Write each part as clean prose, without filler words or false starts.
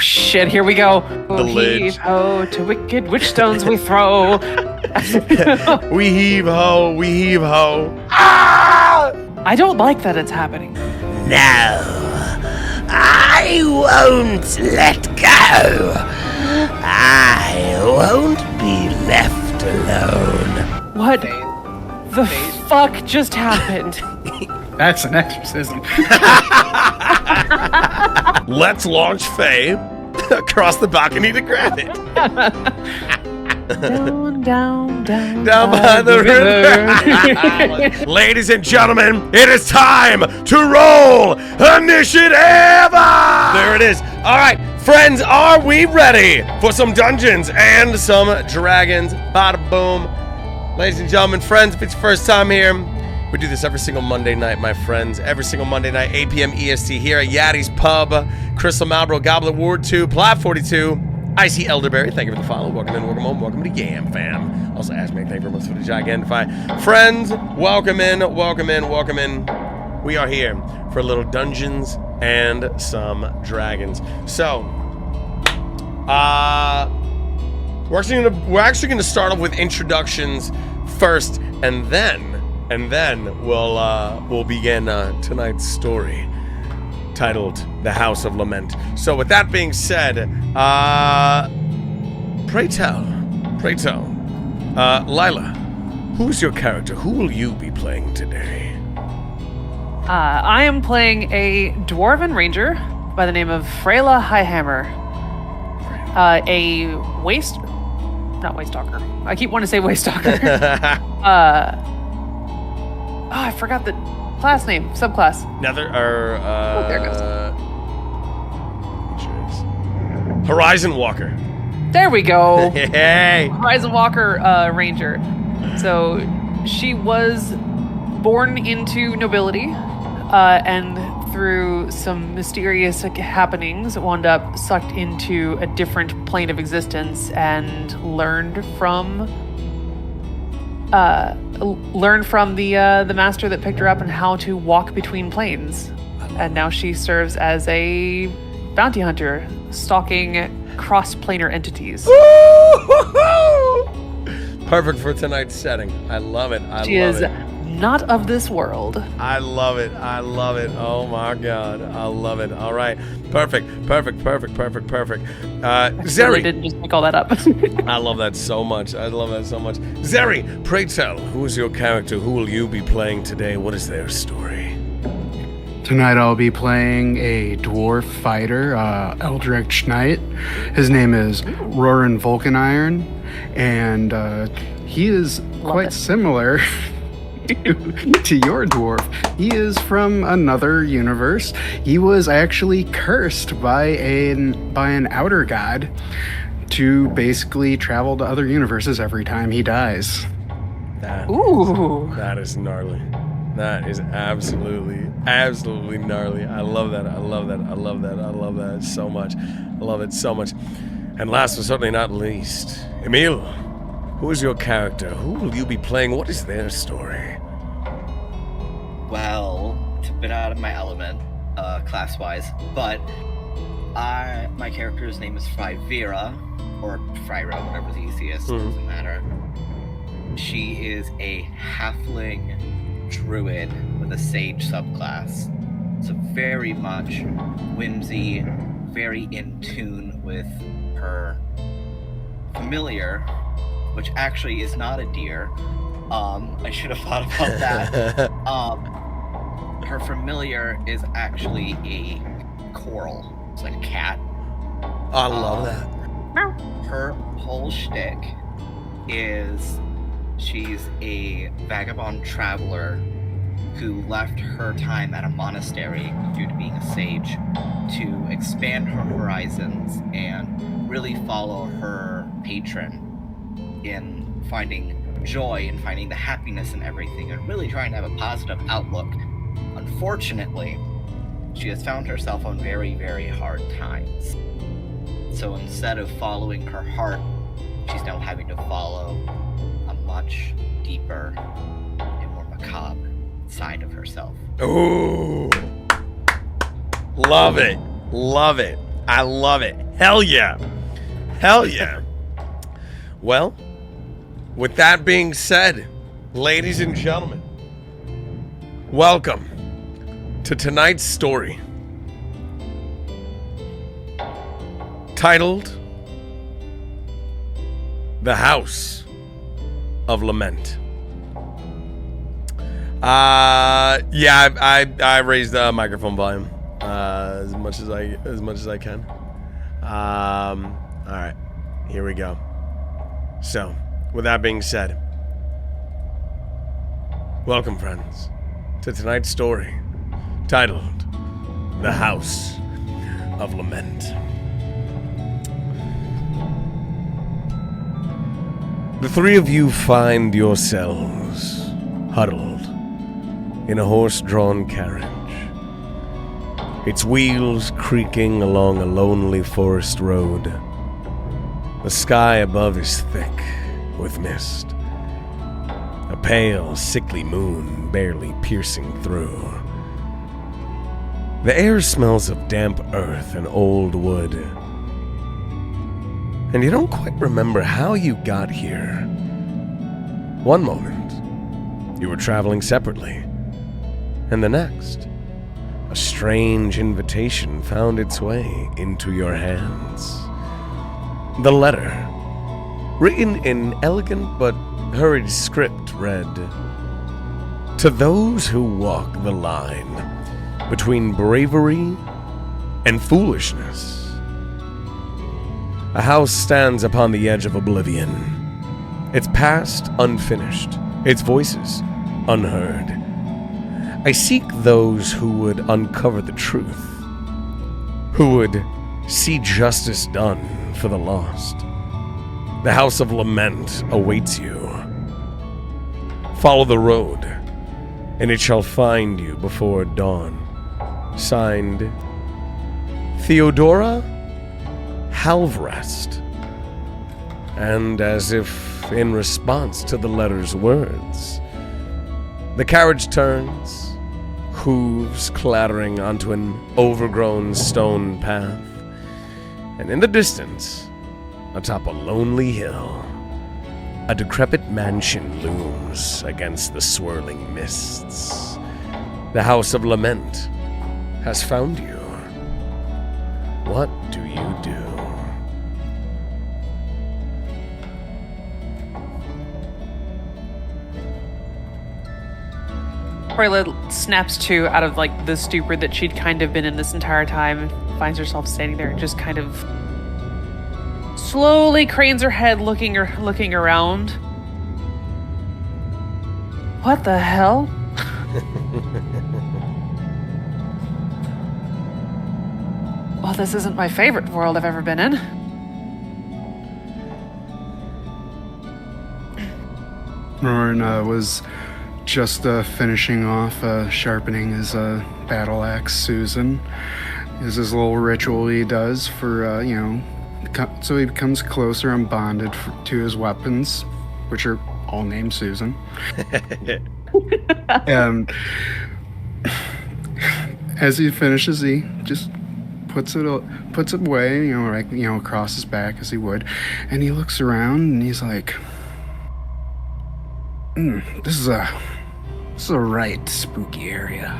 shit, here we go. The lich. Heave ho, to wicked witch stones we throw. We heave ho, we heave ho. Ah! I don't like that it's happening. No, I won't let go. I won't be left alone. What the fuck just happened? That's an exorcism. Let's launch Faye across the balcony to grab it. Down By the river. Ladies and gentlemen, it is time to roll initiative. There it is. All right, friends, are we ready for some dungeons and some dragons? Bada boom. Ladies and gentlemen, friends, if it's your first time here, we do this every single Monday night, my friends. Every single Monday night, 8 p.m. EST here at Yaddy's Pub, Crystal Malboro, Goblet, Ward 2, Plat 42. Icy Elderberry, thank you for the follow. Welcome in, welcome home, welcome to Yam Fam. Also, Ask Me, thank you very much for the Gigantify. Friends, welcome in, welcome in, welcome in. We are here for a little Dungeons and some Dragons. So, we're actually gonna start off with introductions first, and then we'll begin tonight's story, titled The House of Lament. So with that being said, pray tell, Lila, who's your character? Who will you be playing today? I am playing a dwarven ranger by the name of Freyla Highhammer. Not waystalker. I keep wanting to say waystalker. I forgot the class name, subclass. There it goes. Horizon Walker. There we go. Hey. Horizon Walker ranger. So she was born into nobility, and through some mysterious happenings, wound up sucked into a different plane of existence and learned from the master that picked her up and how to walk between planes. And now she serves as a bounty hunter, stalking cross-planar entities. Perfect for tonight's setting. I love it. She is not of this world. I love it. Oh my god. I love it. All right. Perfect. Zeri. Didn't just make all that up. I love that so much. Zeri, pray tell, who is your character? Who will you be playing today? What is their story? Tonight I'll be playing a dwarf fighter, Eldritch Knight. His name is Roran Vulcaniron, and he is quite similar to your dwarf. He is from another universe. He was actually cursed by an outer god to basically travel to other universes every time he dies. Ooh. That is gnarly. That is absolutely gnarly. I love that so much. I love it so much. And last but certainly not least, Emil, who is your character? Who will you be playing? What is their story? Well, it's a bit out of my element, class-wise, but my character's name is Frivira, or Fryra, whatever's easiest, doesn't matter. She is a halfling druid with a sage subclass. So very much whimsy, very in tune with her familiar, which actually is not a deer. I should have thought about that. Her familiar is actually a coral. It's like a cat. I love that. Her whole shtick is she's a vagabond traveler who left her time at a monastery due to being a sage to expand her horizons and really follow her patron in finding joy and finding the happiness in everything and really trying to have a positive outlook. Unfortunately, she has found herself on very, very hard times. So instead of following her heart, she's now having to follow a much deeper and more macabre side of herself. Ooh. Love it. I love it. Hell yeah. Hell yeah. Well, with that being said, ladies and gentlemen, welcome to tonight's story, titled The House of Lament. I raised the microphone volume as much as I can. All right, here we go. So, with that being said, welcome, friends, to tonight's story, titled The House of Lament. The three of you find yourselves huddled in a horse-drawn carriage, its wheels creaking along a lonely forest road. The sky above is thick with mist, a pale, sickly moon barely piercing through. The air smells of damp earth and old wood, and you don't quite remember how you got here. One moment, you were traveling separately, and the next, a strange invitation found its way into your hands. The letter, written in elegant but hurried script, read, "To those who walk the line between bravery and foolishness, a house stands upon the edge of oblivion, its past unfinished, its voices unheard. I seek those who would uncover the truth, who would see justice done for the lost. The House of Lament awaits you. Follow the road, and it shall find you before dawn." Signed, Theodora Halvrest. And as if in response to the letter's words, the carriage turns, hooves clattering onto an overgrown stone path, and in the distance, atop a lonely hill, a decrepit mansion looms against the swirling mists. The House of Lament has found you. What do you do? Corella snaps to out of like the stupor that she'd kind of been in this entire time, finds herself standing there and just kind of slowly cranes her head looking around. What the hell? Well, this isn't my favorite world I've ever been in. Roran was just finishing off sharpening his battle axe, Susan. Is his little ritual he does for, so he becomes closer and bonded to his weapons, which are all named Susan. And as he finishes, he just puts it away, across his back as he would, and he looks around and he's like, This is a right spooky area.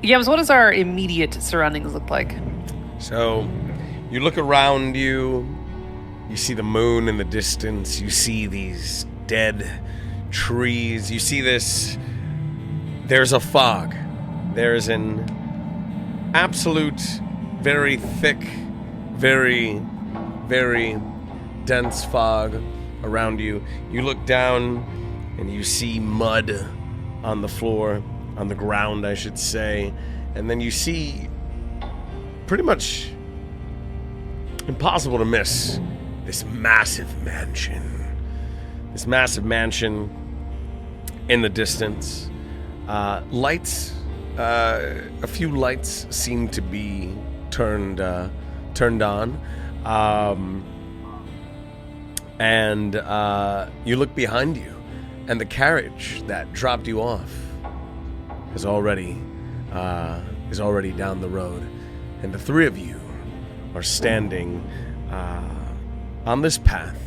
Yams, what does our immediate surroundings look like? So, you look around you, you see the moon in the distance, you see these dead trees, you see there's a fog. There's an absolute, very thick, very, very dense fog around you. You look down and you see mud on the floor, on the ground, I should say. And then you see, pretty much impossible to miss, this massive mansion. This massive mansion in the distance. Lights, a few lights seem to be turned on. And you look behind you, and the carriage that dropped you off has already is already down the road, and the three of you are standing on this path.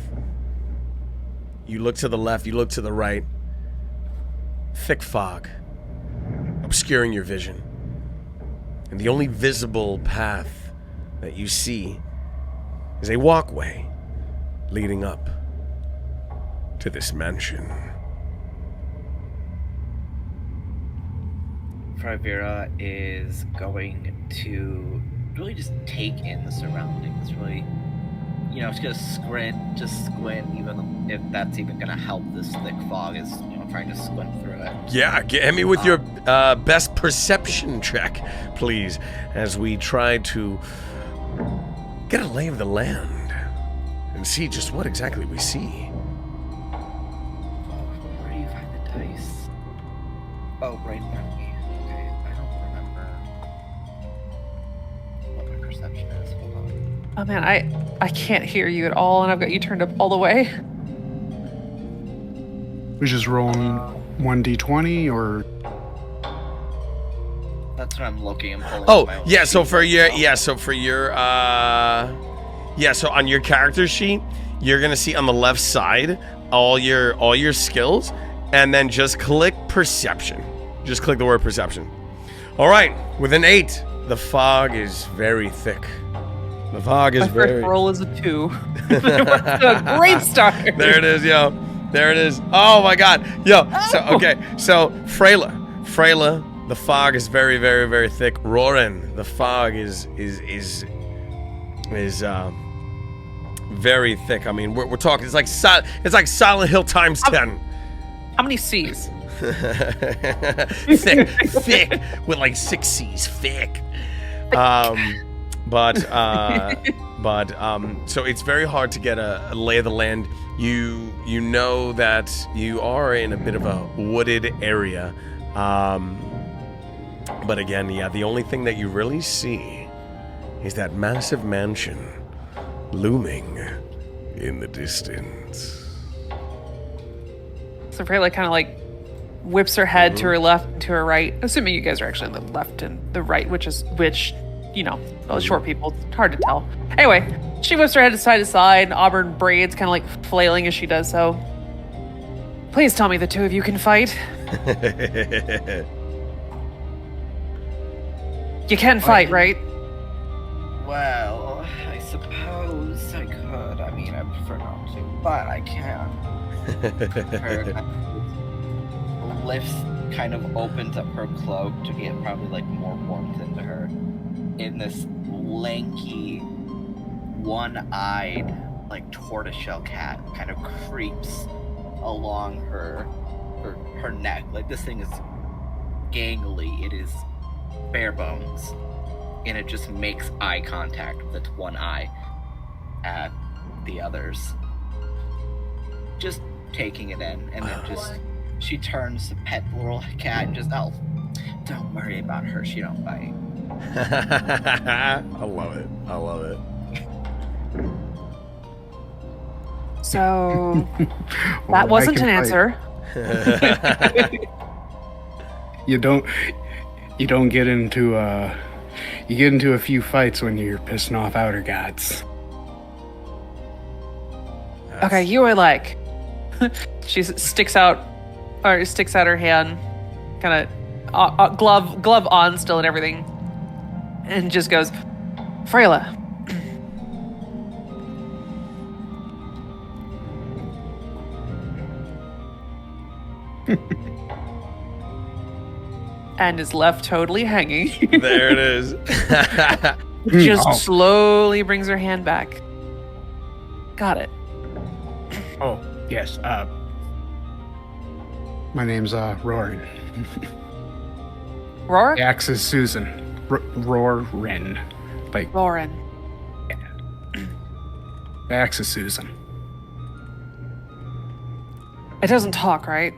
You look to the left, you look to the right. Thick fog obscuring your vision. And the only visible path that you see is a walkway leading up to this mansion. Frivera is going to really just take in the surroundings, really, it's gonna squint, even if that's even gonna help this thick fog is, trying to squint through it. Yeah, hit me with your best perception check, please, as we try to get a lay of the land and see just what exactly we see. Where do you find the dice? Oh, right in front of me. Okay, I don't remember what my perception is. Hold on. Oh man, I can't hear you at all, and I've got you turned up all the way. We just rolling 1d20 or That's what I'm looking and pulling. Oh, my own yeah, so sheet for your, as well. so on your character sheet, you're gonna see on the left side all your skills, and then just click perception. Just click the word perception. All right, with an 8, the fog is very thick. The fog is My very... first roll is a 2. A great start. There it is, yo. There it is. Oh my God, yo. So okay, so Freyla, the fog is very, very, very thick. Roran, the fog is very thick. I mean, we're talking. It's like Silent Hill times 10. How many C's? thick with like 6 C's, thick. So it's very hard to get a lay of the land. You know that you are in a bit of a wooded area. But again, yeah, the only thing that you really see is that massive mansion looming in the distance. So Freyla kind of like whips her head to her left and to her right, assuming you guys are actually on the left and the right, which, well, short people, it's hard to tell. Anyway, she whips her head to side, auburn braids kind of like flailing as she does so. Please tell me the two of you can fight. You can fight, right? Well, I suppose I could. I mean, I prefer not to, but I can. Her lifts kind of opens up her cloak to get probably like more warmth into her. In this lanky, one-eyed, like tortoiseshell cat kind of creeps along her neck. Like this thing is gangly. It is bare bones, and it just makes eye contact with its one eye at the others, just taking it in, and then she turns to pet the little cat and just, oh, don't worry about her, she don't bite. I love it. So that wasn't an answer. You don't get into you get into a few fights when you're pissing off outer gods. Okay, you were like, she sticks out her hand, kind of glove on still and everything, and just goes, Freyla. And is left totally hanging. There it is. Just slowly brings her hand back. Got it. Oh, yes. My name's Roarin. Roar? The axe is Susan. Roarin. Like, Roarin. the axe is Susan. It doesn't talk, right?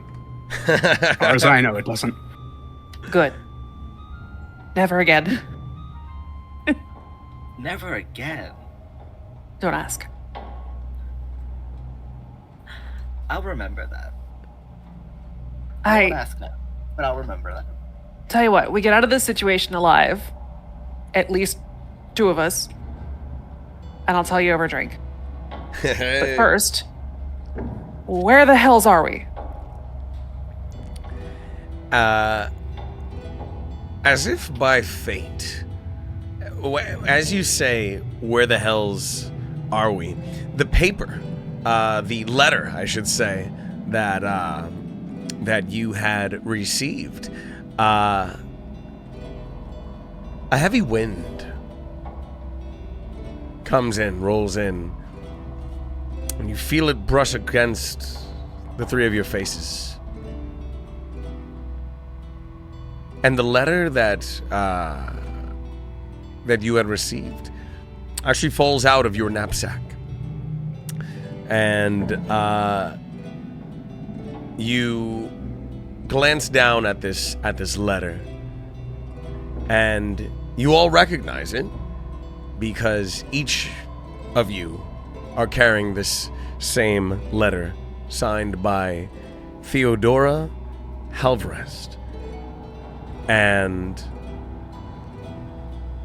As far as I know, it doesn't. Good. Never again. Never again. Don't ask. I'll remember that. I won't ask now, but I'll remember that. Tell you what, we get out of this situation alive. At least 2 of us. And I'll tell you over a drink. But first, where the hells are we? As if by fate, as you say, where the hells are we? The paper, the letter, I should say, that you had received, a heavy wind comes in, rolls in, and you feel it brush against the 3 of your faces. And the letter that you had received actually falls out of your knapsack. And you glance down at this letter, and you all recognize it because each of you are carrying this same letter signed by Theodora Halvrest. And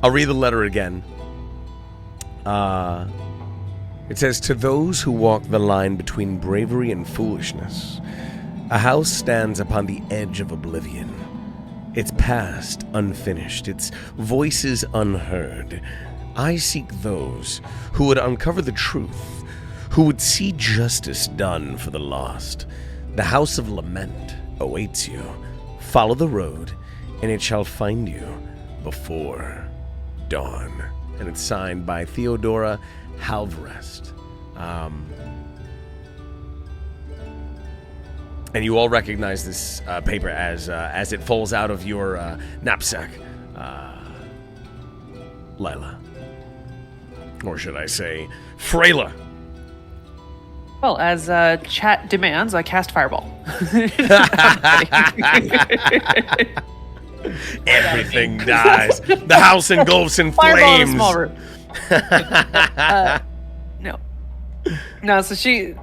I'll read the letter again. It says, "To those who walk the line between bravery and foolishness, a house stands upon the edge of oblivion, its past unfinished, its voices unheard. I seek those who would uncover the truth, who would see justice done for the lost. The House of Lament awaits you. Follow the road, and it shall find you before dawn." And it's signed by Theodora Halvrest. And you all recognize this paper as it falls out of your knapsack, Lila. Or should I say, Freyla. Well, as chat demands, I cast Fireball. Everything dies. The house engulfs in Fireball in a flames. small room. No, so she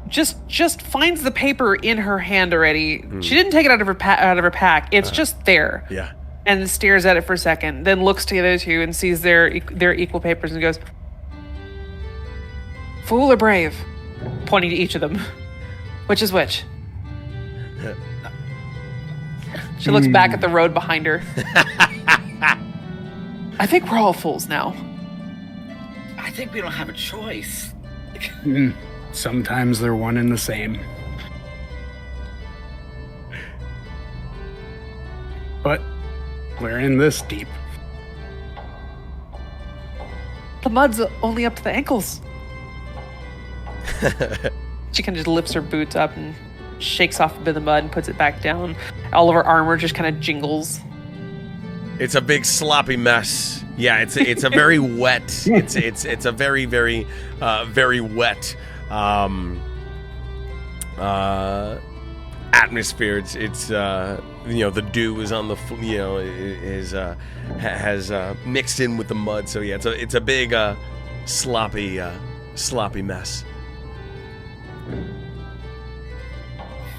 just finds the paper in her hand already. She didn't take it out of her pack. It's just there. Yeah. And stares at it for a second, then looks to the other 2 and sees their equal papers and goes, "Fool or brave?" Pointing to each of them. Which is which? She looks back at the road behind her. I think we're all fools now. I think we don't have a choice. Sometimes they're one and the same. But we're in this deep. The mud's only up to the ankles. She kind of just lifts her boots up and shakes off a bit of the mud and puts it back down. All of her armor just kind of jingles. It's a big sloppy mess. Yeah, it's a very wet. It's a very very very wet atmosphere. It's the dew is on the has mixed in with the mud. So yeah, it's a big sloppy mess.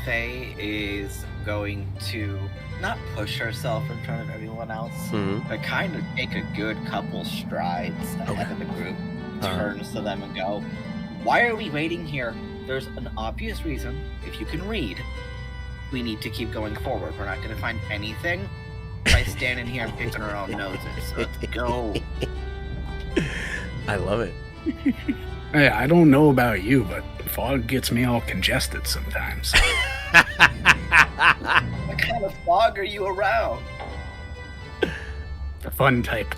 Faye is going to not push herself in front of everyone else, but kind of take a good couple strides ahead of the group, turns to them and go, "Why are we waiting here? There's an obvious reason. If you can read, we need to keep going forward. We're not going to find anything by standing here and picking our own noses. Let's go." I love it. Hey, I don't know about you, but fog gets me all congested sometimes. What kind of fog are you around? The fun type.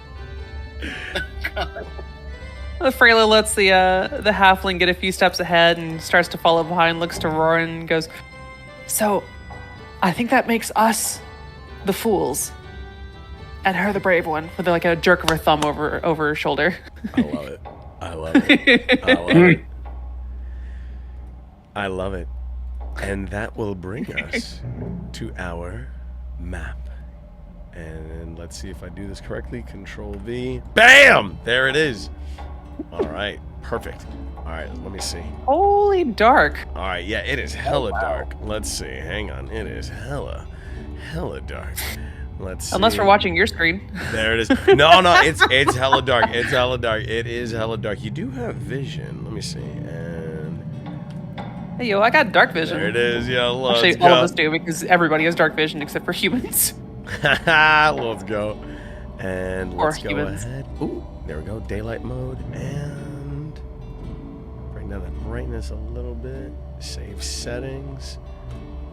Freyla lets the halfling get a few steps ahead and starts to follow behind, looks to Roar and goes, "So, I think that makes us the fools, and her the brave one," with like a jerk of her thumb over her shoulder. I love it. I love it. I love it. I love it. And that will bring us to our map. And let's see if I do this correctly. Control V. Bam! There it is. All right. Perfect. All right. Let me see. Holy dark. All right. Yeah, it is hella dark. Let's see. Hang on. It is hella hella dark. Let's see. Unless we're watching your screen. There it is. No, it's hella dark. It's hella dark. It is hella dark. You do have vision. Let me see. And Hey, yo, I got dark vision. there it is. Yeah, let's Actually, go. all of us do because everybody has dark vision except for humans. Let's go. And Or let's go humans. ahead. Ooh, there we go. Daylight mode. And bring down the brightness a little bit. Save settings.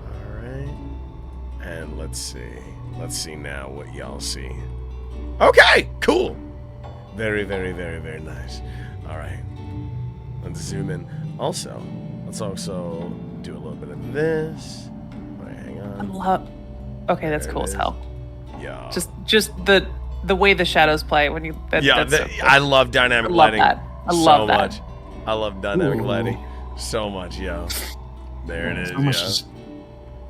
All right. And let's see. Let's see now what y'all see. Okay, cool. Very, very, very, very nice. All right. Let's zoom in. Also, let's also do a little bit of this. All right, hang on. Okay, that's There cool it as is. hell. Yeah. Just the way the shadows play when you. That's so cool. I love dynamic I love lighting. that. I love so that. much. I love dynamic Ooh. lighting so much, yo. There it is.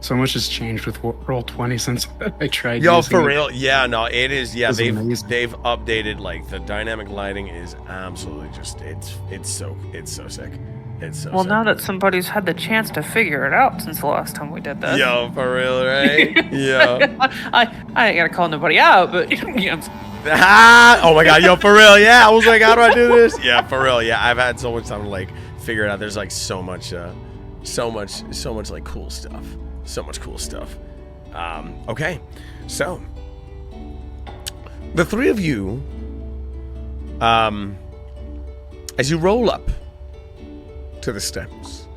So much has changed with Roll20 since I tried. Yo, using for it. real. Yeah, no, it is. Yeah, It's they've amazing. updated like the dynamic lighting is absolutely just it's so sick. It's so Well, sick. now that somebody's had the chance to figure it out since the last time we did this. Yo, for real, right? Yeah. I ain't gonna call nobody out, but yeah, Oh my god, yo, for real, yeah. I was like, how do I do this? Yeah, for real, yeah. I've had so much time to like figure it out. There's like so much like cool stuff. So much cool stuff. Okay, so the three of you, as you roll up to the steps,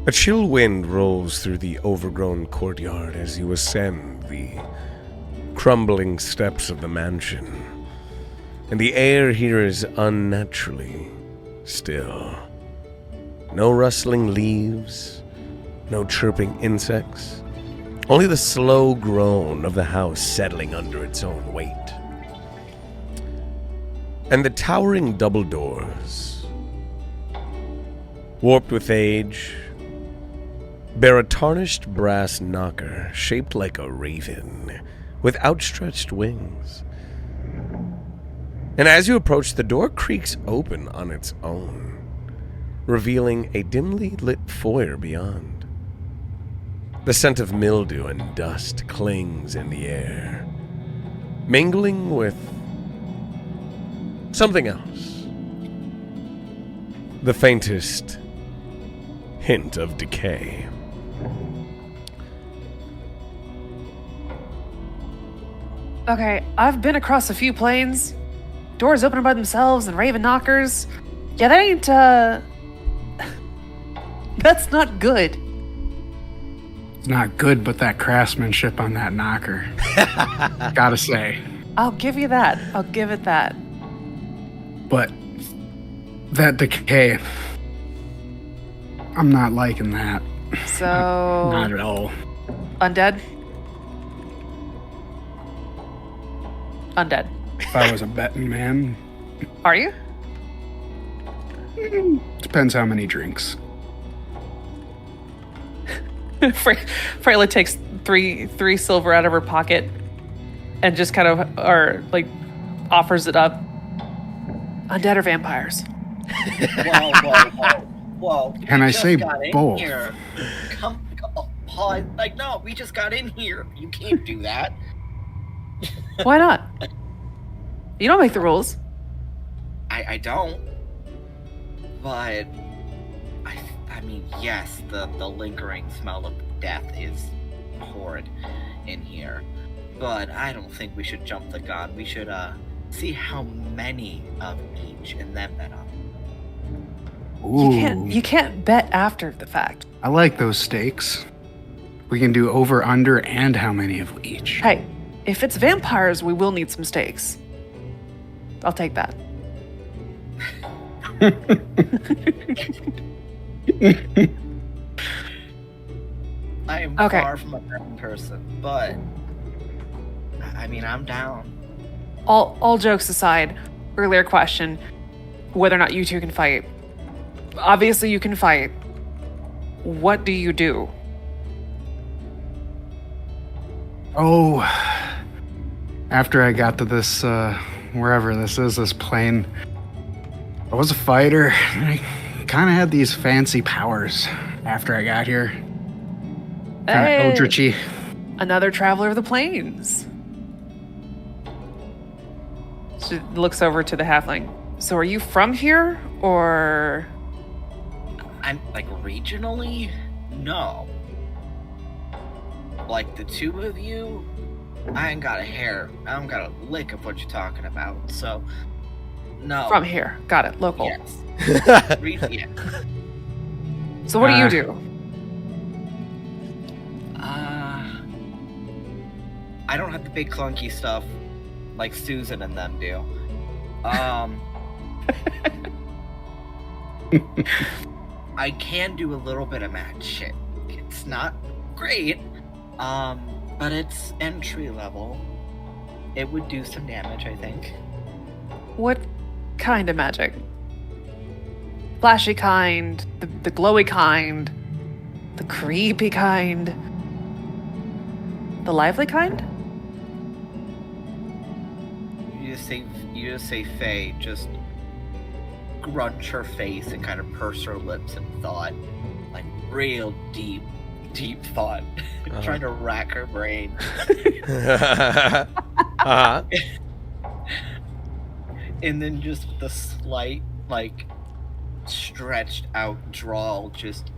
a chill wind rolls through the overgrown courtyard as you ascend the crumbling steps of the mansion, and the air here is unnaturally still. No rustling leaves, no chirping insects, only the slow groan of the house settling under its own weight. And the towering double doors, warped with age, bear a tarnished brass knocker shaped like a raven with outstretched wings. And as you approach, the door creaks open on its own, revealing a dimly lit foyer beyond. The scent of mildew and dust clings in the air, mingling with something else. The faintest hint of decay. Okay, I've been across a few planes. Doors open by themselves and raven knockers. Yeah, that ain't, that's not good. It's not good, but that craftsmanship on that knocker. Gotta say. I'll give you that. I'll give it that. But that decay, I'm not liking that. So, Not at all. undead? Undead. If I was a betting man, Are you? depends how many drinks. Freyla takes three silver out of her pocket and just kind of, or like, offers it up. Undead or vampires? Whoa. Can we I just say got in both? Here. Come on. Like, no, we just got in here. You can't do that. Why not? You don't make the rules. I don't. But I mean, yes, the lingering smell of death is horrid in here. But I don't think we should jump the gun. We should see how many of each and then bet on. Ooh, You can't bet after the fact. I like those stakes. We can do over, under, and how many of each. Hey, if it's vampires, we will need some stakes. I'll take that. I am Okay. far from a betting person, but I mean, I'm down. All jokes aside, earlier question, whether or not you two can fight. Obviously you can fight. What do you do? Oh, after I got to this, wherever this is, this plane, I was a fighter. I kind of had these fancy powers after I got here. Kind of Hey. eldritchy. another traveler of the plains. She looks over to the halfling. So are you from here, or? I'm like regionally? No. Like the two of you, I ain't got a hair. I don't got a lick of what you're talking about. So, no. From here. Got it. Local. Yes. Yeah. So what do you do? I don't have the big clunky stuff like Susan and them do. I can do a little bit of magic. It's not great, but it's entry level. It would do some damage, I think. What kind of magic? Flashy kind, the glowy kind, the creepy kind, the lively kind? You just say Faye, just grunch her face and kind of purse her lips in thought. Like real deep thought. Trying to rack her brain. And then just the slight, like, stretched out drawl, just,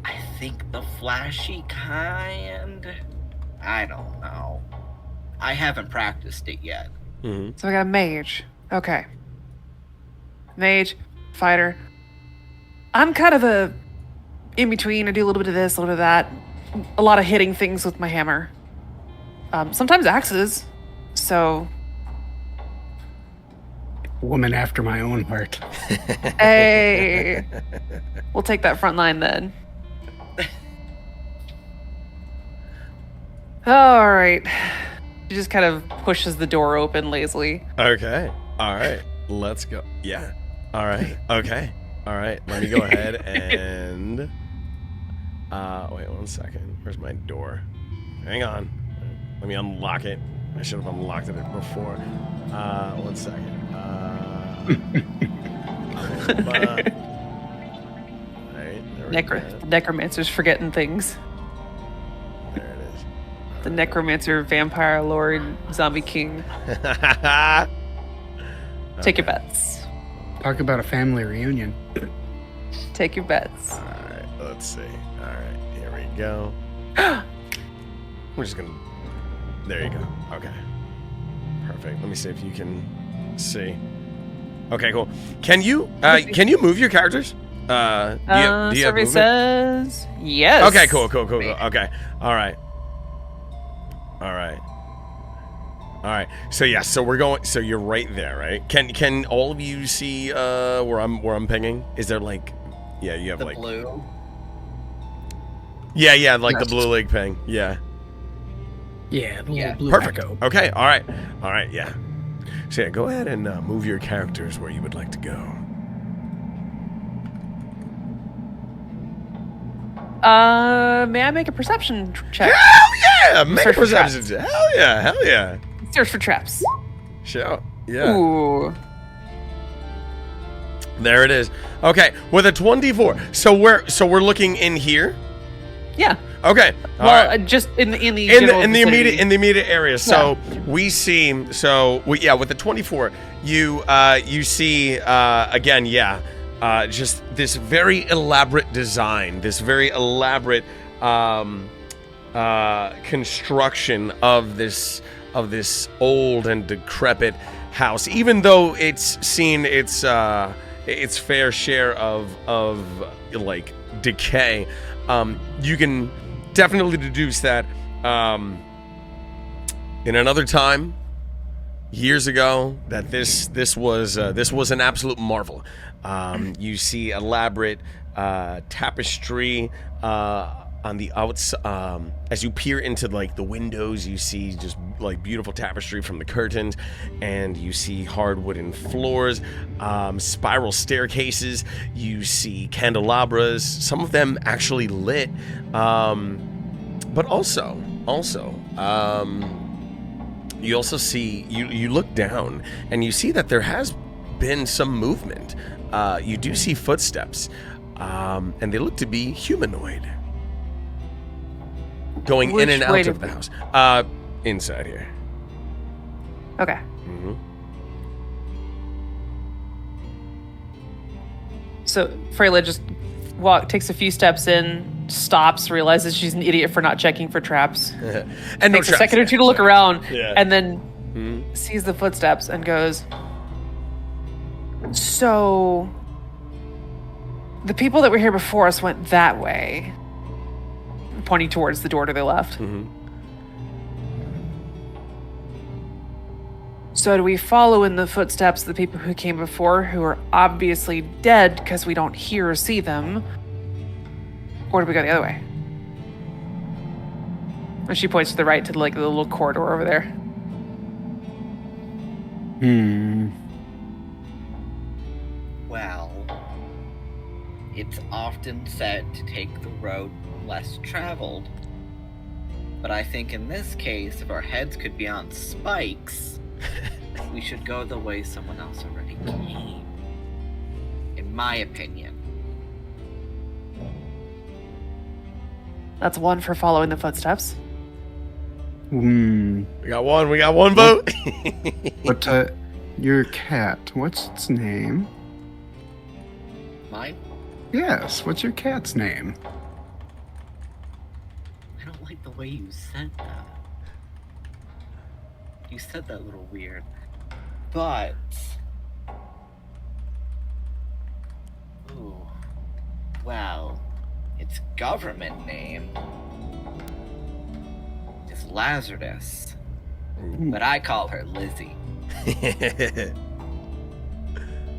I think the flashy kind? I don't know. I haven't practiced it yet. Mm-hmm. So I got a mage. Okay. Mage, fighter. I'm kind of a in-between. I do a little bit of this, a little bit of that. A lot of hitting things with my hammer. Sometimes axes. So... Woman after my own heart. Hey! We'll take that front line then. All right. She just kind of pushes the door open lazily. Okay. All right. Let's go. Yeah. All right. Okay. All right. Let me go ahead and... wait 1 second. Where's my door? Hang on. Let me unlock it. I should have unlocked it before. 1 second. The necromancer's forgetting things. There it is. The necromancer, vampire lord, zombie king. Take your bets. Talk about a family reunion. Take your bets. All right, let's see. All right, here we go. We're just gonna. There you go. Okay. Perfect. Let me see if you can see. Okay, cool. Can you move your characters? Do you have survey movement? says yes. Okay, cool. Okay. All right. So yeah, so we're going. So you're right there, right? Can all of you see where I'm pinging? Is there like, yeah, you have The like blue. Yeah, like Yes. the blue lake ping. Yeah. Yeah, the little blue Perfect. echo. Okay. All right. Yeah. So yeah, go ahead and move your characters where you would like to go. May I make a perception check? Hell yeah! Make a Search for perception. Hell yeah! Search for traps. Show. Yeah. Ooh. There it is. Okay, with a 24. So we're looking in here. Yeah. Okay. All Well, right. just in the in the vicinity. immediate area. So we see. with the 24, you see again. Yeah. Just this very elaborate design. This very elaborate construction of this old and decrepit house. Even though it's seen its fair share of like decay, you can definitely deduce that in another time, years ago, that this was an absolute marvel. You see elaborate tapestry on the outside. As you peer into like the windows, you see just like beautiful tapestry from the curtains, and you see hard wooden floors, spiral staircases. You see candelabras, some of them actually lit, but also you also see you look down and you see that there has been some movement. You do see footsteps, and they look to be humanoid. going Which in and way out to of the be? house. Inside here. Okay. Mm-hmm. So Freyla just takes a few steps in, stops, realizes she's an idiot for not checking for traps. And no Takes a traps. second or two to look around, Yeah. and then Mhm. sees the footsteps and goes, so the people that were here before us went that way, pointing towards the door to the left. Mhm. So do we follow in the footsteps of the people who came before, who are obviously dead because we don't hear or see them? Or do we go the other way? And she points to the right to like the little corridor over there. Well, it's often said to take the road less traveled. But I think in this case, if our heads could be on spikes, we should go the way someone else already came. In my opinion. That's one for following the footsteps. Hmm. We got one vote. But your cat, what's its name? Mine? Yes, what's your cat's name? I don't like the way you said that. You said that a little weird. But... Ooh. Well, its government name is Lazarus. But I call her Lizzie.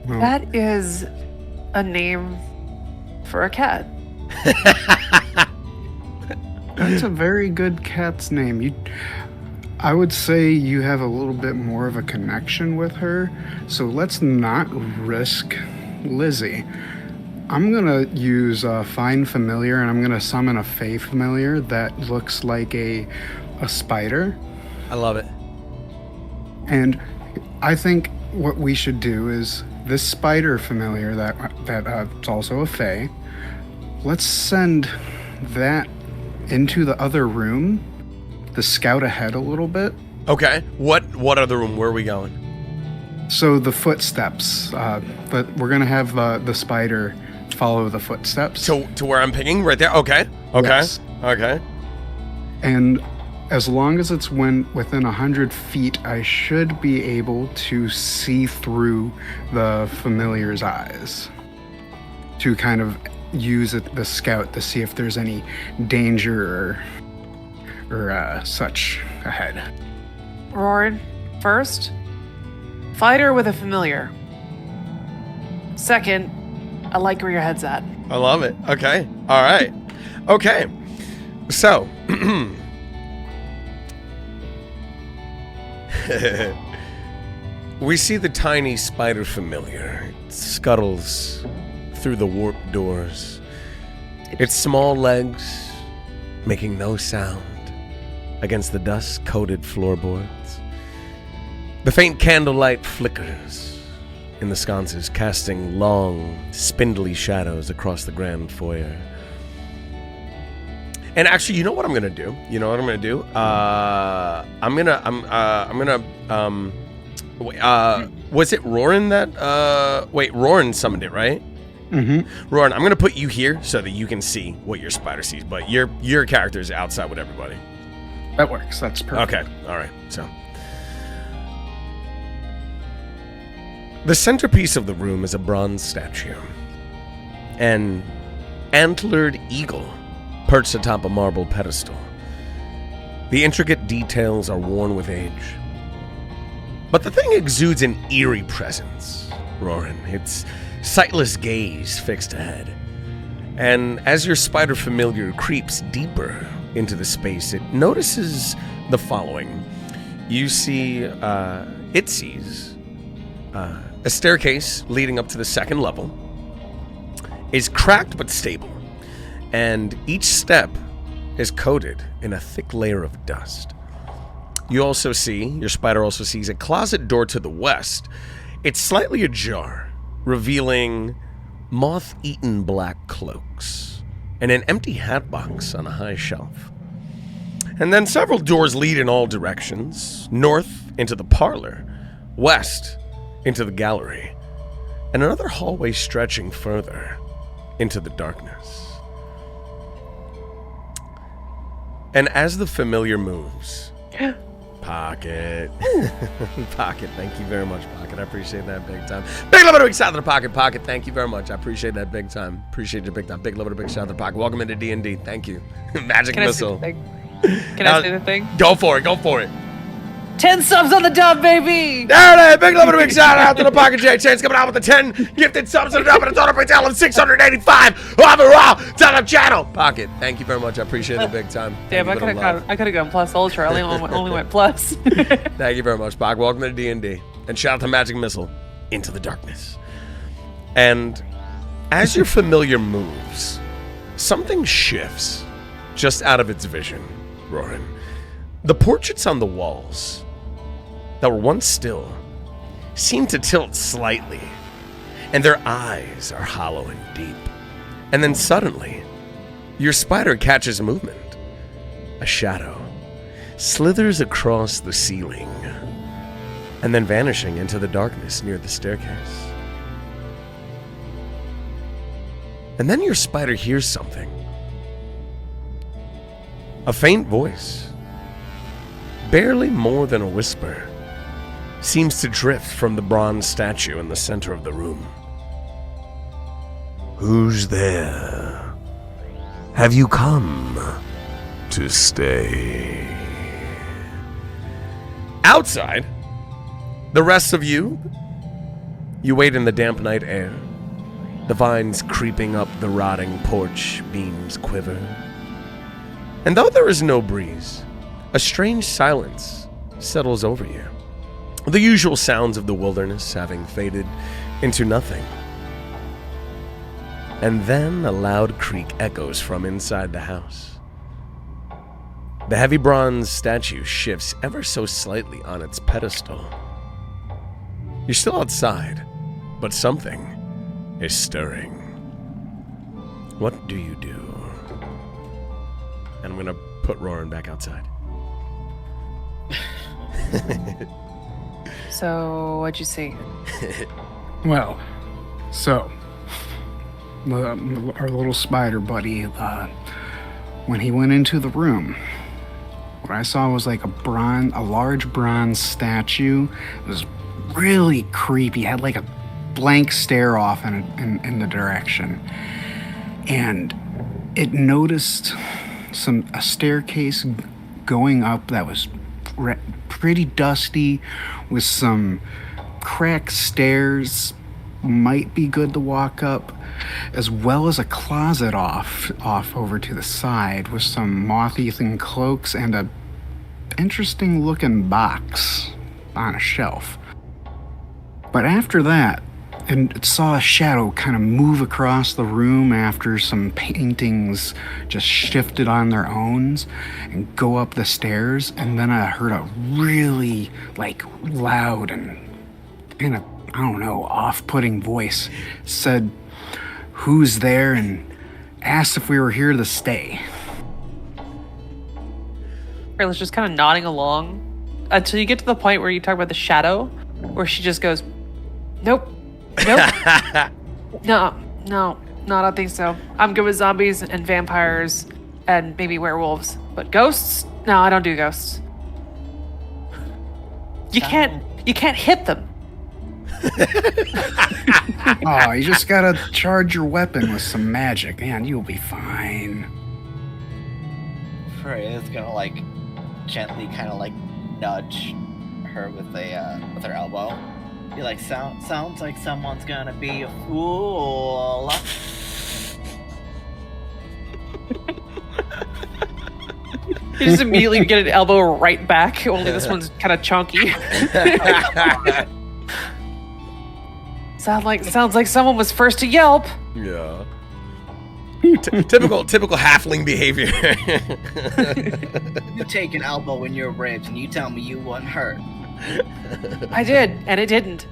Well, That is a name for a cat. that's a very good cat's name. I would say you have a little bit more of a connection with her, so let's not risk Lizzie. I'm gonna use Find Familiar, and I'm gonna summon a Fey Familiar that looks like a spider. I love it. And I think what we should do is this spider familiar that's also a Fey. Let's send that into the other room to scout ahead a little bit. Okay. What other room? Where are we going? So the footsteps, but we're gonna have the spider follow the footsteps. To where I'm picking right there. Okay. Okay. Yes. Okay. And as long as it's within 100 feet, I should be able to see through the familiar's eyes to kind of use the scout to see if there's any danger or such ahead. Roarin, first, fight her with a familiar. Second, I like where your head's at. I love it. Okay. All right. Okay. So. We see the tiny spider familiar. It scuttles through the warped doors. Its small legs making no sound against the dust-coated floorboards. The faint candlelight flickers in the sconces, casting long, spindly shadows across the grand foyer. And actually, you know what I'm gonna do? Was it Roran that? Wait, Roran summoned it, right? Mm-hmm. Roran, I'm gonna put you here so that you can see what your spider sees, but your character is outside with everybody. That works. That's perfect. Okay, all right. So, the centerpiece of the room is a bronze statue, an antlered eagle perched atop a marble pedestal. The intricate details are worn with age. But the thing exudes an eerie presence, Roran, its sightless gaze fixed ahead. And as your spider familiar creeps deeper into the space, it notices the following. You see, it sees a staircase leading up to the second level is cracked but stable. And each step is coated in a thick layer of dust. You also see, your spider also sees a closet door to the west. It's slightly ajar, revealing moth-eaten black cloaks and an empty hat box on a high shelf. And then several doors lead in all directions. North into the parlor, west into the gallery, and another hallway stretching further into the darkness. And as the familiar moves, Pocket. Pocket, thank you very much, Pocket. I appreciate that big time. Big love to big shout out to Pocket. Pocket, thank you very much. I appreciate that big time. Appreciate you big time. Big love to big shout out to Pocket. Welcome into D&D. Thank you. Magic Missile. Can I say the thing? Go for it. Go for it. 10 subs on the dub, baby! There it is. Big love and a big shout out to the Pocket J. Chance coming out with the 10 gifted subs and a dub and a total retail of 685 overall to the channel. Pocket, thank you very much. I appreciate it big time. Damn, I could have gone plus ultra. I only went plus. Thank you very much, Pocket. Welcome to D&D. And shout out to Magic Missile, Into the Darkness. And as your familiar moves, something shifts just out of its vision, Roran. The portraits on the walls that were once still seem to tilt slightly, and their eyes are hollow and deep. And then suddenly, your spider catches movement. A shadow slithers across the ceiling, and then vanishing into the darkness near the staircase. And then your spider hears something. A faint voice, barely more than a whisper, seems to drift from the bronze statue in the center of the room. Who's there? Have you come to stay? Outside, the rest of you wait in the damp night air. The vines creeping up the rotting porch beams quiver. And though there is no breeze, a strange silence settles over you. The usual sounds of the wilderness having faded into nothing. And then a loud creak echoes from inside the house. The heavy bronze statue shifts ever so slightly on its pedestal. You're still outside, but something is stirring. What do you do? And I'm gonna put Roran back outside. So, what'd you see? Well, so our little spider buddy, when he went into the room, what I saw was like a large bronze statue. It was really creepy. It had like a blank stare off in the direction, and it noticed a staircase going up that was pretty dusty, with some cracked stairs, might be good to walk up, as well as a closet off over to the side with some moth-eaten cloaks and a interesting looking box on a shelf. But after that, and it saw a shadow kind of move across the room after some paintings just shifted on their own and go up the stairs, and then I heard a really loud and kind of, I don't know, off-putting voice said, "Who's there?" and asked if we were here to stay. Rayla's just kind of nodding along until you get to the point where you talk about the shadow, where she just goes, "Nope. No, I don't think so. I'm good with zombies and vampires and maybe werewolves. But ghosts? No, I don't do ghosts. You can't hit them." Oh, you just gotta charge your weapon with some magic, and you'll be fine. Freya's gonna gently kind of nudge her with her elbow. Be like, sounds like someone's gonna be a fool. You just immediately get an elbow right back, only this one's kind of chunky. Sounds like someone was first to yelp. Yeah. Typical halfling behavior. You take an elbow in your ribs and you tell me you wasn't hurt. I did, and it didn't.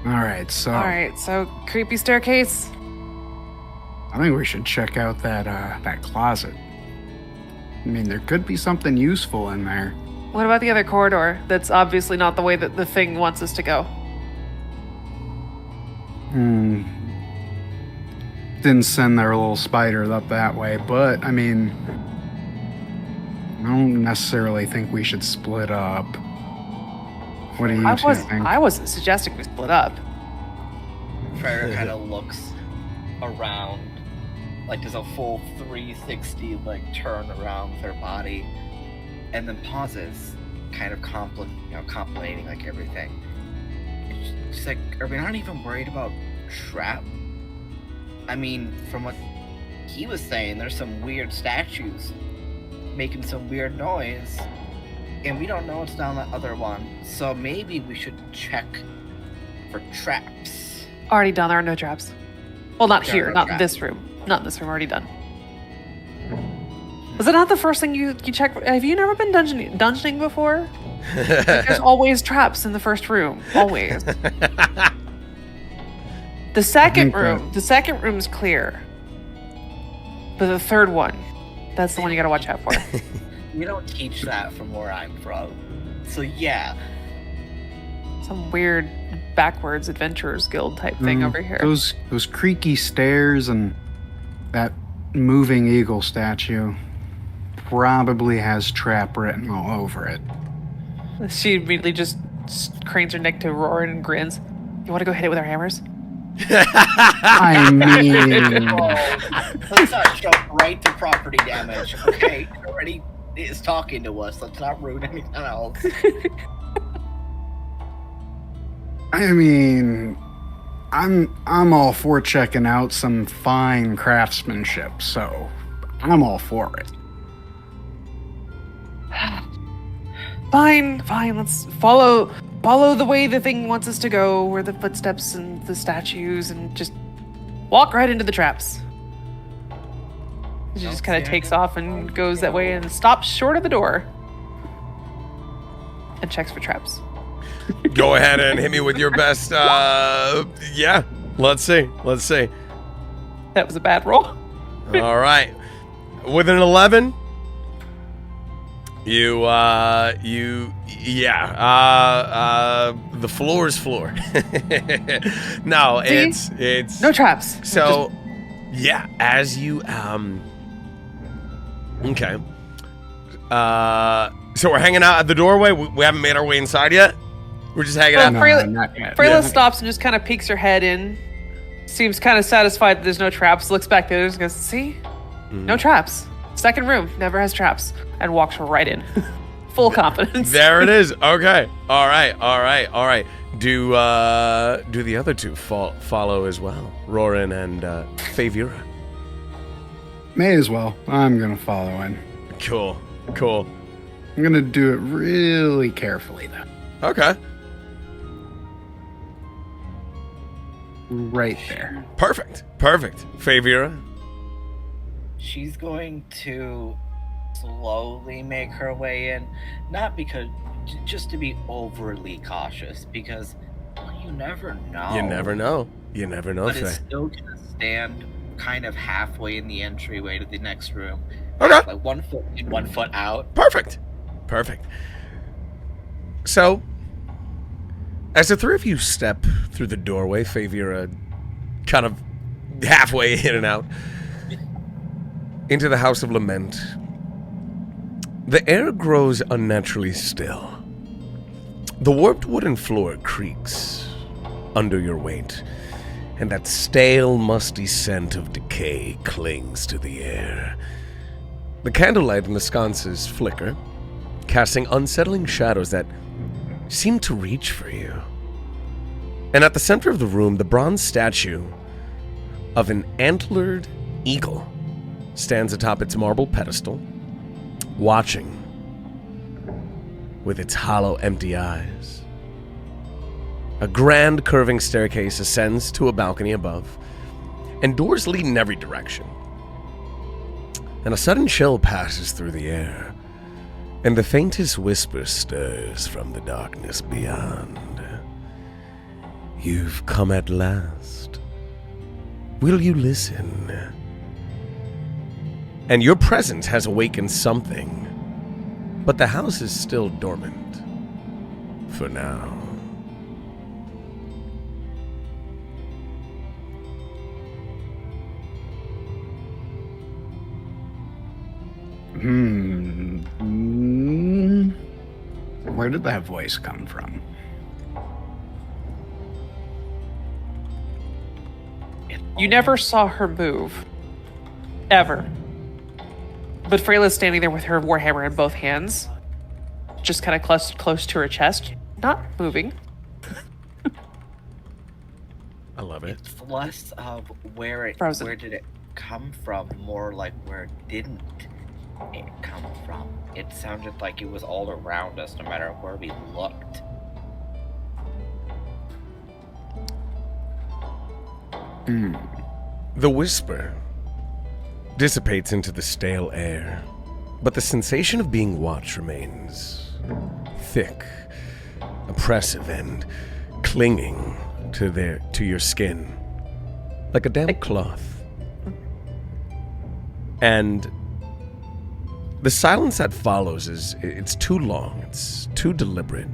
All right, so creepy staircase. I think we should check out that closet. I mean, there could be something useful in there. What about the other corridor? That's obviously not the way that the thing wants us to go. Didn't send their little spider up that way, but I mean, I don't necessarily think we should split up. What do you two think? I wasn't suggesting we split up. Freyra kind of looks around, like does a full 360 like turn around with her body, and then pauses, kind of contemplating like everything. She's like, "Are we not even worried about trap? I mean, from what he was saying, there's some weird statues making some weird noise, and we don't know what's down that other one. So maybe we should check for traps." Already done. There are no traps. Well, not There here. are no Not in traps. this room. Not in this room. Already done. Was it not the first thing you check? Have you never been dungeoning before? Like, there's always traps in the first room. Always. The second room's clear. But the third one, that's the one you gotta watch out for. We don't teach that from where I'm from. So yeah, Some weird backwards adventurers guild type thing over here. Those creaky stairs and that moving eagle statue probably has trap written all over it. She immediately just cranes her neck to Roran and grins. You want to go hit it with our hammers? I mean, let's not jump right to property damage. Okay, it already is talking to us. Let's not ruin anything else. I'm all for checking out some fine craftsmanship, so I'm all for it. Fine. Let's follow the way the thing wants us to go, where the footsteps and the statues, and just walk right into the traps. She just kind of takes off and goes that way and stops short of the door and checks for traps. Go ahead and hit me with your best. Yeah. Let's see. That was a bad roll. All right. With an 11, the floor is floor. No, See? it's No traps. So, yeah, as you okay. So we're hanging out at the doorway. We haven't made our way inside yet. We're just hanging out. Not yet. Freyla stops and just kind of peeks her head in. Seems kind of satisfied that there's no traps. Looks back there and goes, "See? No traps. Second room never has traps." And walks right in. Full confidence. There it is. Okay. All right. Do the other two follow as well? Roran and Favira. May as well. I'm gonna follow in. Cool. I'm gonna do it really carefully, though. Okay. Right there. Perfect. Favira. She's going to slowly make her way in, not because just to be overly cautious, because you never know. You never know, But Faye. it's still gonna stand kind of halfway in the entryway to the next room. Okay. Like 1 foot in, 1 foot out. Perfect. So, as the three of you step through the doorway, Favira kind of halfway in and out, into the House of Lament, the air grows unnaturally still. The warped wooden floor creaks under your weight, and that stale, musty scent of decay clings to the air. The candlelight in the sconces flicker, casting unsettling shadows that seem to reach for you. And at the center of the room, the bronze statue of an antlered eagle stands atop its marble pedestal, watching with its hollow, empty eyes. A grand curving staircase ascends to a balcony above, and doors lead in every direction. And a sudden chill passes through the air, and the faintest whisper stirs from the darkness beyond. You've come at last. Will you listen and your presence has awakened something. But the house is still dormant. For now. Where did that voice come from? You never saw her move. Ever. But Freyla's standing there with her warhammer in both hands, just kind of close to her chest, not moving. I love it. It's less of where did it come from, more like where didn't it come from. It sounded like it was all around us, no matter where we looked. The whisper dissipates into the stale air, but the sensation of being watched remains thick, oppressive, and clinging to your skin, like a damp cloth. And the silence that follows it's too long, it's too deliberate.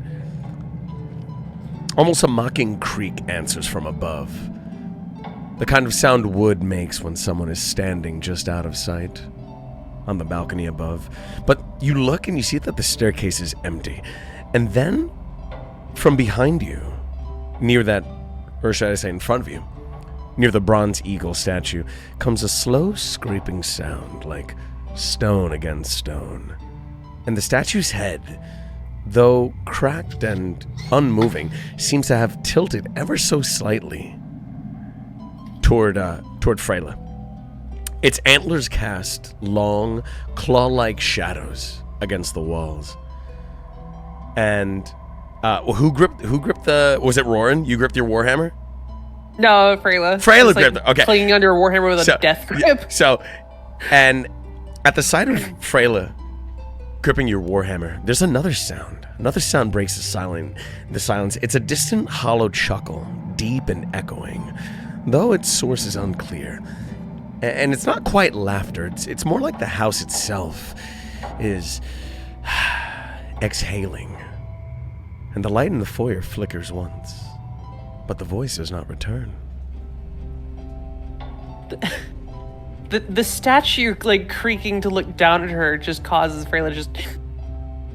Almost a mocking creak answers from above. The kind of sound wood makes when someone is standing just out of sight on the balcony above. But you look and you see that the staircase is empty. And then, from behind you, near that, or should I say in front of you, near the bronze eagle statue, comes a slow scraping sound like stone against stone. And the statue's head, though cracked and unmoving, seems to have tilted ever so slightly toward Freyla. Its antlers cast long, claw-like shadows against the walls. And who gripped the? Was it Roran? You gripped your warhammer? No, Freyla. Freyla gripped it. Okay, clinging under a warhammer with a death grip. Yeah, so, and at the sight of Freyla gripping your warhammer, there's another sound. Another sound breaks the silence. It's a distant, hollow chuckle, deep and echoing, though its source is unclear. And it's not quite laughter. It's more like the house itself is exhaling. And the light in the foyer flickers once, but the voice does not return. The statue, like, creaking to look down at her just causes Freyla to just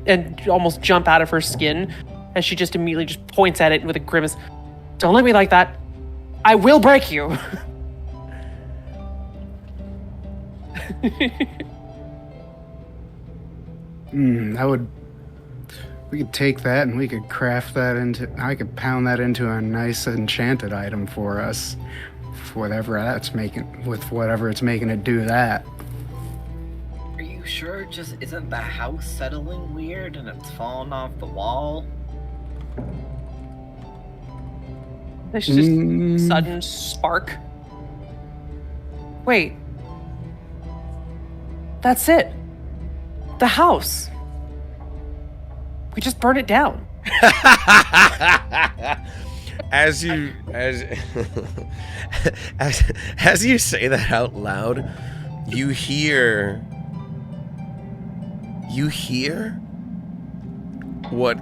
and almost jump out of her skin as she just immediately just points at it with a grimace. Don't look at me like that. I will break you. We could take that and we could craft that into, I could pound that into a nice enchanted item for us. Whatever it's making it do that. Are you sure? Just isn't the house settling weird and it's fallen off the wall? There's just sudden spark. Wait. That's it. The house. We just burned it down. As you say that out loud, you hear what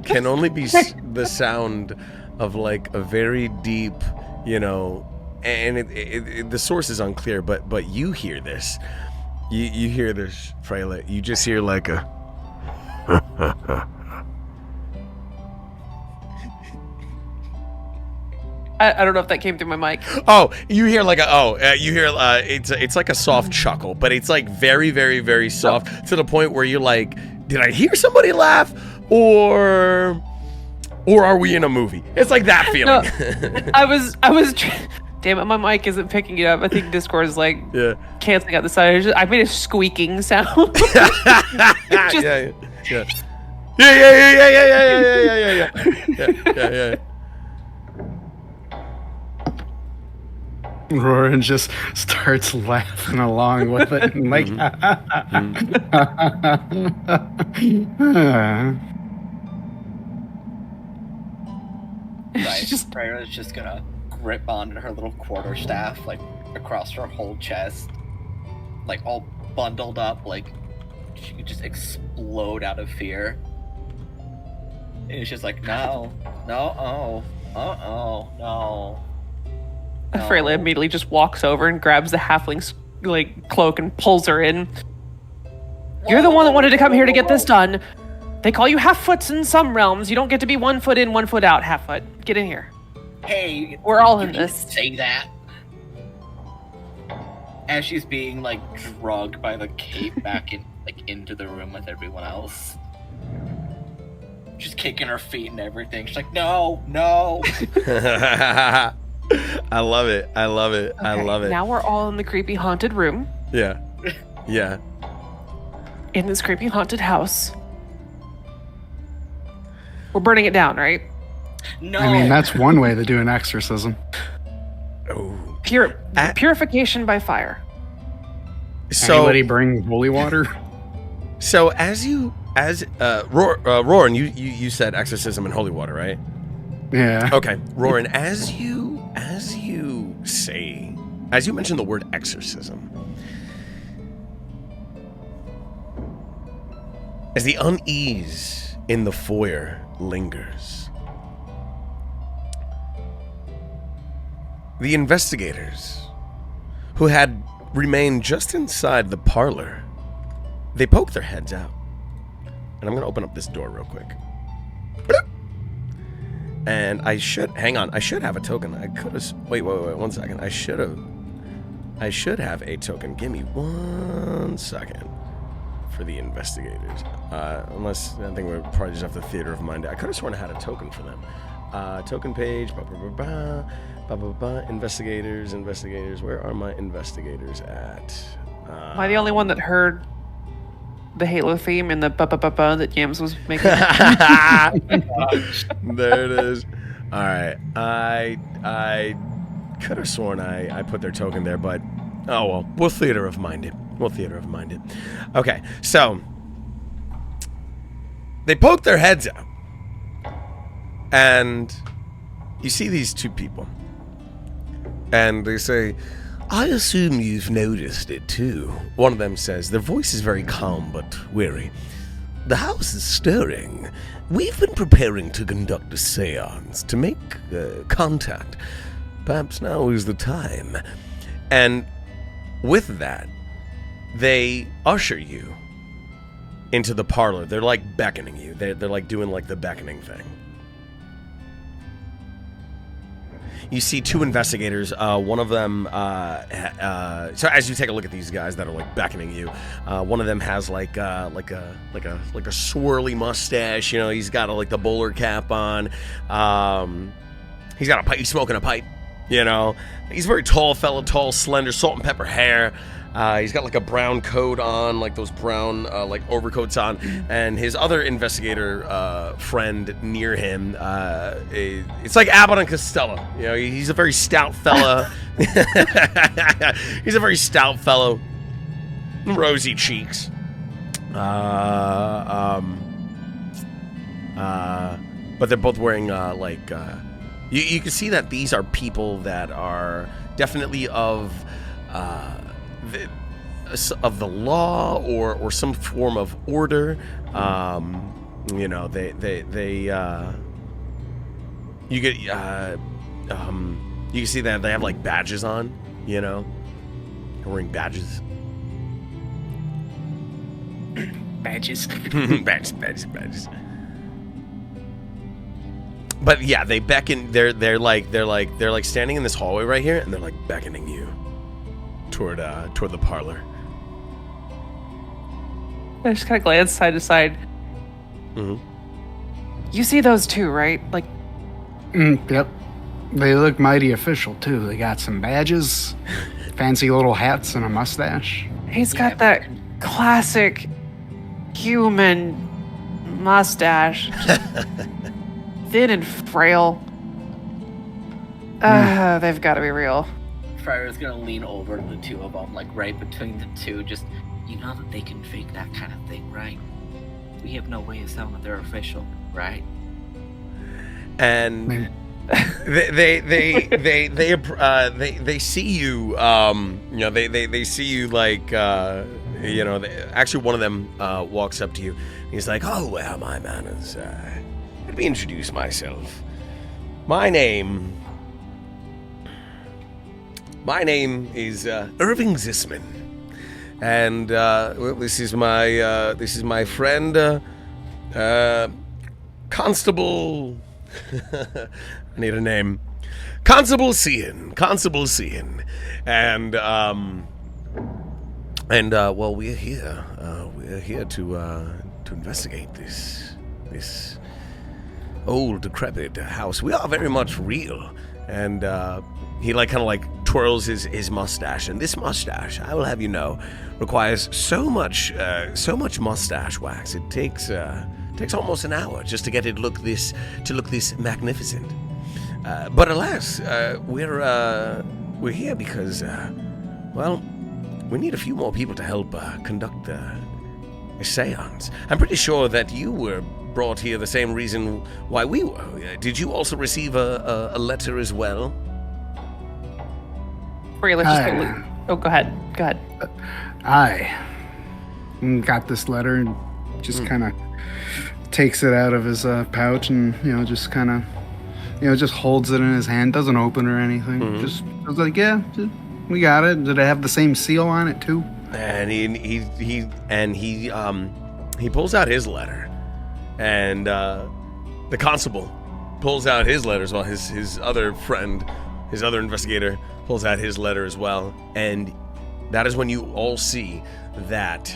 can only be the sound of like a very deep, and the source is unclear, but you hear this. You hear this, Freyla. You just hear like a I don't know if that came through my mic. Oh, you hear like it's like a soft chuckle, but it's like very, very, very soft to the point where you're like, did I hear somebody laugh, or are we in a movie? It's like that feeling. No, I was damn it, my mic isn't picking it up. I think Discord is like canceling out the sound. I made a squeaking sound. Yeah. Roran just starts laughing along with it, and like, Right, Freya's just gonna grip onto her little quarterstaff, like, across her whole chest. like all bundled up, like she could just explode out of fear. And it's just like, no, Freyla immediately just walks over and grabs the halfling's like cloak and pulls her in. You're the one that wanted to come here to get this done. They call you half-foots in some realms. You don't get to be 1 foot in, 1 foot out, half-foot. Get in here. Hey, We're all in you this. Say that. As she's being like drugged by the cape back in, like into the room with everyone else. She's kicking her feet and everything. She's like, no. I love it. I love it. I Okay, love it. Now we're all in the creepy haunted room. Yeah. Yeah. In this creepy haunted house. We're burning it down, right? No. I mean, that's one way to do an exorcism. Oh. Purification by fire. So Anybody bring holy water? So Roran, you said exorcism and holy water, right? Yeah. Okay, Roran, as you mention the word exorcism, as the unease in the foyer lingers, the investigators who had remained just inside the parlor, they poke their heads out. And I'm going to open up this door real quick. And I should have a token. I could have, wait, 1 second. I should have a token. Give me 1 second for the investigators. Unless, I think we're probably just have the theater of mind. I could have sworn I had a token for them. Token page, investigators, where are my investigators at? Am I the only one that heard the Halo theme and the ba-ba-ba-ba that Yams was making? There it is. All right. I could have sworn I put their token there, but oh well. We'll theater of mind it. Okay, so they poke their heads out, and you see these two people, and they say, I assume you've noticed it too. One of them says, their voice is very calm but weary. The house is stirring. We've been preparing to conduct a seance to make contact. Perhaps now is the time. And with that, they usher you into the parlor. They're like beckoning you. They're like doing like the beckoning thing. You see two investigators. One of them, so as you take a look at these guys that are like beckoning you, one of them has like a swirly mustache. You know, he's got like the bowler cap on. He's got a pipe. He's smoking a pipe. You know, he's a very tall fella, tall, slender, salt and pepper hair. He's got like a brown coat on, like those brown like overcoats on, and his other investigator friend near him, it's like Abbott and Costello. You know, he's a very stout fella. He's a very stout fellow, rosy cheeks. But they're both wearing you can see that these are people that are definitely of the law or some form of order. You know, you can see that they have like badges on, you know. They're wearing badges. Badges. badges. But yeah, they beckon. They're like standing in this hallway right here, and they're like beckoning you toward the parlor. I just kind of glance side to side. Mm-hmm. You see those two, right? Like, Yep. They look mighty official too. They got some badges, fancy little hats, and a mustache. he's got that classic human mustache. Thin and frail. They've got to be real. Friar's gonna lean over to the two of them, like right between the two, just, you know that they can fake that kind of thing, right? We have no way of telling that they're official, right? And they see you. They see you like actually one of them walks up to you. He's like, "Oh, well, my manners. Let me introduce myself. My name is Irving Zisman, and this is my friend Constable. I need a name. Constable Cian, and well, we're here to investigate this old decrepit house. We are very much real, and he kind of twirls his mustache, and this mustache, I will have you know, requires so much mustache wax. It takes almost an hour just to get it look this magnificent. But alas, we're here because we need a few more people to help conduct a seance. I'm pretty sure that you were brought here the same reason why we were. Did you also receive a letter as well? Let's just go ahead. I got this letter and just kind of takes it out of his pouch and just kind of just holds it in his hand, doesn't open or anything. Just I was like, yeah, we got it. Did it have the same seal on it too? And he pulls out his letter, and the constable pulls out his letter as well. His other friend, his other investigator, pulls out his letter as well, and that is when you all see that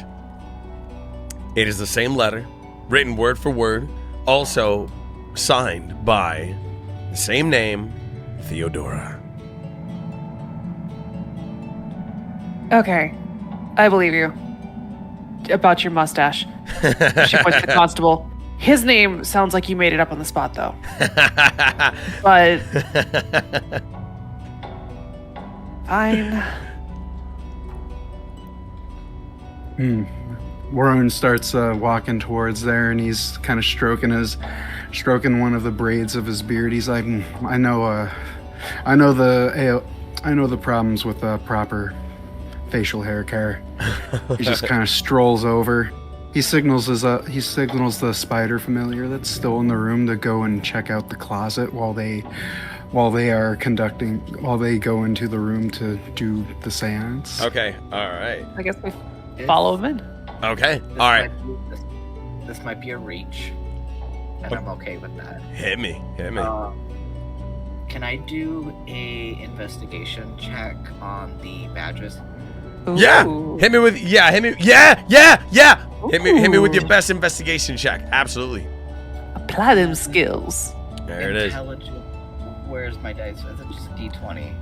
it is the same letter, written word for word, also signed by the same name, Theodora. Okay, I believe you. About your mustache. She points to the constable. His name sounds like you made it up on the spot, though. But fine. Warren starts walking towards there, and he's kind of stroking one of the braids of his beard. He's like, I know the problems with proper facial hair care. He just kind of strolls over. He signals the spider familiar that's still in the room to go and check out the closet while they go into the room to do the seance. Okay, all right. I guess we follow him in. Okay, all right. This might be a reach, and I'm okay with that. Hit me. Can I do a investigation check on the badges? Yeah, Ooh. hit me with yeah. Hit me with your Ooh. best investigation check. Absolutely. Apply them skills. There it is. Intelligence. Where's my dice? Is it just a D20?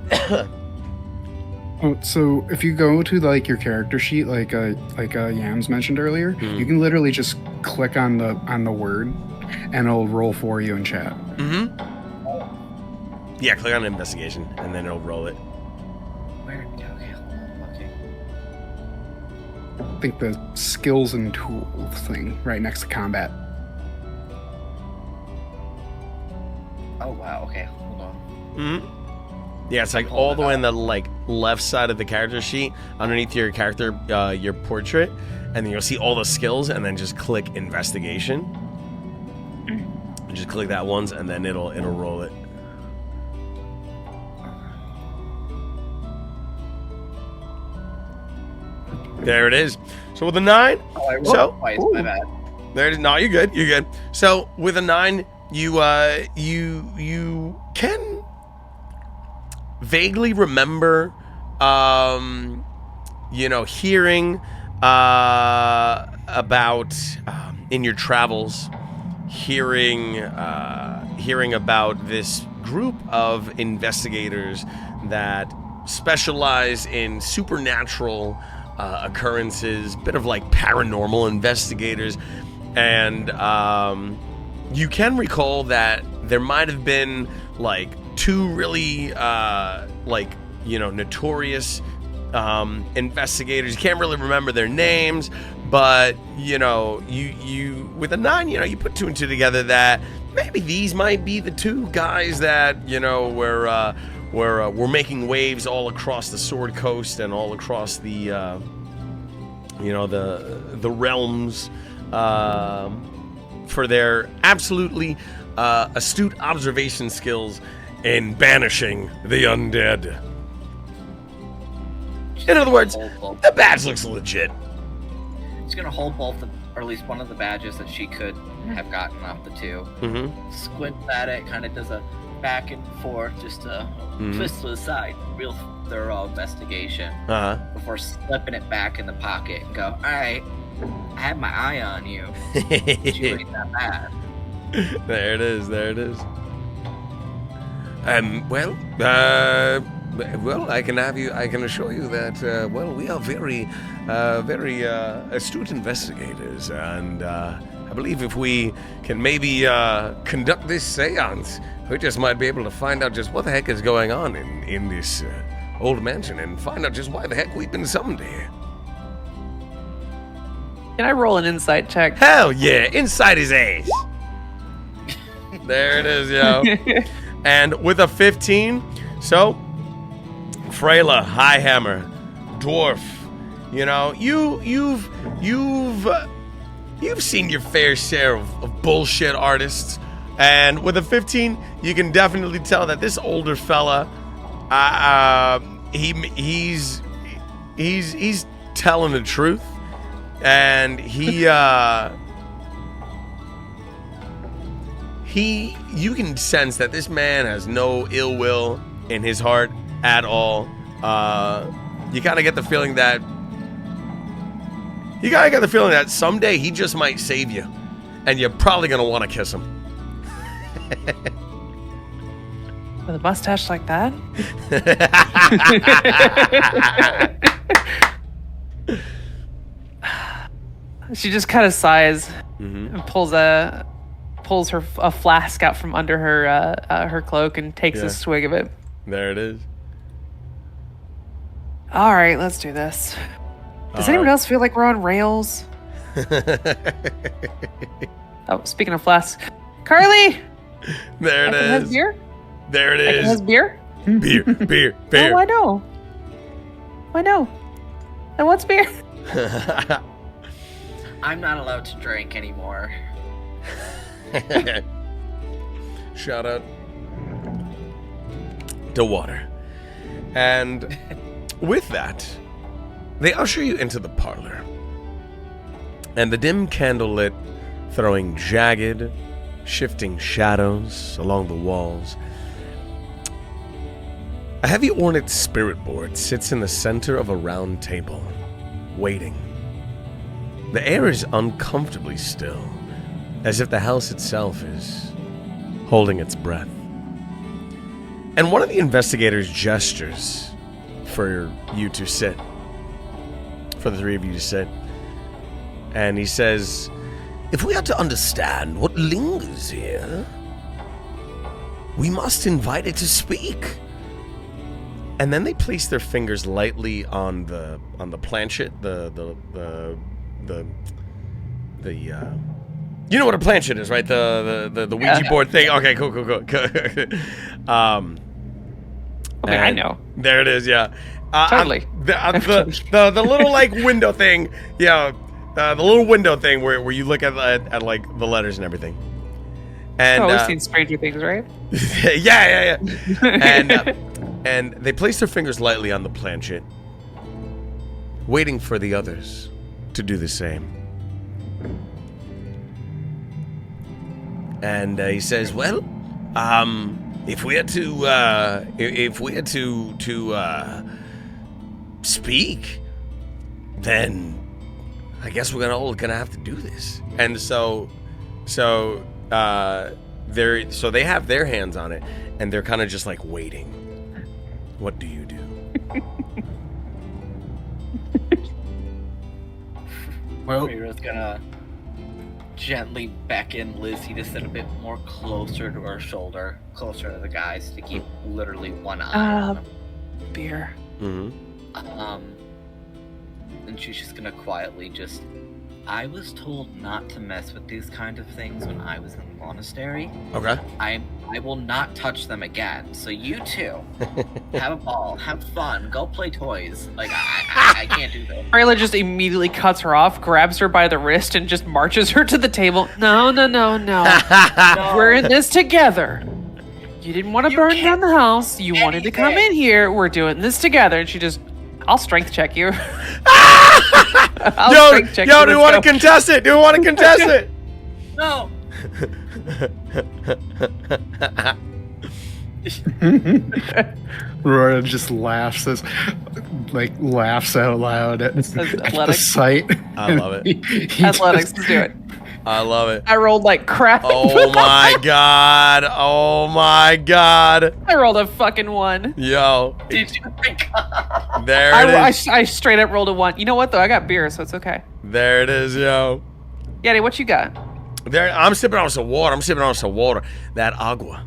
Oh, so if you go to your character sheet, like Yams mentioned earlier, you can literally just click on the word, and it'll roll for you in chat. Yeah, click on investigation, and then it'll roll it. Where? Okay, hold on, I'm looking. I think the skills and tools thing right next to combat. Oh wow. Okay, hold on. Yeah, it's all the way on the left side of the character sheet, underneath your character, your portrait, and then you'll see all the skills, and then just click investigation. And just click that once, and then it'll roll it. There it is. So with a 9, I rolled twice. My bad. there it is. No, you're good. You're good. So with a 9, you can vaguely remember, hearing about in your travels, hearing about this group of investigators that specialize in supernatural occurrences, bit of paranormal investigators, and you can recall that there might have been two really notorious investigators. You can't really remember their names, but you with a 9, you put 2 and 2 together that maybe these might be the two guys that, were making waves all across the Sword Coast and all across the, the realms for their absolutely astute observation skills in banishing the undead. In other words, the badge looks legit. She's gonna hold both, or at least one of the badges that she could have gotten off the two. Mm-hmm. Squint at it, kind of does a back and forth, just a twist to the side, real thorough investigation before slipping it back in the pocket and go, all right, I had my eye on you. But you ain't that bad. There it is. Well, I can assure you that, we are very astute investigators, and I believe if we can maybe conduct this seance, we just might be able to find out just what the heck is going on in this old mansion and find out just why the heck we've been summoned here. Can I roll an insight check? Hell yeah, inside his ass. There it is, yo. And with a 15, so Freyla, Highhammer, Dwarf, you've seen your fair share of bullshit artists, and with a 15, you can definitely tell that this older fella, he's telling the truth, and you can sense that this man has no ill will in his heart at all. You kind of get the feeling that someday he just might save you, and you're probably gonna want to kiss him. With a mustache like that? She just kind of sighs and pulls a flask out from under her cloak and takes a swig of it. There it is. All right, let's do this. Does anyone else feel like we're on rails? Oh, speaking of flasks, Carly. There it is. Has beer? There it is. Has beer? Beer. Oh, I know. And what's beer? I'm not allowed to drink anymore. Shout out to water. And with that, they usher you into the parlor. And the dim candlelit, throwing jagged, shifting shadows along the walls. A heavy ornate spirit board sits in the center of a round table, waiting. The air is uncomfortably still, as if the house itself is holding its breath. And one of the investigators gestures for you to sit, for the three of you to sit. And he says, if we are to understand what lingers here, we must invite it to speak. And then they place their fingers lightly on the planchet, the you know what a planchet is, right? The Ouija board thing. Okay, cool. Okay, I know. There it is, yeah. Totally. The little like window thing, yeah. The little window thing where you look at like the letters and everything. And we've seen Stranger Things, right? yeah. And they place their fingers lightly on the planchet, waiting for the others to do the same. And he says, "Well, if we had to speak, then I guess we're all gonna have to do this." And so they have their hands on it, and they're kind of just like waiting. What do you do? Well, Mira's gonna gently beckon Lizzie to sit a bit more closer to her shoulder, closer to the guys, to keep literally one eye on them. Beer. Mm-hmm. And she's just gonna quietly just I was told not to mess with these kind of things when I was in the monastery. Okay. I will not touch them again. So you two, have a ball, have fun, go play toys. Like, I can't do this. Rayla just immediately cuts her off, grabs her by the wrist, and just marches her to the table. No. We're in this together. You didn't want to burn down the house. You wanted to come in here. We're doing this together. And she just, I'll strength check you. Yo, do you want to contest it? No. Rora just laughs out loud at the sight. I love it. Athletics, let's do it. I love it. I rolled like crap. Oh my god. I rolled a fucking 1. Yo. Did you? There it is. I straight up rolled a 1. You know what though? I got beer, so it's okay. There it is, yo. Yeti, what you got? There, I'm sipping on some water. That agua.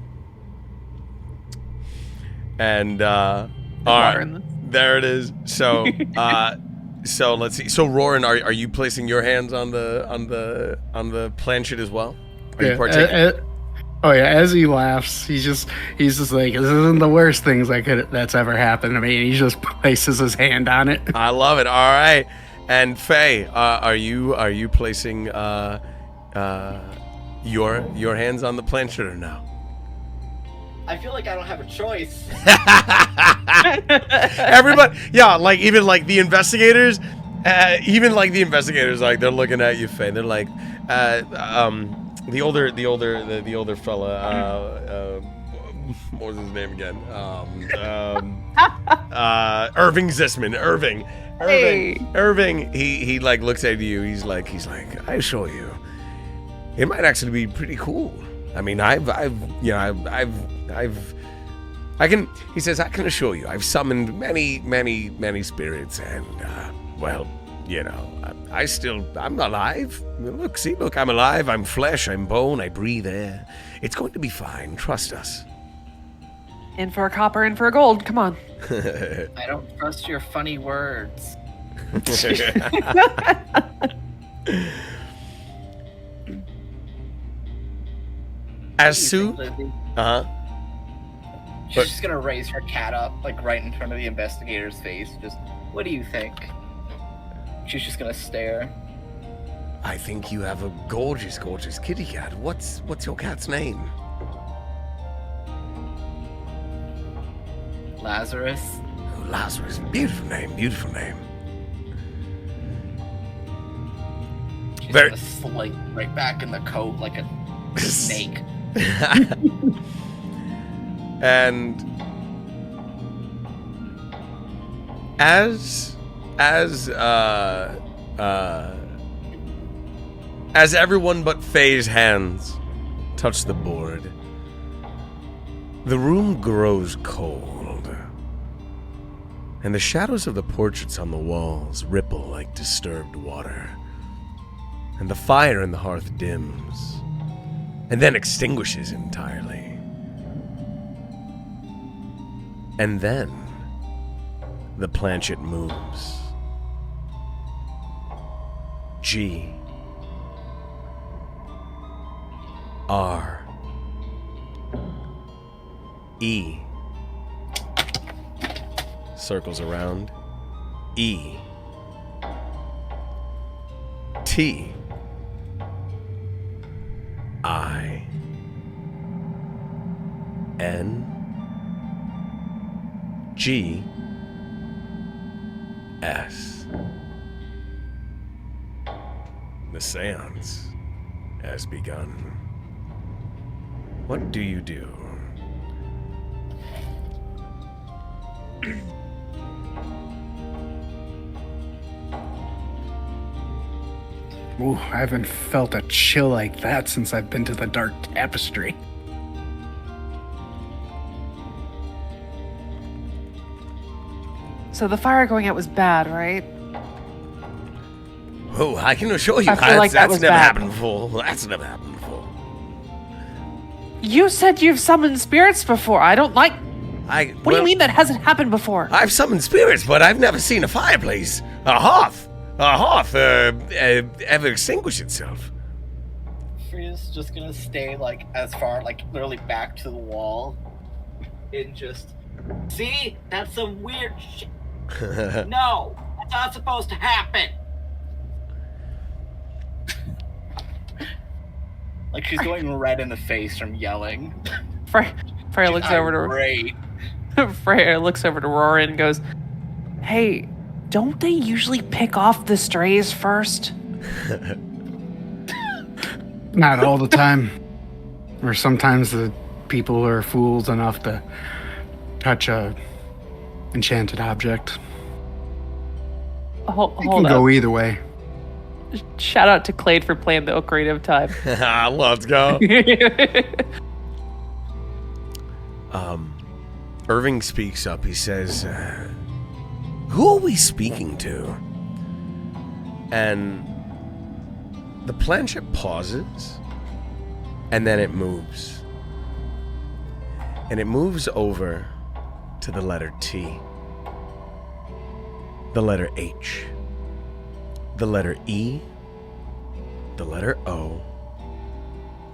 And all right, there it is. So, so let's see. So, Roran, are you placing your hands on the planchet as well? Are you partaking? Oh yeah, as he laughs, he's just like, this isn't the worst things that's ever happened to me. And he just places his hand on it. I love it. All right. And Faye, are you placing your hands on the planchet or no? I feel like I don't have a choice. Everybody, yeah, like even like the investigators, like they're looking at you, Faye. They're like, the older fella, what was his name again? Irving Zisman. Irving. He like looks at you. He's like, I assure you, it might actually be pretty cool. I mean, I can assure you, I've summoned many spirits, and well, you know, I'm alive. Look, I'm alive. I'm flesh. I'm bone. I breathe air. It's going to be fine. Trust us. In for a copper, in for a gold. Come on. I don't trust your funny words. As Sue, She's just gonna raise her cat up, like right in front of the investigator's face. Just, what do you think? She's just gonna stare. I think you have a gorgeous kitty cat. What's your cat's name? Lazarus. Oh, Lazarus. Beautiful name. She's gonna slink right back in the coat like a snake. And as everyone but Faye's hands touch the board, the room grows cold, and the shadows of the portraits on the walls ripple like disturbed water, and the fire in the hearth dims and then extinguishes entirely. And then the planchet moves. G R E circles around. E T I N G S. The seance has begun. What do you do? Ooh, I haven't felt a chill like that since I've been to the Dark Tapestry. So the fire going out was bad, right? Oh, I can assure you, I feel like that that's was never bad. happened before. That's never happened before. You said you've summoned spirits before. I don't like... What What do you mean that hasn't happened before? I've summoned spirits, but I've never seen a fireplace, a hearth, hearth ever extinguish itself? Freya's just gonna stay like as far like literally back to the wall and just see, that's some weird shit. No, that's not supposed to happen. Like she's going red in the face from yelling. Freya looks over to Great. Freya looks over to Roran and goes, "Hey, don't they usually pick off the strays first?" Not all the time. Or sometimes the people are fools enough to touch a enchanted object. Hold It can up. go either way. Shout out to Clade for playing the Ocarina of Time. Let's go. Irving speaks up. He says, who are we speaking to? And the planchette pauses, and then it moves. And it moves over to the letter T, the letter H, the letter E, the letter O,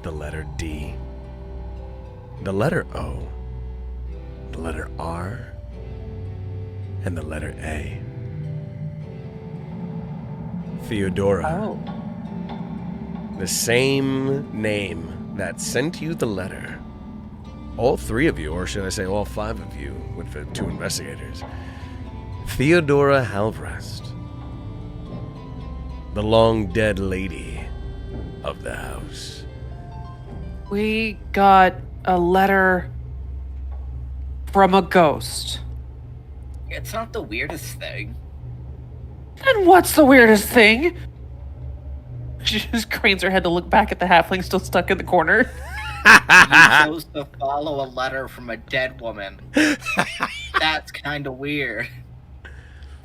the letter D, the letter O, the letter R, and the letter A. Theodora. Oh. The same name that sent you the letter. All three of you, or should I say all five of you, with the two investigators. Theodora Halvrest. The long dead lady of the house. We got a letter from a ghost. It's not the weirdest thing. And what's the weirdest thing? She just cranes her head to look back at the halfling still stuck in the corner. You chose to follow a letter from a dead woman. That's kind of weird.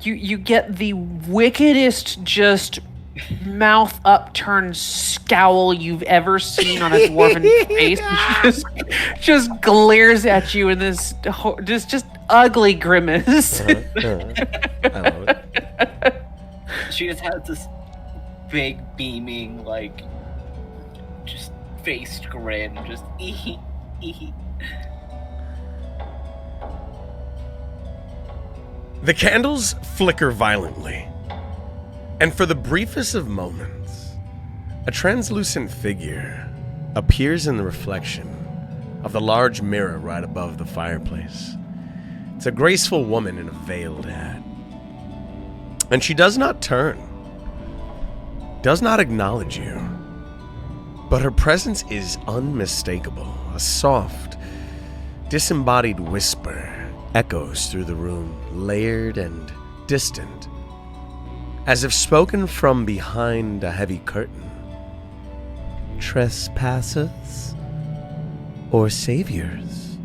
You get the wickedest, just mouth upturned scowl you've ever seen on a dwarven face. She just glares at you in this just ugly grimace. I love it. She just has this big beaming, like, just faced grin, just ee ee. The candles flicker violently, and for the briefest of moments, a translucent figure appears in the reflection of the large mirror right above the fireplace. It's a graceful woman in a veiled hat, and she does not turn, does not acknowledge you, but her presence is unmistakable. A soft, disembodied whisper echoes through the room, layered and distant, as if spoken from behind a heavy curtain. Trespassers or saviors?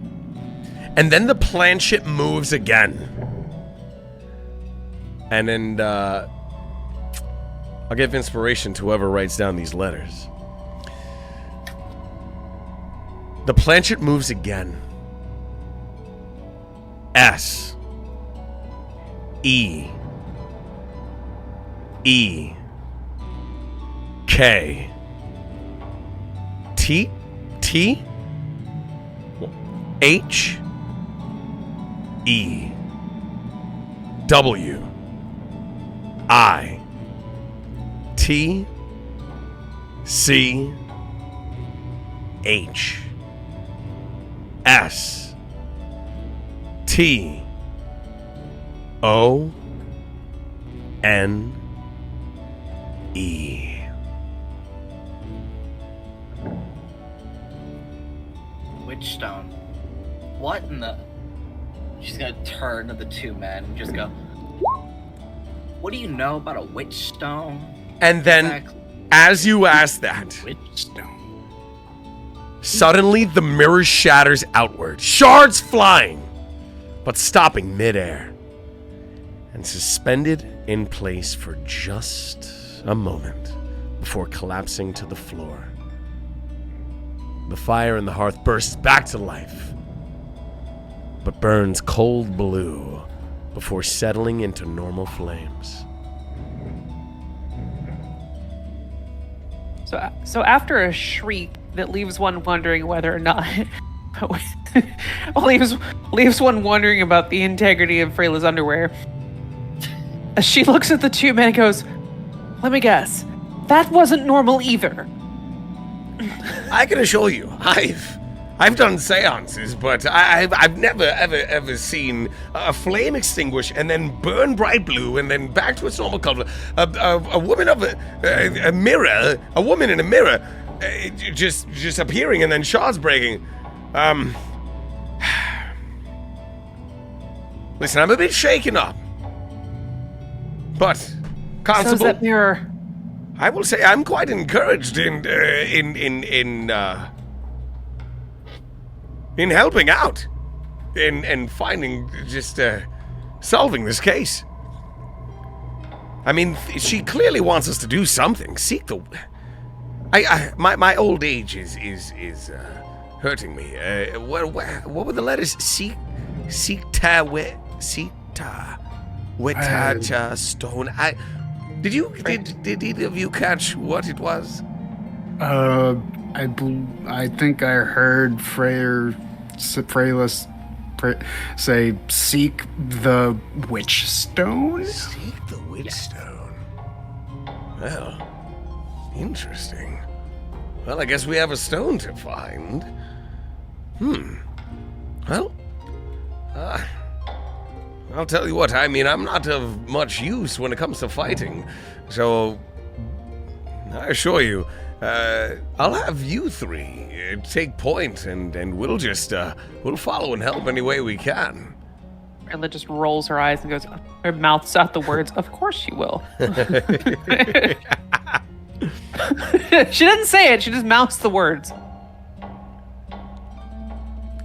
And then the planchette moves again. And then I'll give inspiration to whoever writes down these letters. The planchette moves again. S E E K T T H E W I T C H S T O N E. Witchstone. What in the... She's gonna turn to the two men and just go, what do you know about a witchstone? And then, Exactly. as you ask that, Witchstone. suddenly the mirror shatters outward, shards flying, but stopping midair, and suspended in place for just a moment before collapsing to the floor. The fire in the hearth bursts back to life, but burns cold blue before settling into normal flames. So after a shriek that leaves one wondering whether or not leaves one wondering about the integrity of Freyla's underwear, she looks at the two men and goes, "Let me guess, that wasn't normal either." I can assure you, I've done seances, but I've never ever seen a flame extinguish and then burn bright blue and then back to its normal color. A woman of a mirror, a woman in a mirror, just appearing and then shards breaking. Listen, I'm a bit shaken up, but Constable, So's that mirror. I will say I'm quite encouraged in helping out, in finding, just solving this case. I mean, she clearly wants us to do something. Seek the. My old age is hurting me. What were the letters? Sita wetacha stone. Did either of you catch what it was? I think I heard Freyla say, "Seek the witch stone." Seek the witch stone. Well, interesting. Well, I guess we have a stone to find. Well, I'll tell you what, I mean, I'm not of much use when it comes to fighting, so I assure you, I'll have you three take point, and we'll just, we'll follow and help any way we can. Freyla just rolls her eyes and goes, her mouths out the words, "Of course she will." She doesn't say it, she just mouths the words.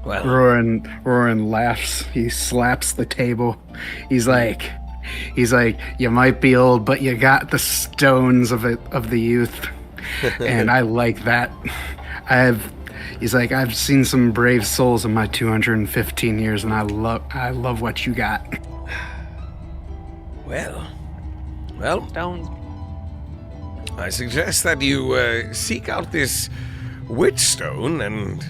Well, Roran laughs. He slaps the table. He's like, "You might be old, but you got the stones of the youth," and I like that. He's like, "I've seen some brave souls in my 215 years, and I love what you got." Well, Stones. I suggest that you seek out this witch stone, and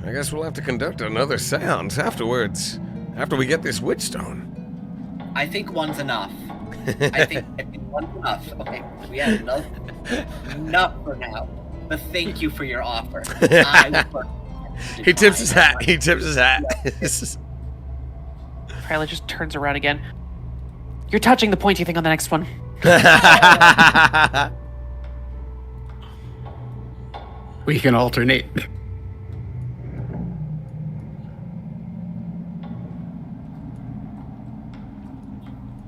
I guess we'll have to conduct another seance afterwards, after we get this witch stone. I think one's enough. I think one's enough. Okay, we have enough for now. But thank you for your offer. He tips his hat. Freyla just turns around again. "You're touching the pointy thing on the next one." We can alternate.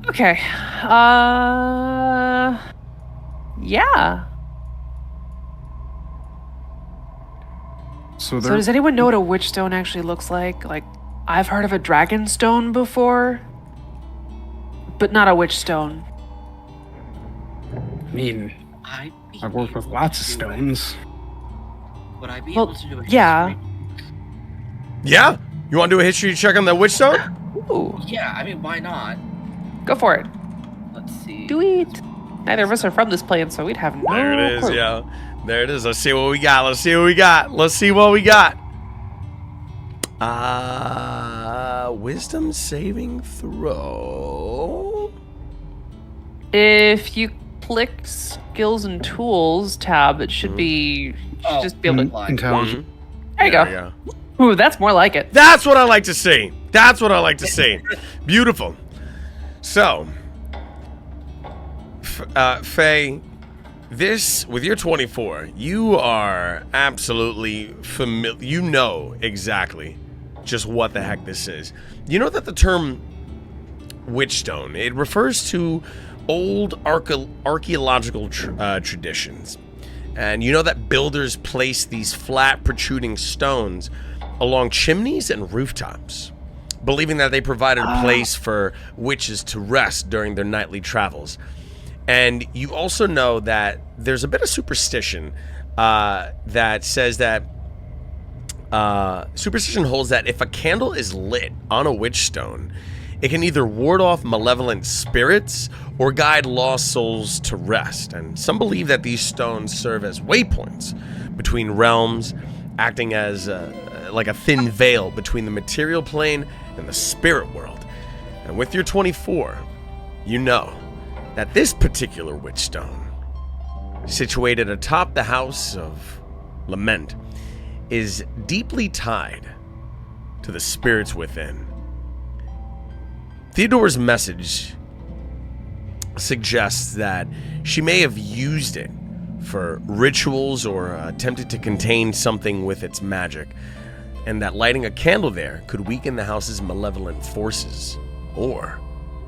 Okay. Yeah. So So does anyone know what a witch stone actually looks like? Like, I've heard of a dragon stone before, but not a witch stone. I mean, I've worked with lots of stones. Would I be Well, able to do a yeah. history? Yeah? You want to do a history check on the witch stone? Ooh, Yeah, I mean, why not? go for it. Let's see. Do it. Neither of us are from this plane, so we'd have no There it is, clue. yeah. There it is. Let's see what we got. Let's see what we got. Wisdom saving throw. If you click skills and tools tab, it should be. You should just be able to. Intelligent. There you go. Ooh, that's more like it. That's what I like to see. Beautiful. So, Faye, this, with your 24, you are absolutely familiar. You know exactly just what the heck this is. You know that the term witchstone, it refers to old archaeological traditions. And you know that builders place these flat, protruding stones along chimneys and rooftops, believing that they provided a place for witches to rest during their nightly travels. And you also know that there's a bit of superstition that says that superstition holds that if a candle is lit on a witch stone, It can either ward off malevolent spirits or guide lost souls to rest, and some believe that these stones serve as waypoints between realms, acting as like a thin veil between the material plane and the spirit world. And with your 24, you know that this particular witch stone, situated atop the House of Lament, is deeply tied to the spirits within. Theodore's message suggests that she may have used it for rituals or attempted to contain something with its magic, and that lighting a candle there could weaken the house's malevolent forces or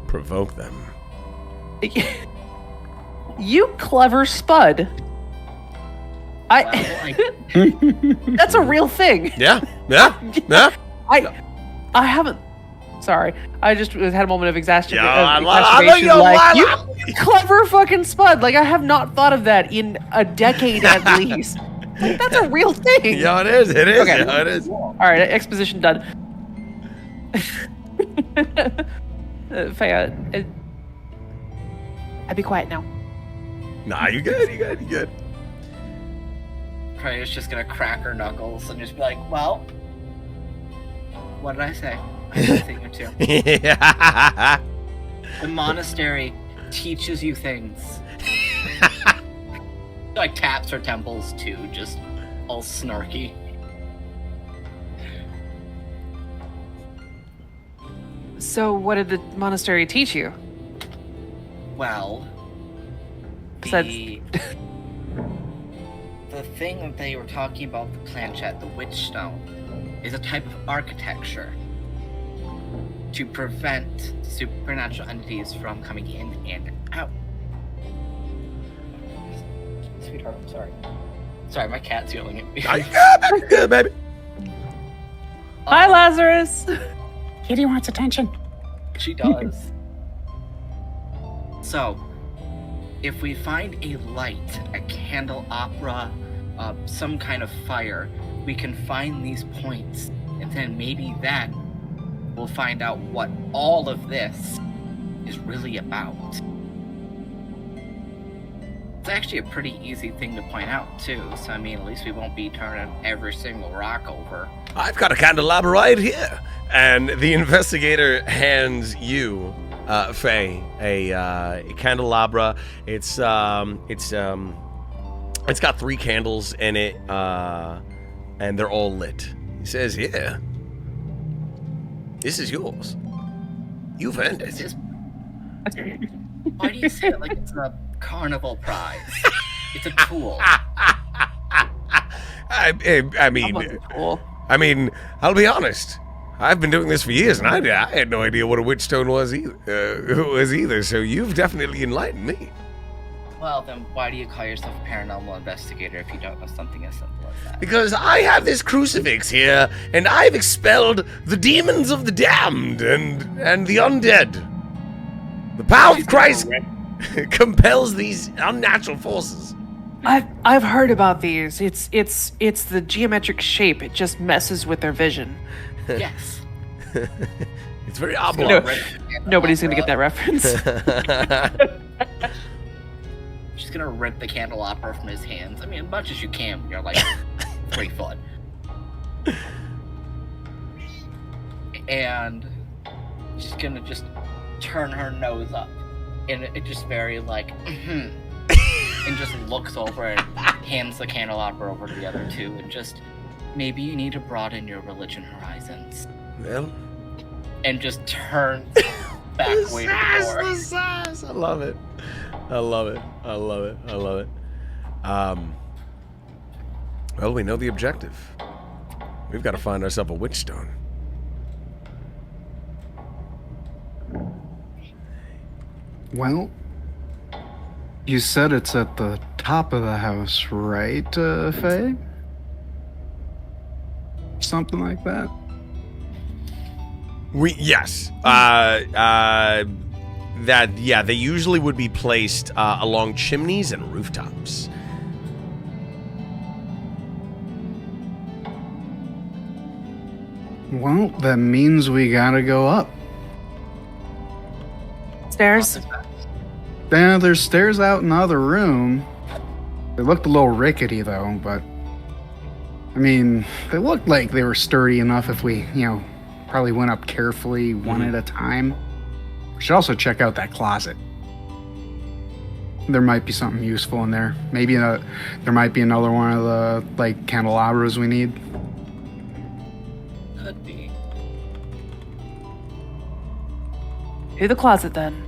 provoke them. You clever spud. That's a real thing. Yeah. I haven't. Sorry, I just had a moment of exacerbation. You clever fucking spud. Like, I have not thought of that in a decade at least. Like, that's a real thing. Yeah, it is. It is. Okay. Yeah, it is. All right, exposition done. Faya, I'd be quiet now. Nah, you good. You good. You good. Freya's just gonna crack her knuckles and just be like, well, what did I say? I said a thing or two. Yeah. The monastery teaches you things. Like taps her temples too, just all snarky. So, what did the monastery teach you? Well, Besides- the thing that they were talking about, the planchette, the witch stone, is a type of architecture to prevent supernatural entities from coming in and out. Sweetheart, I'm sorry. Sorry, my cat's yelling at me. You good, baby. Hi, Lazarus. Kitty wants attention. She does. So, if we find a light, a candelabra, some kind of fire, we can find these points, and then maybe then we'll find out what all of this is really about. It's actually a pretty easy thing to point out, too, so I mean, at least we won't be turning every single rock over. I've got a candelabra right here. And the investigator hands you, Faye, a candelabra. It's got 3 candles in it, and they're all lit. He says, "Yeah, this is yours. You've earned it." Why do you say it like it's a carnival prize? It's a tool. I mean, I'll be honest. I've been doing this for years, and I had no idea what a witch stone was either. So you've definitely enlightened me. Well, then why do you call yourself a paranormal investigator if you don't know something as simple as that? Because I have this crucifix here, and I've expelled the demons of the damned and the undead. The power of Christ compels these unnatural forces. I've heard about these. It's the geometric shape. It just messes with their vision. Yes. It's very oblong. Nobody's gonna get that reference. She's gonna rip the candelabra from his hands. I mean, as much as you can when you're like 3 foot. And she's gonna just turn her nose up. And it just very like, and just looks over and hands the candelabra over to the other 2 and just, maybe you need to broaden your religion horizons. Well, and just turns back way to the door. The size. I love it. Well, we know the objective. We've got to find ourselves a witch stone. Well, you said it's at the top of the house, right, Faye? Something like that? Yes. They usually would be placed along chimneys and rooftops. Well, that means we gotta go up. Stairs? Yeah, there's stairs out in the other room. They looked a little rickety though, but I mean, they looked like they were sturdy enough if we, probably went up carefully one at a time. We should also check out that closet. There might be something useful in there. Maybe there might be another one of the candelabras we need. Could be. To the closet then.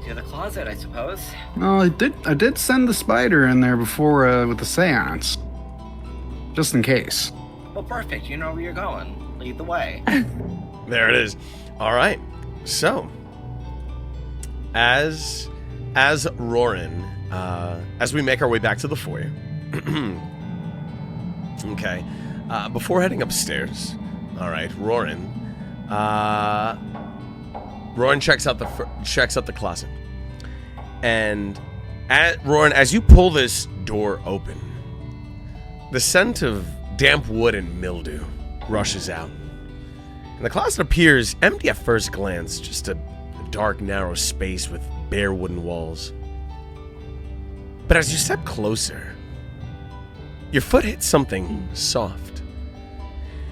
To the closet, I suppose. Well, I did send the spider in there before with the seance, just in case. Well, perfect. You know where you're going. Lead the way. There it is. All right. So, as Roran, as we make our way back to the foyer, okay, before heading upstairs, all right, Roran checks out the closet, and Roran, as you pull this door open, the scent of damp wood and mildew rushes out, and the closet appears empty at first glance, just a dark, narrow space with bare wooden walls. But as you step closer, your foot hits something soft,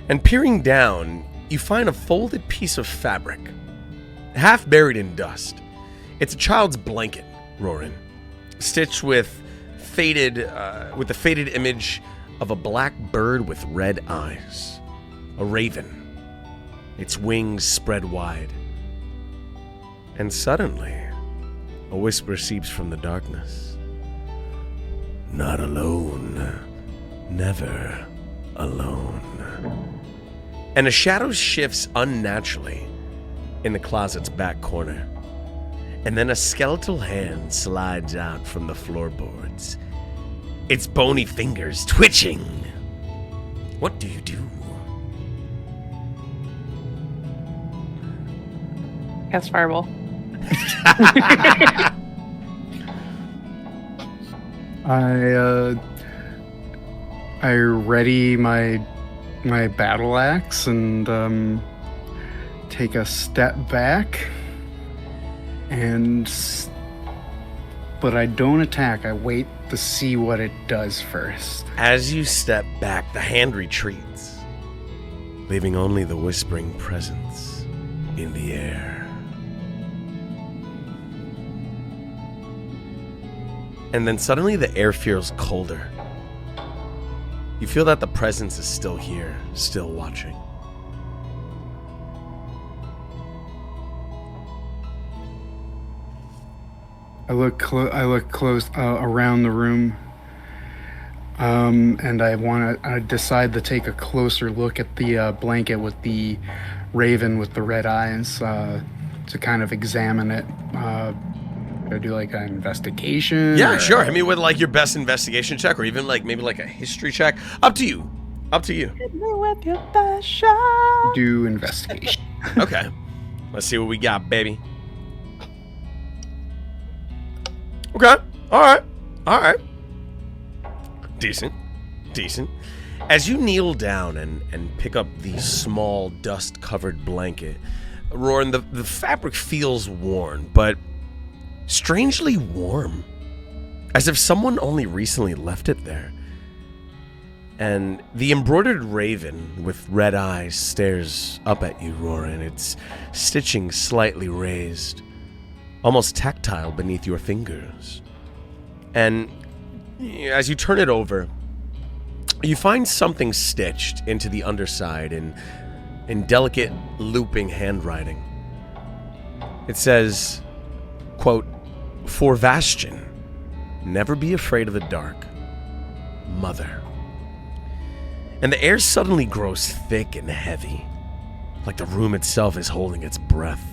and peering down, you find a folded piece of fabric, half buried in dust. It's a child's blanket, Roran, stitched with the faded image of a black bird with red eyes, a raven, its wings spread wide. And suddenly, a whisper seeps from the darkness. Not alone, never alone. And a shadow shifts unnaturally in the closet's back corner. And then a skeletal hand slides out from the floorboards, its bony fingers twitching. What do you do? Cast Fireball. I ready my battle axe and take a step back, but I don't attack. I wait to see what it does first. As you step back, the hand retreats, leaving only the whispering presence in the air. And then suddenly the air feels colder. You feel that the presence is still here, still watching. I look close around the room, and I decide to take a closer look at the blanket with the raven with the red eyes to kind of examine it. Do I do like an investigation? Yeah, sure. I mean, with like your best investigation check, or even like maybe like a history check. Up to you. Up to you. Hit me with your best shot. Do investigation. Okay. Let's see what we got, baby. Okay. All right. Decent. As you kneel down and pick up the small dust-covered blanket, Roran, the fabric feels worn, but strangely warm, as if someone only recently left it there. And the embroidered raven with red eyes stares up at you, Roran, its stitching slightly raised, almost tactile beneath your fingers. And as you turn it over, you find something stitched into the underside in delicate looping handwriting. It says, quote, "For Vastion, never be afraid of the dark, Mother." And the air suddenly grows thick and heavy, like the room itself is holding its breath.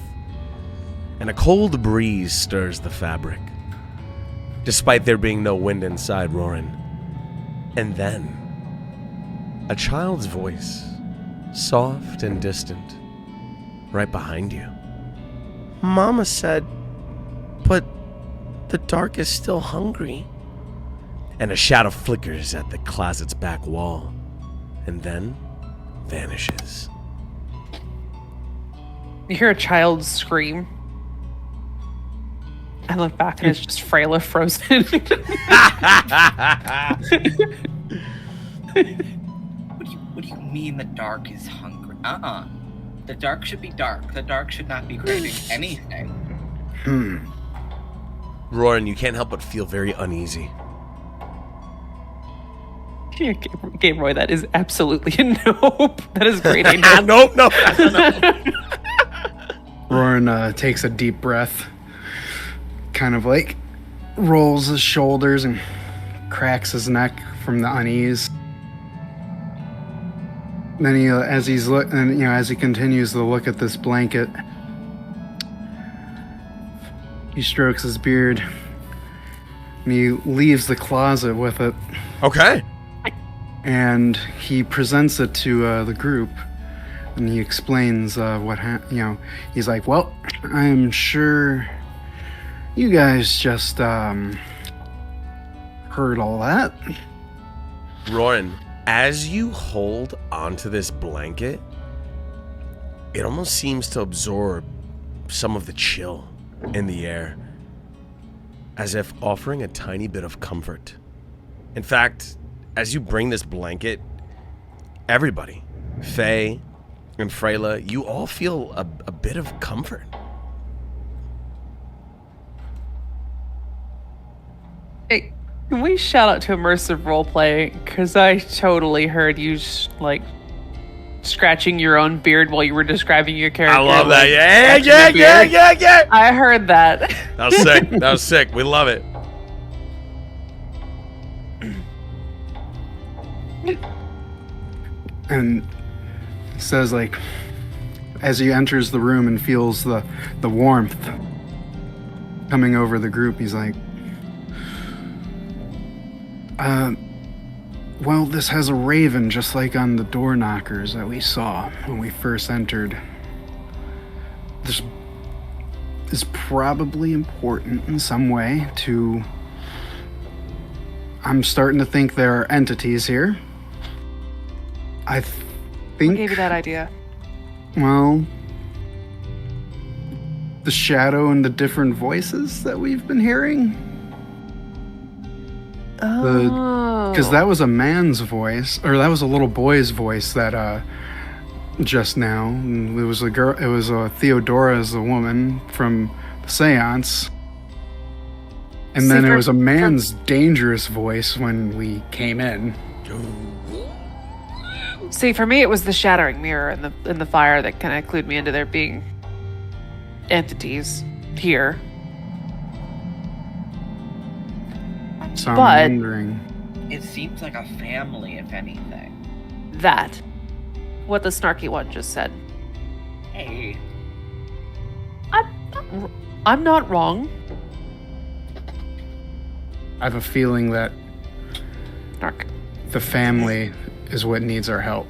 And a cold breeze stirs the fabric, despite there being no wind inside, Roran. And then, a child's voice, soft and distant, right behind you. "Mama said, but the dark is still hungry." And a shadow flickers at the closet's back wall, and then vanishes. You hear a child scream. I look back and it's just Freyla frozen. What do you mean the dark is hungry? The dark should be dark. The dark should not be craving anything. Roran, you can't help but feel very uneasy. Yeah, Game Roy, that is absolutely a nope. That is great. Angel. Nope. Roran takes a deep breath, kind of like rolls his shoulders and cracks his neck from the unease. Then he, as he continues to look at this blanket, he strokes his beard and he leaves the closet with it. Okay. And he presents it to the group, and he explains he's like, well, I'm sure you guys just heard all that. Roran, as you hold onto this blanket, it almost seems to absorb some of the chill in the air, as if offering a tiny bit of comfort. In fact, as you bring this blanket, everybody, Faye and Freyla, you all feel a bit of comfort. Hey, can we shout out to immersive roleplay? Because I totally heard you scratching your own beard while you were describing your character. I love that. Like, Yeah. I heard that. That was sick. That was sick. We love it. And says, like, as he enters the room and feels the warmth coming over the group, he's like, well, this has a raven just like on the door knockers that we saw when we first entered. This is probably important in some way to... I'm starting to think there are entities here. I think... Who gave you that idea? Well, the shadow and the different voices that we've been hearing. Oh. Because that was a man's voice, or that was a little boy's voice that just now. It was a girl. It was Theodora as the woman from the seance. And then it was a man's dangerous voice when we came in. See, for me, it was the shattering mirror and the fire that kind of clued me into there being entities here. So But- I'm wondering. It seems like a family, if anything. That, what the snarky one just said. Hey, I'm not wrong. I have a feeling that Snark. the family is what needs our help.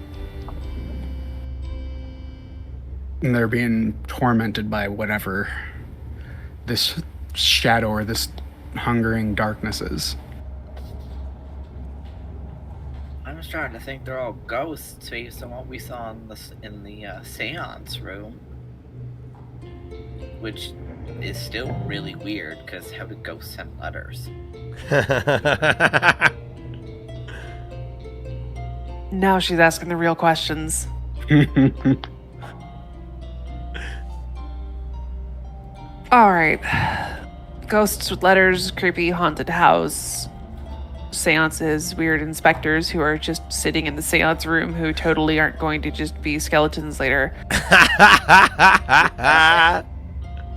And they're being tormented by whatever this shadow or this hungering darkness is. I'm starting to think they're all ghosts based on what we saw in the seance room. Which is still really weird, because how do ghosts send letters? Now she's asking the real questions. All right. Ghosts with letters, creepy haunted house, seances, weird inspectors who are just sitting in the seance room who totally aren't going to just be skeletons later.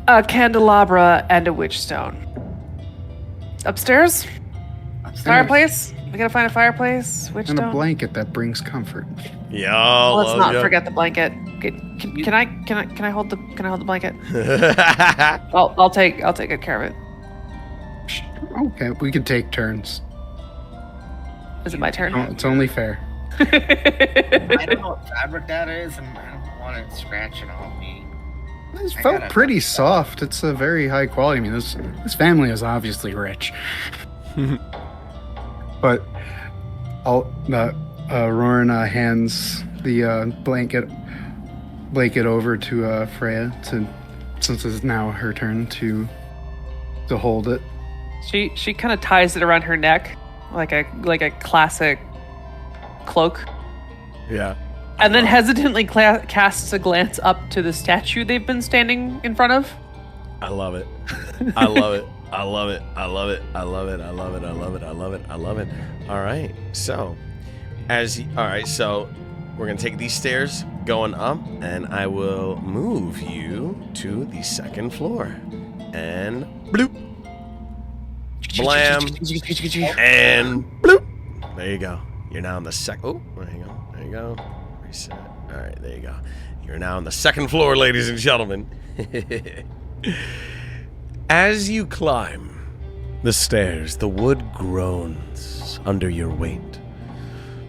A candelabra and a witch stone. Upstairs? Fireplace? We gotta find a fireplace. Witch And a stone. blanket that brings comfort. Yo, Let's not forget the blanket. Can I hold the blanket? I'll take good care of it. Okay, we could take turns. Is it my turn? Oh, it's only fair. I don't know what fabric that is, and I don't want it scratching on me. It I felt gotta- pretty soft. It's a very high quality. I mean, this family is obviously rich. But Roran hands the blanket over to Freya since it's now her turn to to hold it. She kind of ties it around her neck, like a classic cloak, Yeah. and then hesitantly casts a glance up to the statue they've been standing in front of. I love it. I love it. I love it. I love it. I love it. I love it. I love it. I love it. I love it. All right. So, so we're going to take these stairs going up, and I will move you to the second floor. And bloop. Blam. And bloop. There you go. You're now on the second. Oh, there you go. There you go. Reset. All right. There you go. You're now on the second floor, ladies and gentlemen. As you climb the stairs, the wood groans under your weight,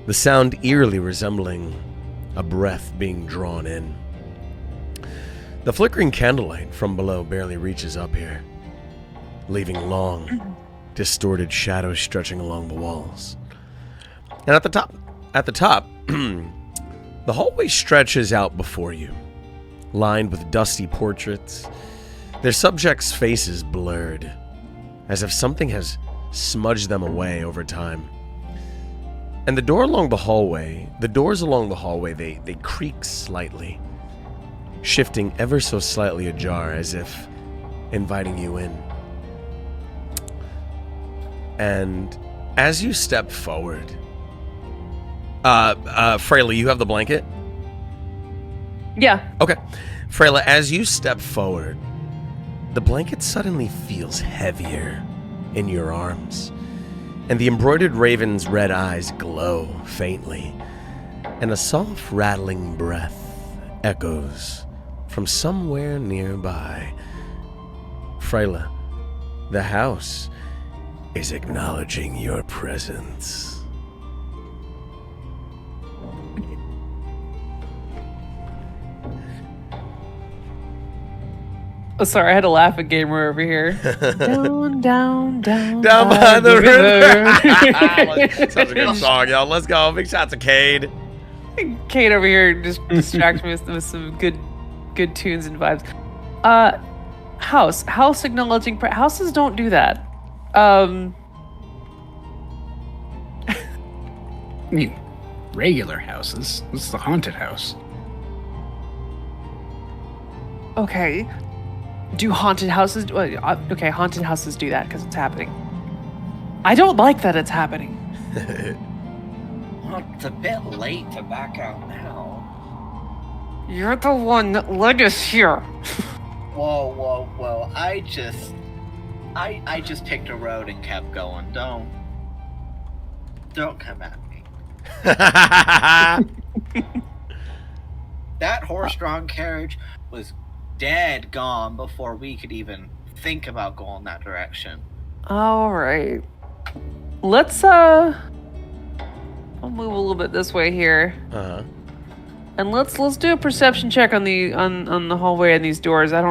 the sound eerily resembling a breath being drawn in. The flickering candlelight from below barely reaches up here, leaving long, distorted shadows stretching along the walls. And at the top, the hallway stretches out before you, lined with dusty portraits, their subjects' faces blurred, as if something has smudged them away over time. And the doors along the hallway, they creak slightly, shifting ever so slightly ajar as if inviting you in. And as you step forward, Freyla, you have the blanket? Yeah. Okay. Freyla, as you step forward, the blanket suddenly feels heavier in your arms, and the embroidered raven's red eyes glow faintly, and a soft rattling breath echoes from somewhere nearby. Freyla, the house is acknowledging your presence. Oh, sorry, I had to laugh at Gamer over here. Down By the river. Such a good song, y'all. Let's go. Big shots to Cade. Kate over here just distracts me with some good tunes and vibes. House acknowledging houses don't do that. I mean, regular houses. This is the haunted house. Okay. Do haunted houses? Okay, haunted houses do that because it's happening. I don't like that it's happening. Well, it's a bit late to back out now. You're the one that led us here. Whoa. I just picked a road and kept going. Don't come at me. That horse-drawn carriage was dead gone before we could even think about going that direction. All right. Let's I'll move a little bit this way here. Uh-huh. And let's do a perception check on the hallway and these doors. Right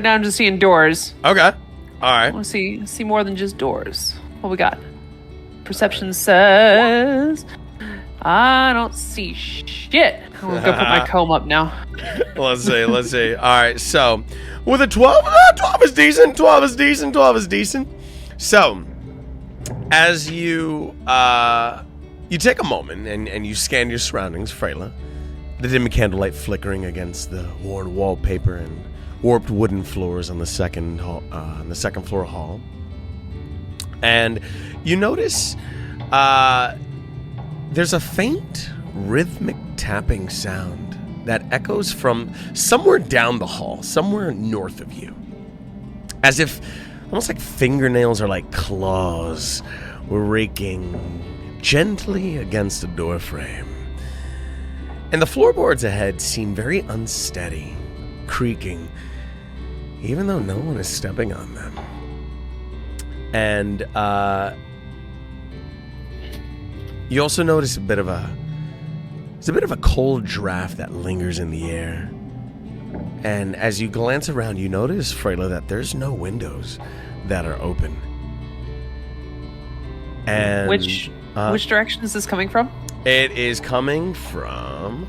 now I'm just seeing doors. Okay. All right. I want to see more than just doors. What we got? Perception says I don't see shit. I'm gonna go put my comb up now. Let's see. All right, so with a 12, 12 is decent. 12 is decent. So, as you take a moment and you scan your surroundings, Freyla, the dim candlelight flickering against the worn wallpaper and warped wooden floors on the second floor hall, and you notice there's a faint rhythmic tapping sound that echoes from somewhere down the hall, somewhere north of you, as if almost like fingernails or like claws were raking gently against a doorframe. And the floorboards ahead seem very unsteady, creaking, even though no one is stepping on them. And you also notice a bit of a cold draft that lingers in the air. And as you glance around, you notice, Freyla, that there's no windows that are open. And which direction is this coming from? It is coming from...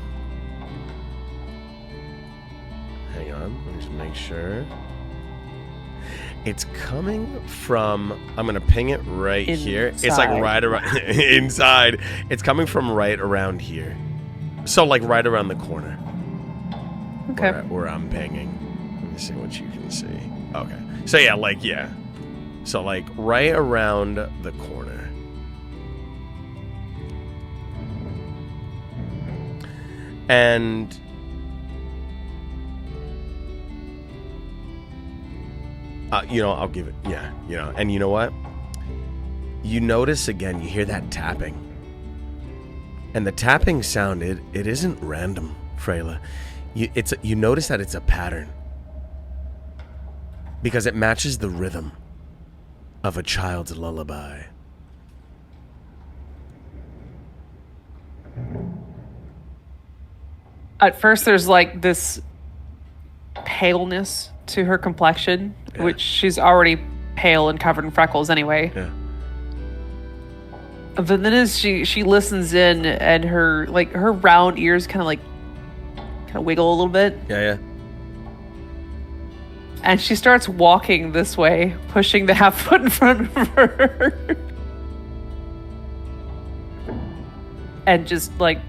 Hang on, let me just make sure. It's coming from, I'm going to ping it right here. It's like Inside. right around, inside. It's coming from right around here. So like right around the corner. Okay. Where I'm pinging. Let me see what you can see. Okay. So yeah, like, yeah. So like right around the corner. And I'll give it, yeah, and you know what? You notice again, you hear that tapping. And the tapping sound, it isn't random, Freyla. You notice that it's a pattern. Because it matches the rhythm of a child's lullaby. At first, there's like this paleness to her complexion, which she's already pale and covered in freckles anyway. Yeah. But then as she listens in, and her round ears kind of wiggle a little bit, Yeah. and she starts walking this way, pushing the half foot in front of her, and just like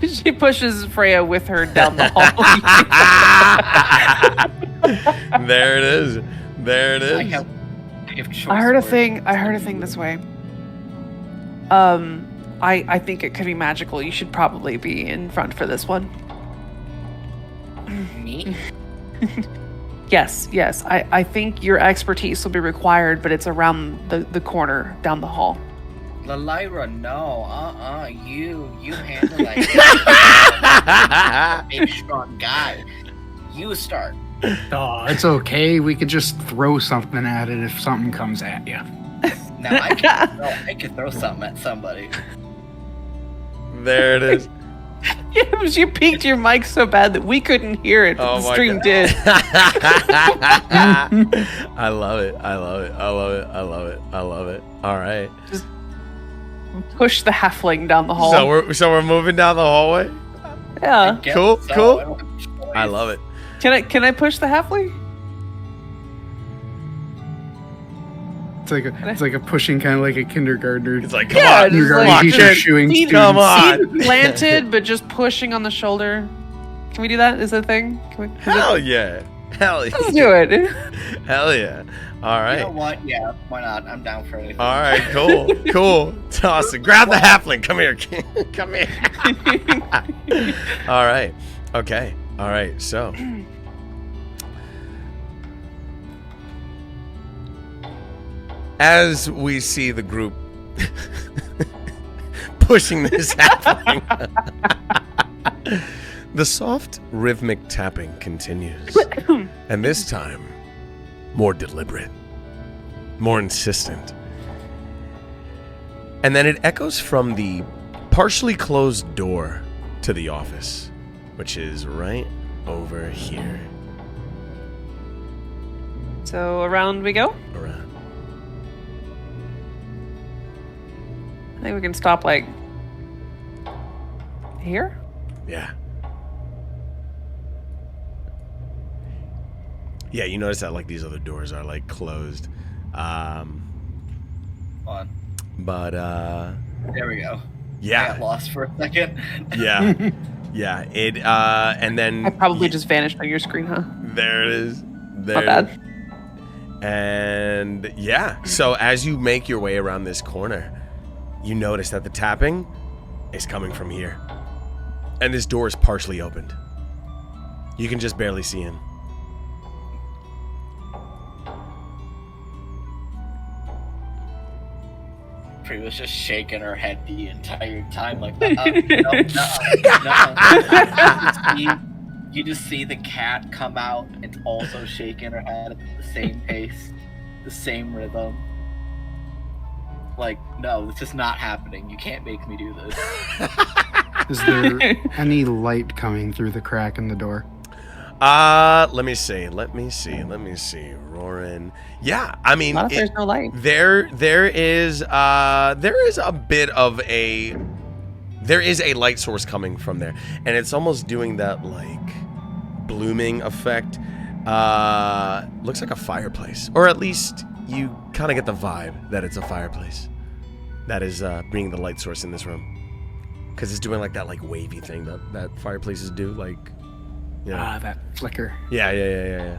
she pushes Freya with her down the hall. There it is. There it is. I have choice I heard a words. thing this way. I think it could be magical. You should probably be in front for this one. Me? Yes. I think your expertise will be required, but it's around the corner down the hall. Lyra, no. You handle that. Big strong guy. You start. Oh, it's okay. We could just throw something at it if something comes at you. Now I could throw something at somebody. There it is. You peaked your mic so bad that we couldn't hear it, but Oh the my stream God. did. I love it. All right. Push the halfling down the hall. So we're moving down the hallway. Yeah. Guess Cool, so. cool. I don't have a choice. I love it. Can I push the halfling? It's like a pushing, kind of like a kindergartner. It's like, come Yeah, on, just kindergarten like- teacher kid. shooing Feet- students. Come on. Feet planted, but just pushing on the shoulder. Can we do that? Is that a thing? Hell yeah. Hell Let's yeah. do it. Hell yeah. All You know right. what? Yeah, why not? I'm down for anything. All right, cool. Awesome. Grab the halfling. Come here. Come here. All right. Okay. All right. So. As we see the group pushing this halfling, the soft rhythmic tapping continues. And this time, more deliberate, more insistent. And then it echoes from the partially closed door to the office, which is right over here. So around we go. Around. I think we can stop like here. Yeah. Yeah, you notice that like these other doors are like closed. Fun. But There we go. I yeah. got lost for a second. Yeah. Yeah. It and then I probably just vanished on your screen, huh? there it is. There Not it is. bad. And yeah, so as you make your way around this corner, you notice that the tapping is coming from here. And this door is partially opened. You can just barely see in. Pri was just shaking her head the entire time, like, no. You just see the cat come out and also shaking her head at the same pace, the same rhythm. Like, no, this is not happening. You can't make me do this. Is there any light coming through the crack in the door? Let me see. Roarin'. Yeah, I mean, Not if there's no light. there is a light source coming from there, and it's almost doing that like blooming effect. Looks like a fireplace. Or at least you kind of get the vibe that it's a fireplace. That is being the light source in this room. Because it's doing like that like wavy thing that fireplaces do. Like, you know. That flicker. Yeah.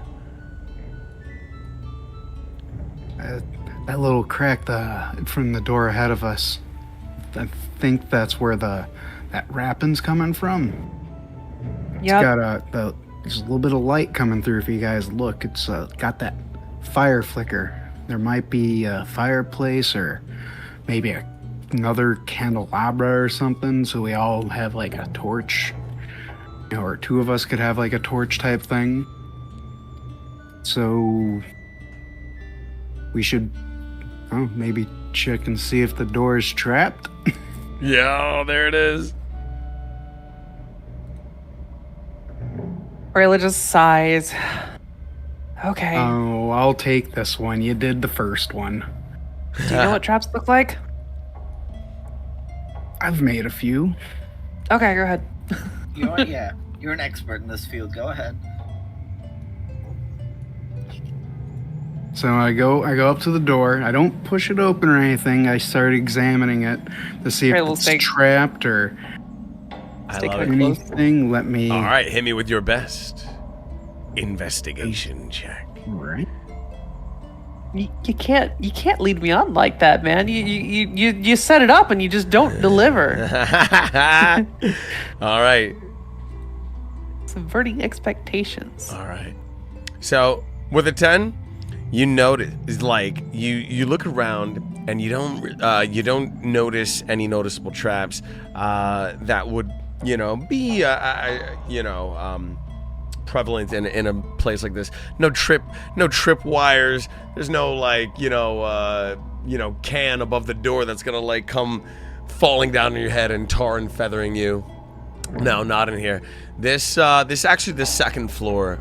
That little crack from the door ahead of us. I think that's where that wrapping's coming from. Yeah. There's a little bit of light coming through if you guys look. It's got that fire flicker. There might be a fireplace or maybe another candelabra or something, so we all have like a torch. Or two of us could have like a torch type thing. So we should maybe check and see if the door is trapped. Yeah, there it is. Rayla just sighs. Okay. Oh, I'll take this one. You did the first one. Do you know what traps look like? I've made a few. Okay, go ahead. You're an expert in this field. Go ahead. So I go up to the door. I don't push it open or anything. I start examining it to see if it's trapped or I love it. anything. Let me. All right, hit me with your best investigation check. Right. You can't lead me on like that, man. You set it up and you just don't deliver. All right. Subverting expectations. All right. So with a 10, you notice like you look around and you don't notice any noticeable traps that would be prevalent in a place like this. No trip wires. There's no like can above the door that's gonna like come falling down on your head and tar and feathering you. No, not in here. This second floor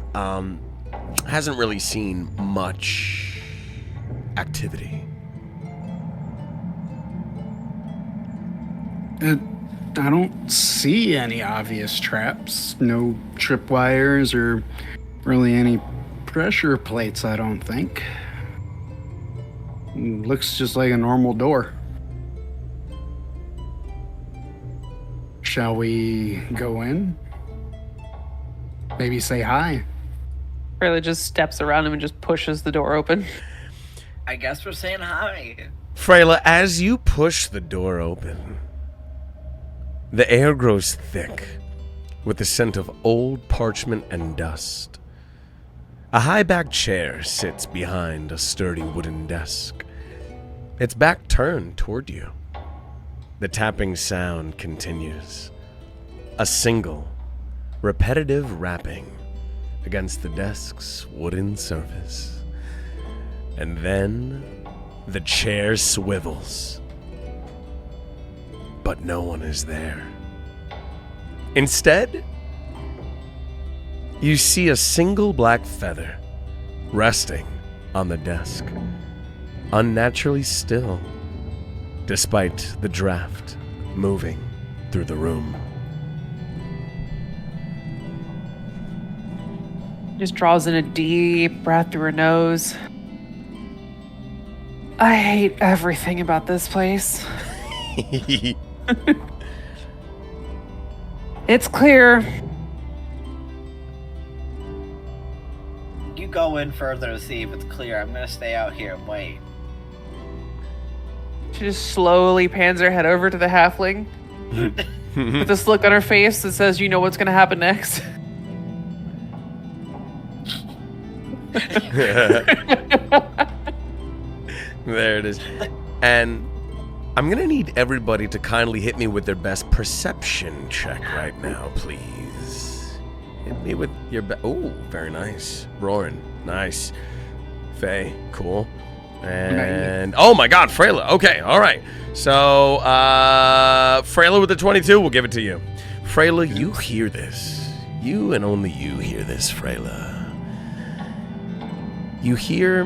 hasn't really seen much activity. I don't see any obvious traps. No tripwires or really any pressure plates, I don't think. Looks just like a normal door. Shall we go in? Maybe say hi. Rayla just steps around him and just pushes the door open. I guess we're saying hi. Freyla, as you push the door open, the air grows thick with the scent of old parchment and dust. A high-backed chair sits behind a sturdy wooden desk, its back turned toward you. The tapping sound continues. A single, repetitive rapping against the desk's wooden surface. And then the chair swivels. But no one is there. Instead, you see a single black feather resting on the desk, unnaturally still, despite the draft moving through the room. Just draws in a deep breath through her nose. I hate everything about this place. It's clear. You go in further to see if it's clear. I'm gonna stay out here and wait. She just slowly pans her head over to the halfling with this look on her face that says, you know what's going to happen next. There it is. And I'm going to need everybody to kindly hit me with their best perception check right now, please. Hit me with your best. Oh, very nice. Roaring. Nice. Faye. Cool. And oh my god, Freyla. Okay, all right. So, Freyla with the 22, we'll give it to you. Freyla, you hear this. You and only you hear this, Freyla. You hear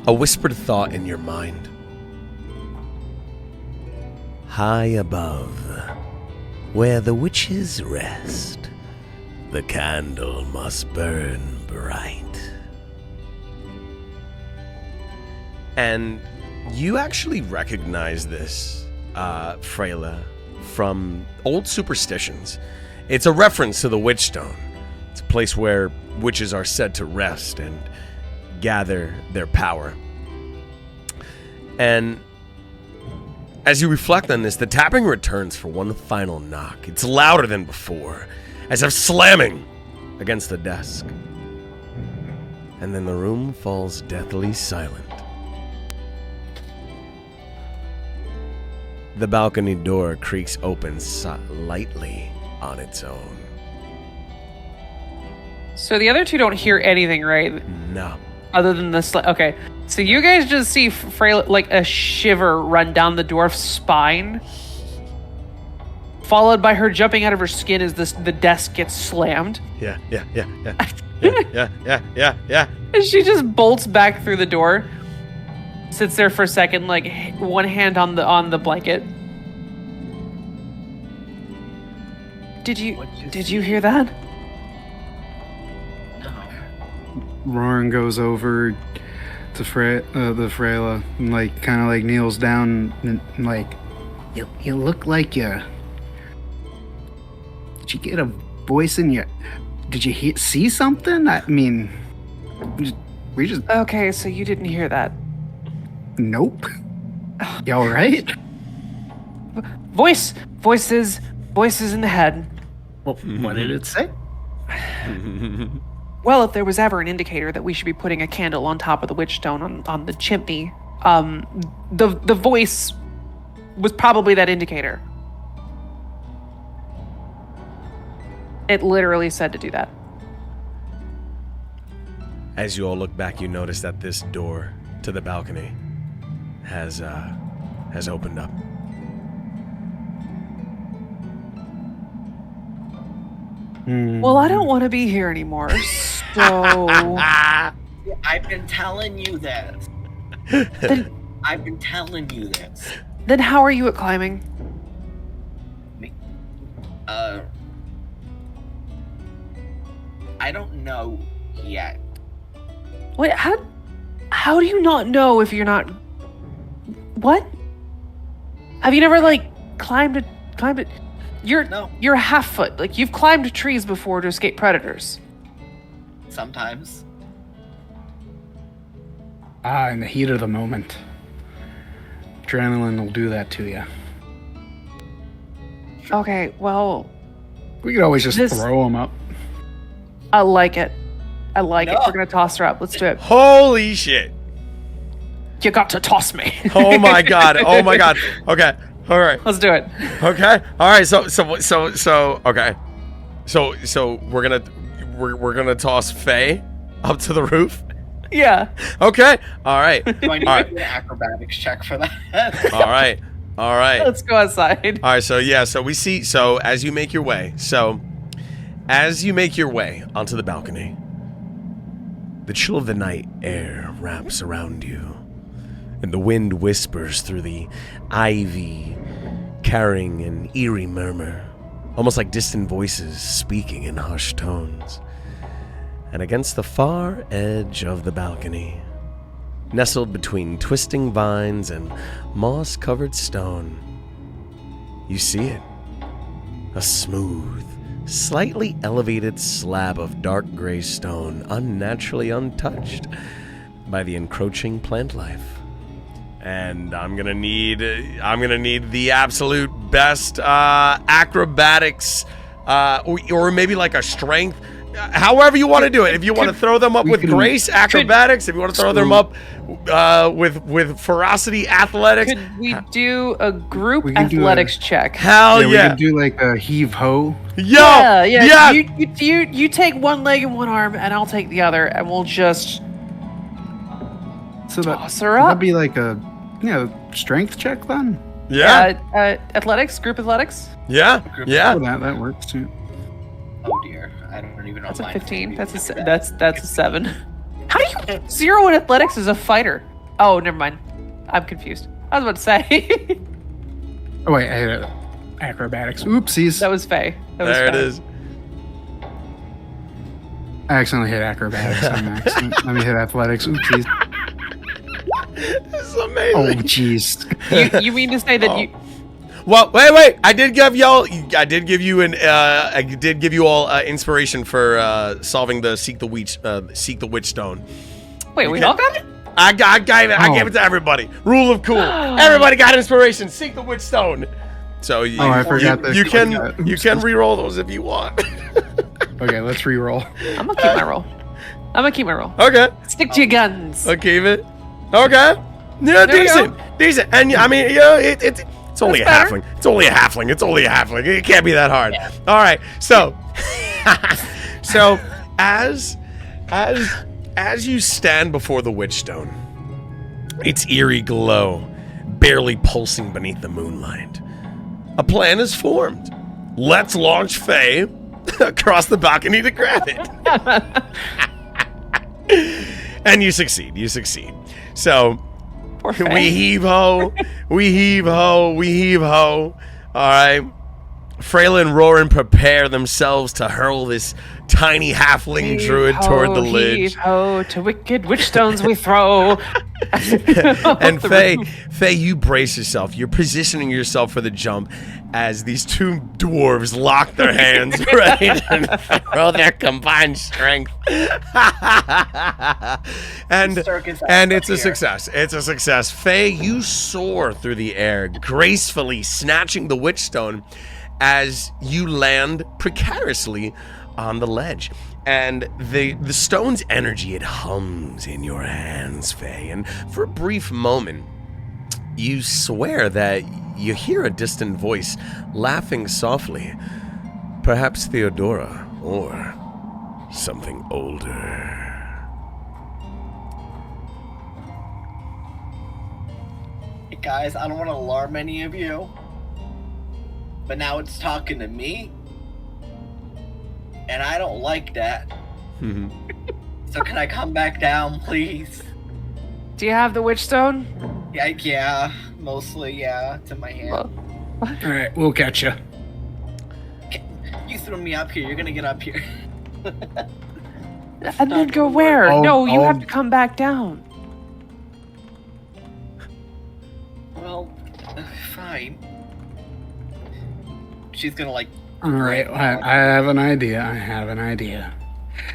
a whispered thought in your mind. High above, where the witches rest, The candle must burn bright. And you actually recognize this, Freyla, from old superstitions. It's a reference to the Witch Stone. It's a place where witches are said to rest and gather their power. And as you reflect on this, the tapping returns for one final knock. It's louder than before, as if slamming against the desk. And then the room falls deathly silent. The balcony door creaks open lightly on its own. So the other two don't hear anything, right? No. Other than this, okay. So you guys just see Freyla, like a shiver run down the dwarf's spine, followed by her jumping out of her skin as the desk gets slammed. Yeah. And she just bolts back through the door, sits there for a second, like one hand on the blanket. Did you hear that? Roran goes over to the Freyla and kind of kneels down and you look like you. Did you get a voice in your? Did you see something? I mean, we just. Okay, so you didn't hear that. Nope. You all right? Voices in the head. Well, what did it say? Well, if there was ever an indicator that we should be putting a candle on top of the witch stone on the chimney, the voice was probably that indicator. It literally said to do that. As you all look back, you notice that this door to the balcony has opened up. Well, I don't want to be here anymore, so... I've been telling you this. I've been telling you this. Then how are you at climbing? I don't know yet. Wait, how do you not know if you're not... What? Have you never, climbed it? No. You're a half foot. You've climbed trees before to escape predators. Sometimes. In the heat of the moment. Adrenaline will do that to you. Okay, well... We could always just throw them up. I like it. We're gonna toss her up. Let's do it. Holy shit! You got to toss me. Oh my god! Okay, all right. Let's do it. Okay, all right. So okay. So we're gonna toss Faye up to the roof. Yeah. Okay. All right. Do I need to do an acrobatics check for that? All right. Let's go outside. All right. So we see. So as you make your way onto the balcony, the chill of the night air wraps around you, and the wind whispers through the ivy, carrying an eerie murmur, almost like distant voices speaking in hushed tones. And against the far edge of the balcony, nestled between twisting vines and moss-covered stone, you see it. A smooth, slightly elevated slab of dark gray stone, unnaturally untouched by the encroaching plant life. And I'm gonna need the absolute best acrobatics, or maybe a strength. However you want to do it. If you want to throw them up with grace, acrobatics. If you want to throw them up with ferocity, athletics. Could we do a group athletics check? Hell yeah! We could do a heave ho. Yeah. You take one leg and one arm, and I'll take the other, and we'll just toss her up. That'd be a strength check then. Yeah. Athletics, group athletics. Yeah. Oh, that works too. Oh dear, I don't even know. That's a 15. That's a 7. How do you 0 in athletics as a fighter? Oh, never mind. I'm confused. I was about to say. Oh wait, I had acrobatics. Oopsies. That was Faye. There it is. I accidentally hit acrobatics on accident. Let me hit athletics. Ooh, jeez. This is amazing. Oh, jeez. You mean to say that you? Well, wait. I did give you all inspiration for solving the seek the witch stone. Wait, we all got it? I gave it to everybody. Rule of cool. Everybody got inspiration. Seek the witch stone. So I forgot that. You can re-roll those if you want. Okay, let's re-roll. I'm gonna keep my roll. Okay. Stick to your guns. I'll keep it. Okay. Yeah, There we decent. And I mean, it's only a halfling. It's only a halfling. It can't be that hard. Yeah. All right. So, so as you stand before the witch stone, its eerie glow barely pulsing beneath the moonlight, a plan is formed. Let's launch Faye across the balcony to grab it. And you succeed. So Poor we Faye. heave ho. All right. Freyla and Roran prepare themselves to hurl this tiny halfling druid toward the ledge. Heave ho, to wicked witch stones we throw. And Faye, you brace yourself. You're positioning yourself for the jump as these two dwarves lock their hands, right, and throw their combined strength. and it's a success. It's a success. Faye, you soar through the air, gracefully snatching the witch stone as you land precariously on the ledge. And the stone's energy, it hums in your hands, Faye. And for a brief moment, you swear that you hear a distant voice laughing softly. Perhaps Theodora, or something older. Hey guys, I don't want to alarm any of you, but now it's talking to me, and I don't like that. So can I come back down, please? Do you have the witch stone? Yeah, mostly, yeah. It's in my hand. Well, All right, we'll catch you. You threw me up here. You're gonna get up here. and then go where? No, you I'll- have to come back down. Well, fine. She's gonna like. All right, I have an idea.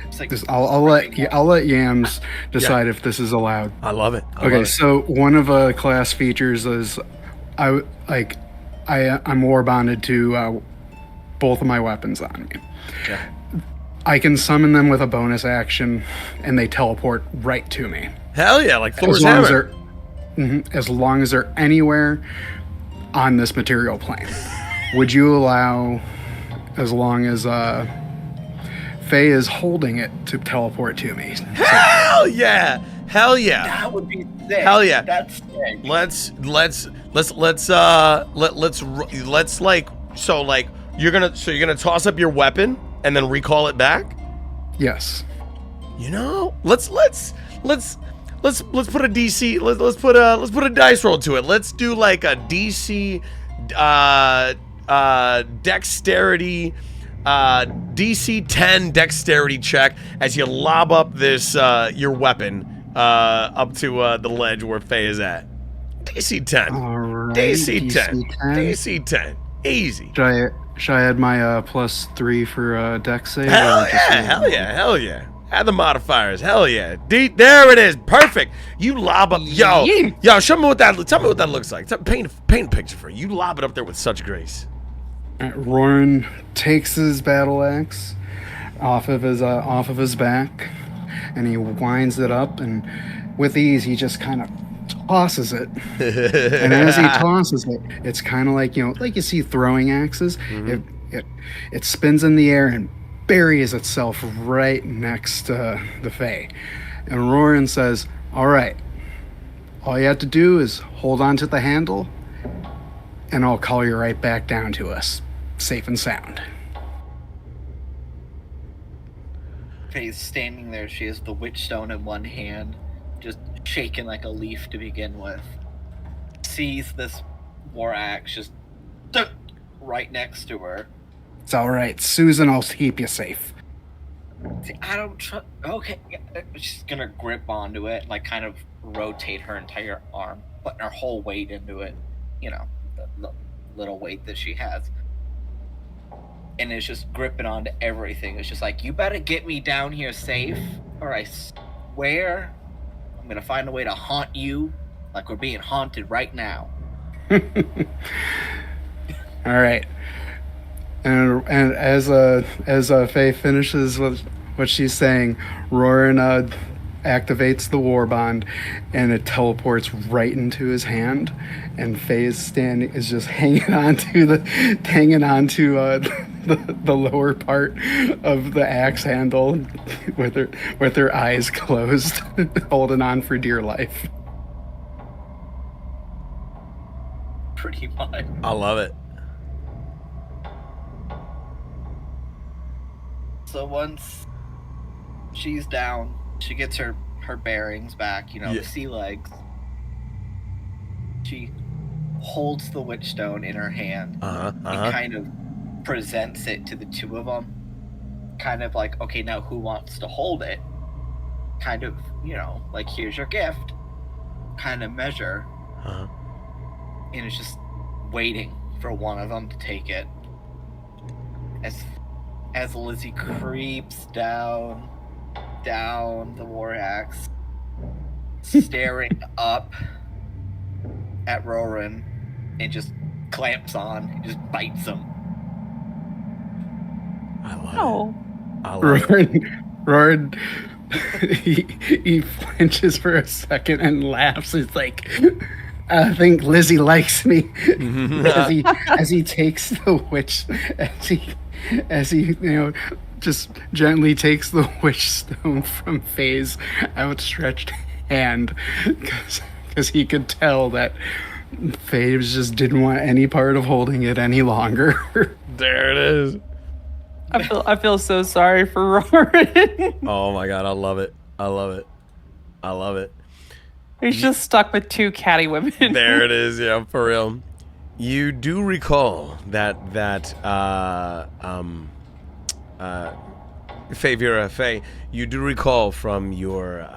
It's like I'll let Yams decide if this is allowed. I love it. Okay, so one of class features is I'm war bonded to both of my weapons on me. Yeah. I can summon them with a bonus action, and they teleport right to me. Hell yeah, like Thor's As long as hammer. as long as they're anywhere on this material plane. Would you allow, as long as Faye is holding it, to teleport to me? Hell yeah. that would be sick. Hell yeah. That's sick. Let's like, so like you're gonna toss up your weapon and then recall it back? Yes. You know, let's put a DC. Let's put a dice roll to it. Let's do like a DC dexterity DC 10 dexterity check as you lob up this your weapon up to the ledge where Faye is at. DC 10. All right. DC 10. DC 10. Easy. Should I add my +3 for dex save? Hell yeah. Add the modifiers. Hell yeah. There it is. Perfect. You lob up. Yo, show me what that. Tell me what that looks like. Paint a picture for you. You lob it up there with such grace. Roran takes his battle axe off of his back, and he winds it up, and with ease he just kind of tosses it. And as he tosses it, it's kind of like like you see throwing axes. Mm-hmm. It spins in the air and buries itself right next to the Fae. And Roran says, "All right, all you have to do is hold on to the handle, and I'll call you right back down to us, safe and sound." Faye's standing there. She has the witch stone in one hand, just shaking like a leaf to begin with. Sees this war axe just right next to her. It's all right, Susan. I'll keep you safe. See, I don't trust. Okay, she's gonna grip onto it, like kind of rotate her entire arm, putting her whole weight into it. You know, the little weight that she has, and it's just gripping onto everything. It's just like, you better get me down here safe, or I swear I'm gonna find a way to haunt you, like we're being haunted right now. All right. And as Faye finishes what she's saying, Roran activates the war bond, and it teleports right into his hand. And Faye is just hanging onto the lower part of the axe handle with her eyes closed, holding on for dear life. Pretty much. I love it. So once she's down, she gets her bearings back, Yeah. the sea legs. She holds the witch stone in her hand and kind of presents it to the two of them. Kind of like, okay, now who wants to hold it? Kind of, like, here's your gift. Kind of measure. And it's just waiting for one of them to take it. As Lizzie creeps down the war axe, staring up at Roran, and just clamps on and just bites him. I love Oh. it. I love it. Roran, he flinches for a second and laughs. It's like, I think Lizzie likes me. as he takes the witch, as he just gently takes the witch stone from Faye's outstretched hand, because he could tell that Faye just didn't want any part of holding it any longer. There it is. I feel so sorry for Roran. Oh my god, I love it. I love it. I love it. He's just stuck with two catty women. There it is, yeah, for real. You do recall that Faye, you do recall from your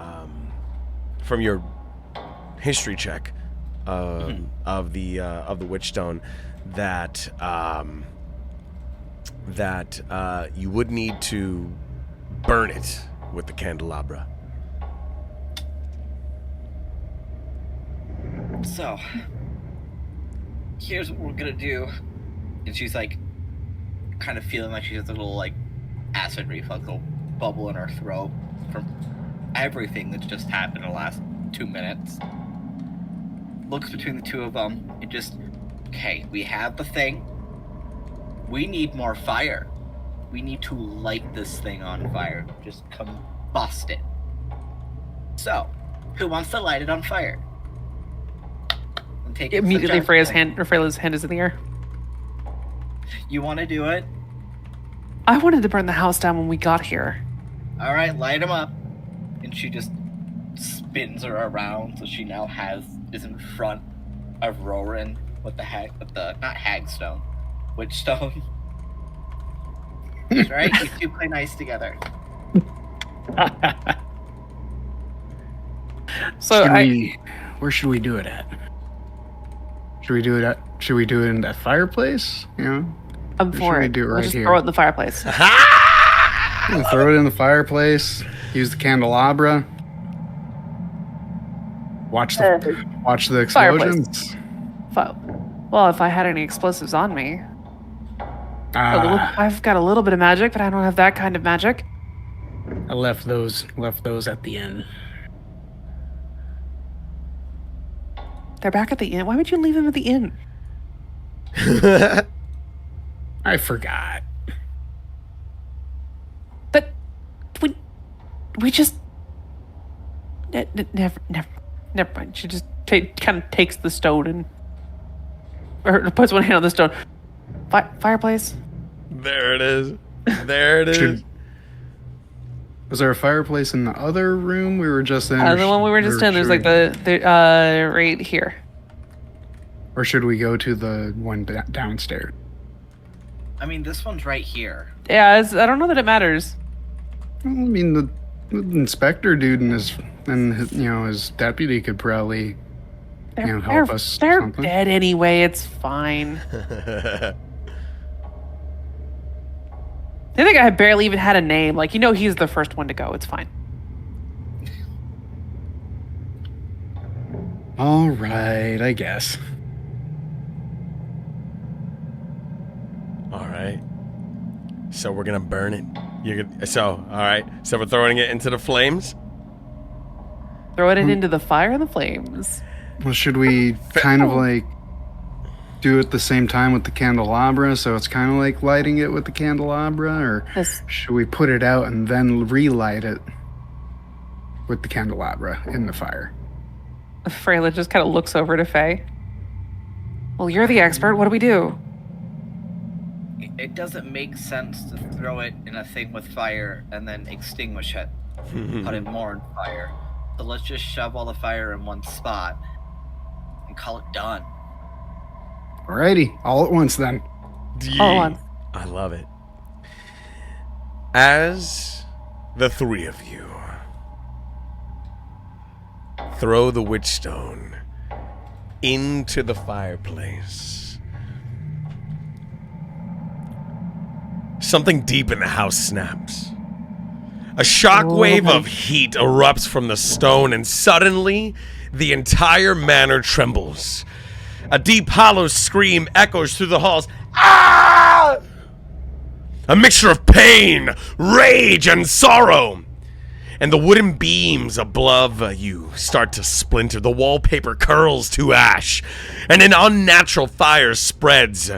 history check of the witch stone that you would need to burn it with the candelabra. So, here's what we're gonna do. And she's like, kind of feeling like she has a little, like, acid reflux, little bubble in her throat from everything that's just happened in the last 2 minutes. Looks between the two of them and just, okay, we have the thing. We need more fire. We need to light this thing on fire. Just combust it. So, who wants to light it on fire? And take it Immediately, suggestion. Freyla's hand is in the air. You want to do it? I wanted to burn the house down when we got here. All right, light him up. And she just spins her around, so she now is in front of Roran with not hagstone, witch stone. That's right. You two play nice together. So Where should we do it at? Should we do it in that fireplace? I'm Or for should we it. do it We'll right just here? throw it in the fireplace. We'll throw it in the fireplace. Use the candelabra. Watch the explosions. Well, if I had any explosives on me. I've got a little bit of magic, but I don't have that kind of magic. I left those at the end. They're back at the inn. Why would you leave them at the inn? I forgot. But we just never mind. She just kind of takes the stone or puts one hand on the stone. Fireplace. There it is. There it is. Was there a fireplace in the other room we were just in? The one we were just in. There's like the right here. Or should we go to the one downstairs? I mean, this one's right here. Yeah, I don't know that it matters. I mean, the inspector dude and his deputy could probably help us. They're something. dead anyway. It's fine. The other guy barely even had a name. Like, he's the first one to go. It's fine. All right, I guess. All right. So we're gonna burn it. All right. So we're throwing it into the flames. Throw it into the fire and the flames. Well, should we kind of like do it at the same time with the candelabra, so it's kind of like lighting it with the candelabra, or should we put it out and then relight it with the candelabra in the fire? Freyla just kind of looks over to Faye. Well, you're the expert. What do we do? It doesn't make sense to throw it in a thing with fire and then extinguish it. Put it more in fire. So let's just shove all the fire in one spot and call it done. Alrighty, all at once then. All at once. I love it. As the three of you throw the witchstone into the fireplace, something deep in the house snaps. A shockwave of heat erupts from the stone, and suddenly the entire manor trembles. A deep, hollow scream echoes through the halls. Ah! A mixture of pain, rage, and sorrow. And the wooden beams above you start to splinter. The wallpaper curls to ash, and an unnatural fire spreads.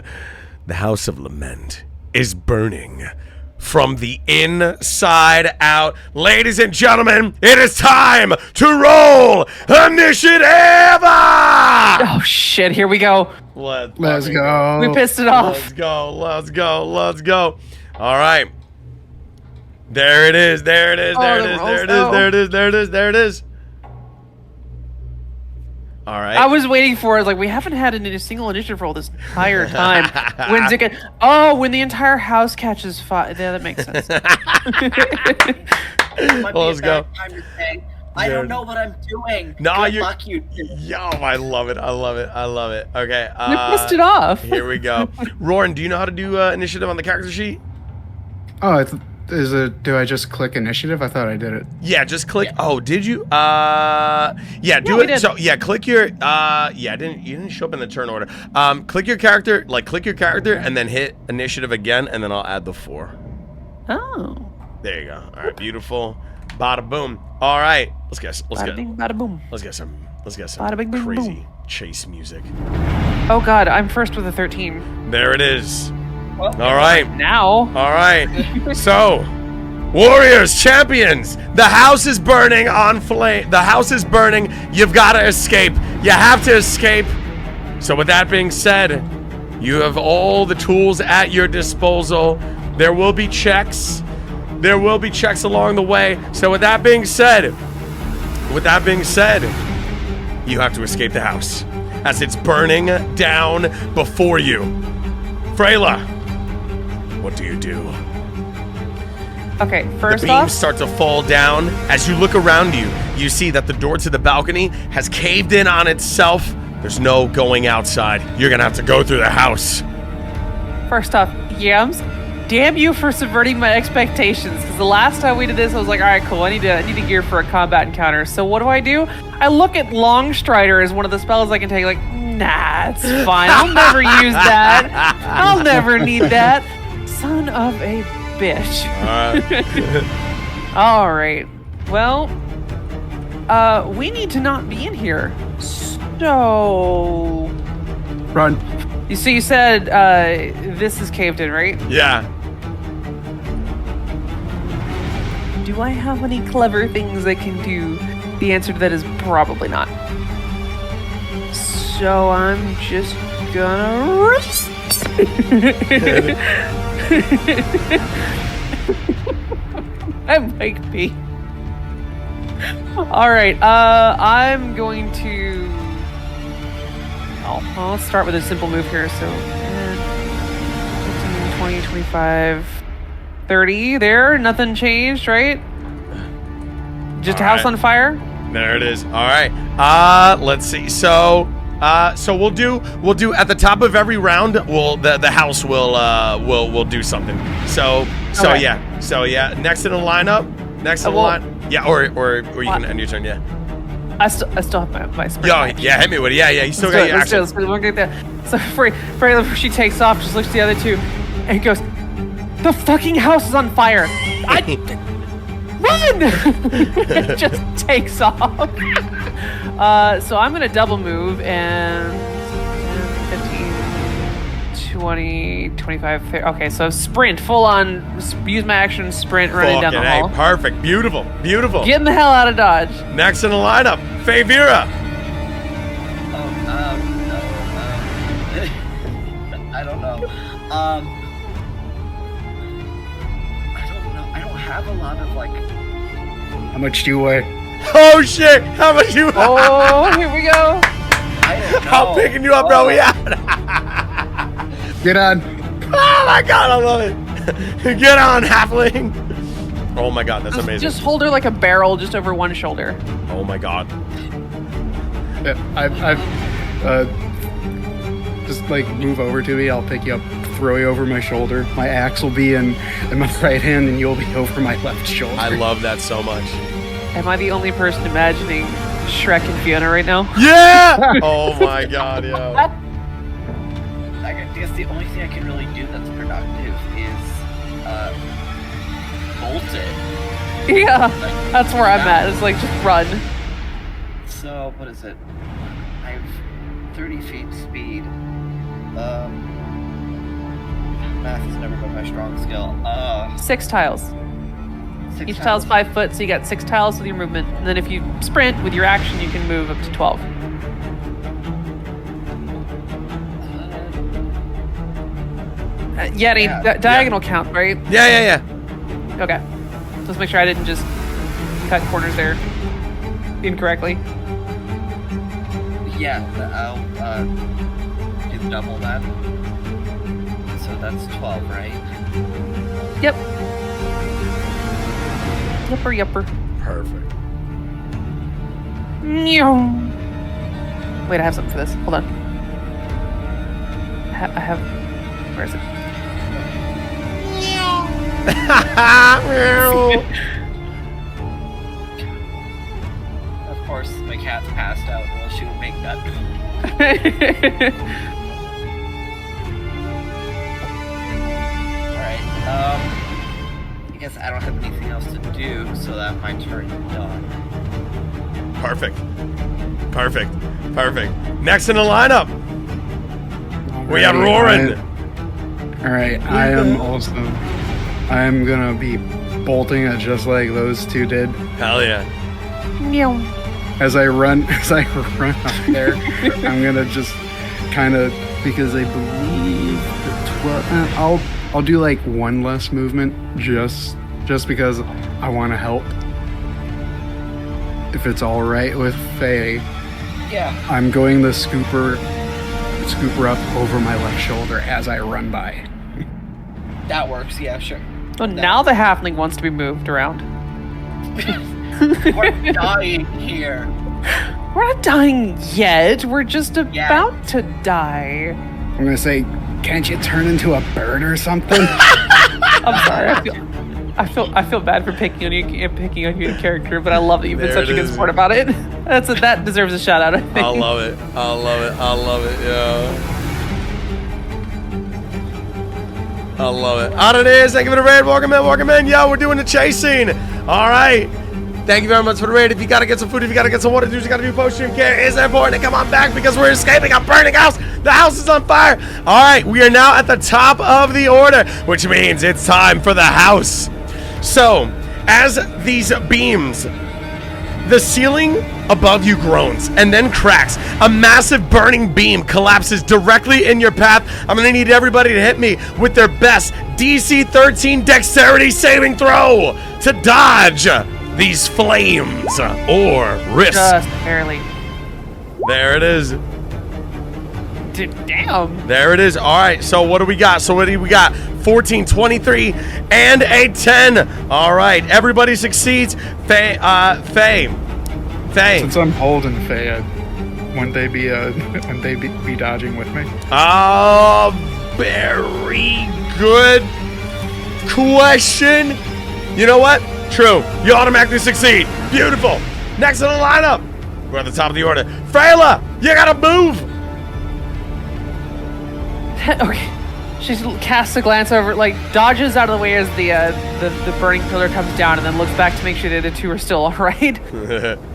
The House of Lament is burning from the inside out. Ladies and gentlemen, it is time to roll initiative! Oh, shit. Here we go. Let's go. We pissed it off. Let's go. All right. There it is. There it is. All right. I was waiting for it. Like, we haven't had a single initiative roll this entire time. When's it get? Oh, when the entire house catches fire. Yeah, that makes sense. Let's go. Time to say, I don't know what I'm doing. No, Good luck, you two. Yo, I love it. Okay. We pissed it off. Here we go. Roran, do you know how to do initiative on the character sheet? Oh, do I just click initiative? I thought I did it. Yeah, just click. Yeah. Oh, did you? Yeah, do we it. did. So yeah, click your. You didn't show up in the turn order. Click your character, and then hit initiative again, and then I'll add the 4. Oh. There you go. All right, beautiful. Bada boom. All right, let's get. Bada bing, bada boom. Let's get some Bada bing, bing, crazy boom. chase music. Oh, God. I'm first with a 13. There it is. Well, All right. Now. All right. So, warriors, champions, the house is burning on flame. The house is burning. You've got to escape. You have to escape. So with that being said, you have all the tools at your disposal. There will be checks. There will be checks along the way. So with that being said, you have to escape the house as it's burning down before you. Freyla, what do you do? Okay, first The off. beams start to fall down. As you look around you, you see that the door to the balcony has caved in on itself. There's no going outside. You're gonna have to go through the house. First off, Yams, damn you for subverting my expectations. Because the last time we did this, I was like, all right, cool. I need to gear for a combat encounter. So what do? I look at Longstrider as one of the spells I can take. Like, nah, it's fine. I'll never use that. I'll never need that. Son of a bitch. All right. Well, we need to not be in here. So, Run. you said this is caved in, right? Yeah. Do I have any clever things I can do? The answer to that is probably not. So I'm just gonna... I might be. Alright, I'm going to... Let's start with a simple move here. So, 15, 20, 25... 30 there. Nothing changed, right? Just a house on fire. There it is. All right. Let's see. So we'll do at the top of every round. The house will do something. So Okay. yeah. So yeah. Next in the lineup. Next in the line. Yeah. Or you can end your turn. Yeah. I still have my sprint. Yo, action. yeah. Hit me with it. Yeah. You still got your Let's do it. action. We'll get there. So Frey, before she takes off, just looks at the other two and goes, "The fucking house is on fire! Run!" It just takes off. So I'm gonna double move and 10, 15, 20, 25, 30. Okay, so sprint, full on, use my action, sprint, running down the hall. Perfect. Beautiful. Getting the hell out of Dodge. Next in the lineup, Favira. I don't know. I don't have a lot of like. How much do you weigh? Oh shit! How much you? Oh, here we go. I don't know. I'm picking you up, bro. We out. Get on. Oh my god, I love it. Get on, halfling. Oh my god, that's amazing. Just hold her like a barrel just over one shoulder. Oh my god. Yeah, I've just like move over to me. I'll pick you up, throw you over my shoulder. My axe will be in my right hand, and you'll be over my left shoulder. I love that so much. Am I the only person imagining Shrek and Fiona right now? Yeah! Oh my god, yo. I guess the only thing I can really do that's productive is bolt it. Yeah, that's where I'm at. It's like, just run. So what is it? I have 30 feet speed. Math has never been my strong skill. 6 tiles. Each tile's 5 foot, so you got 6 tiles with your movement. And then if you sprint with your action, you can move up to 12. Diagonal count, right? Yeah. Okay. Let's make sure I didn't just cut corners there incorrectly. Yeah, I'll do double that. So that's 12, right? Yep. Yupper. Perfect. Wait, I have something for this. Hold on. I have. Where is it? Of course, my cat's passed out, or else she would make that. Alright, I guess I don't have anything else to do, so that my turn is done. Perfect. Next in the lineup, we have Roran. Alright, I am gonna be bolting it just like those two did. Hell yeah. Meow. As I run up there, I'm gonna just kind of, because I believe the 12. I'll do like one less movement just because I want to help. If it's all right with Faye, Yeah. I'm going the scooper up over my left shoulder as I run by. That works, yeah, sure. Oh, now the halfling wants to be moved around. We're dying here. We're not dying yet. We're just about to die. I'm gonna say, can't you turn into a bird or something? I'm sorry. I feel bad for picking on you in character, but I love that you've been There such a it good is. sport about it. That deserves a shout out, I think. I love it, yeah. I love it. Out it is. Thank you for the raid. Welcome in. Yo, we're doing the chase scene. All right. Thank you very much for the raid. If you gotta get some food, if you gotta get some water, you gotta do post-stream care. It's important to come on back because we're escaping a burning house. The house is on fire. All right, we are now at the top of the order, which means it's time for the house. So, as these beams, the ceiling above you groans and then cracks. A massive burning beam collapses directly in your path. I'm gonna need everybody to hit me with their best DC 13 dexterity saving throw to dodge these flames or risk. Just barely. There it is. Damn. There it is. All right, so what do we got? 14, 23, and a 10. All right, everybody succeeds. Faye. Since I'm holding Faye, wouldn't they be dodging with me? Oh, very good question. You know what? True. You automatically succeed. Beautiful. Next in the lineup. We're at the top of the order. Freyla, you gotta move. Okay. She casts a glance over, like dodges out of the way as the burning pillar comes down, and then looks back to make sure that the two are still all right.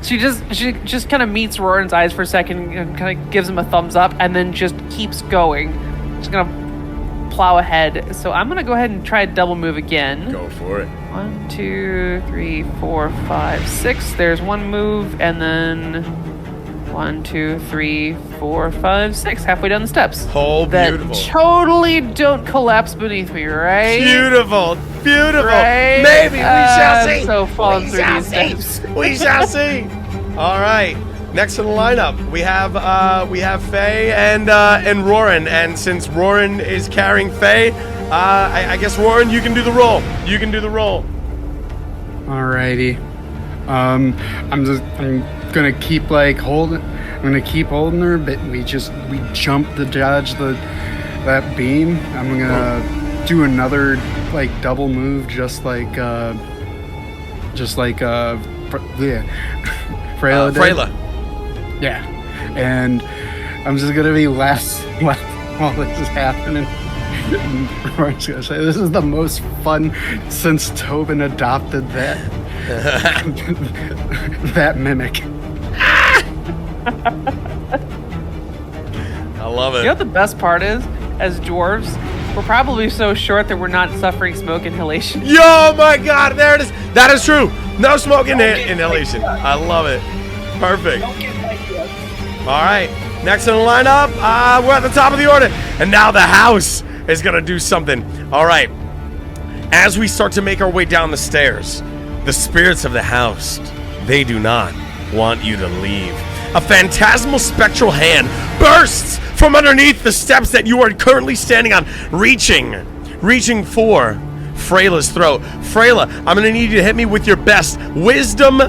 She just kind of meets Roran's eyes for a second and kind of gives him a thumbs up, and then just keeps going. She's gonna plow ahead. So I'm gonna go ahead and try a double move again. Go for it. 1, 2, 3, 4, 5, 6. There's one move, and then 1, 2, 3, 4, 5, 6. Halfway down the steps. Oh, beautiful. That totally don't collapse beneath me, right? Beautiful. Right? Maybe we shall see. So falling We through shall these see. steps. We shall see. All right. Next in the lineup, we have Faye and Roran, and since Roran is carrying Faye, I guess Roran, you can do the roll. Alrighty. I'm gonna keep holding. I'm gonna keep holding her, but we jump to dodge that beam. I'm gonna do another double move, just like Freyla did. Freyla. Yeah, and I'm just gonna be last while this is happening. I'm just gonna say this is the most fun since Tobin adopted that that mimic. I love it. You know what the best part is? As dwarves, we're probably so short that we're not suffering smoke inhalation. Yo, my God, there it is. That is true. No smoke inhalation. I love it. Perfect. All right. Next in the lineup, we're at the top of the order. And now the house is going to do something. All right. As we start to make our way down the stairs, the spirits of the house, they do not want you to leave. A phantasmal spectral hand bursts from underneath the steps that you are currently standing on, reaching for Freyla's throat. Freyla, I'm going to need you to hit me with your best wisdom,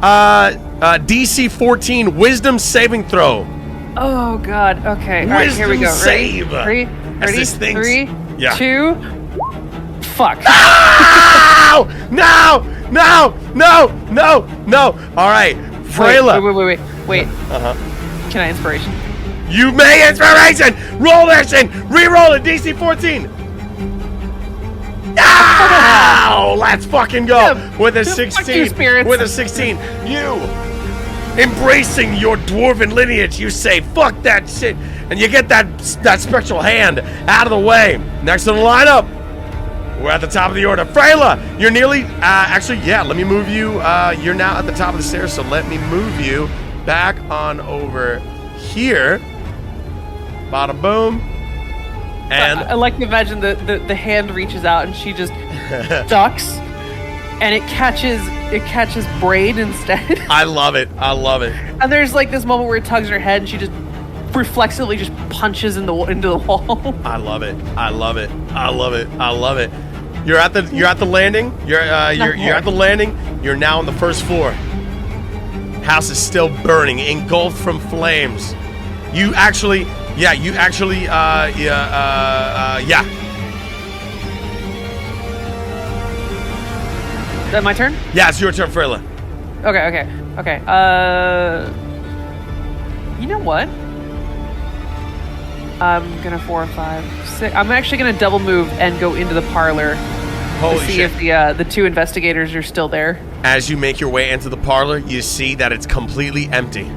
DC 14 wisdom saving throw. Oh God. Okay. All right. Here we go. Save. Ready? This thing's- 3, Yeah. 2. Fuck. No! All right, Freyla. Wait. Can I inspiration? You may inspiration. Roll action. Reroll it. DC 14. Ow! Let's fucking go. Yeah, With a fuck 16. you, spirits. With a 16. You, embracing your dwarven lineage, you say, fuck that shit. And you get that spectral hand out of the way. Next in the lineup, we're at the top of the order. Freyla, you're nearly, actually, yeah, let me move you. You're now at the top of the stairs, so let me move you back on over here. Bada boom. And I like to imagine the hand reaches out and she just ducks, and it catches Braid instead. I love it. And there's this moment where it tugs her head and she just reflexively just punches into the wall. I love it. You're at the landing. You're at the landing. You're now on the first floor. House is still burning, engulfed from flames. You actually. Is that my turn? Yeah, it's your turn, Freyla. Okay. You know what? I'm gonna 4, 5, 6. I'm actually gonna double move and go into the parlor Holy to see shit. if the two investigators are still there. As you make your way into the parlor, you see that it's completely empty.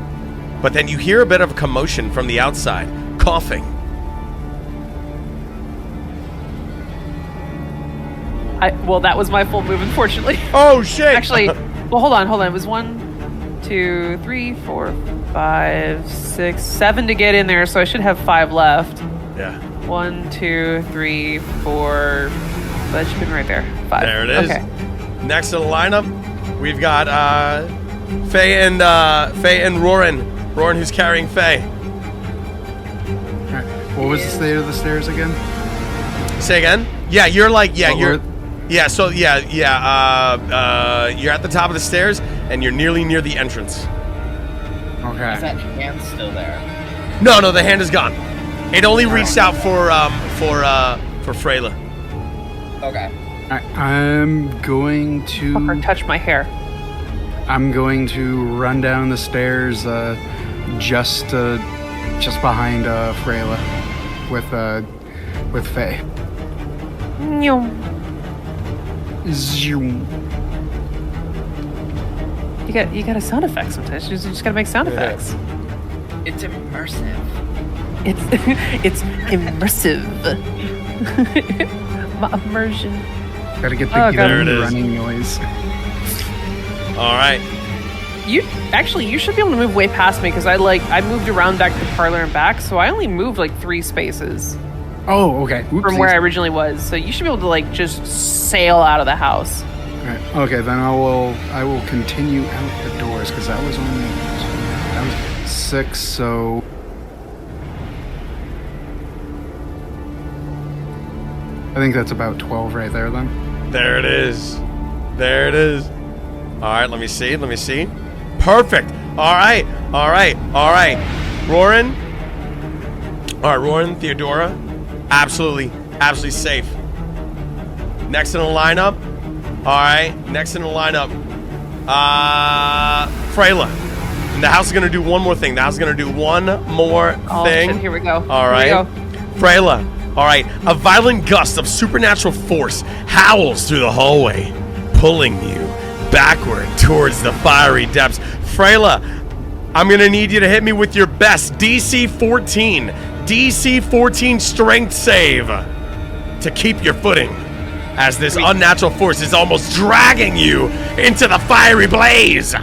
But then you hear a bit of a commotion from the outside, coughing. Well, that was my full move, unfortunately. Oh shit! Actually, well, hold on. It was 1, 2, 3, 4, 5, 6, 7 to get in there, so I should have 5 left. Yeah. 1, 2, 3, 4. That should have been right there. 5. There it is. Okay. Next to the lineup, we've got Faye and Roran. Roran, who's carrying Faye. What was the state of the stairs again? Say again? Yeah, you're like, yeah, What you're... were- Yeah, so, yeah, you're at the top of the stairs, and you're nearly near the entrance. Is Okay. that hand still there? No, the hand is gone. It only reached out for Freyla. Okay. I'm going Fucker, to touch my hair. run down the stairs just behind Freyla with Faye. Nyum. Zoom. You got a sound effect sometimes. You just gotta make sound effects. It's immersive. It's immersive. My immersion. Gotta get Oh, the God. There it is. running noise. All right. You should be able to move way past me because I moved around back to the parlor and back, so I only moved like 3 spaces Oh, okay. from where I originally was. So you should be able to like just sail out of the house. Right. Okay, then I will continue out the doors because that was 6. So I think that's about 12 right there then. There it is. There it is. All right, let me see. Perfect. All right. Roran. All right, Roran, Theodora. Absolutely safe. Next in the lineup. All right, next in the lineup. Freyla. And the house is gonna do one more thing. Oh, thing. shit, here we go. All right. Here we go. Freyla. All right. A violent gust of supernatural force howls through the hallway, pulling you backward towards the fiery depths. Freyla, I'm gonna need you to hit me with your best DC 14 strength save to keep your footing, as this unnatural force is almost dragging you into the fiery blaze.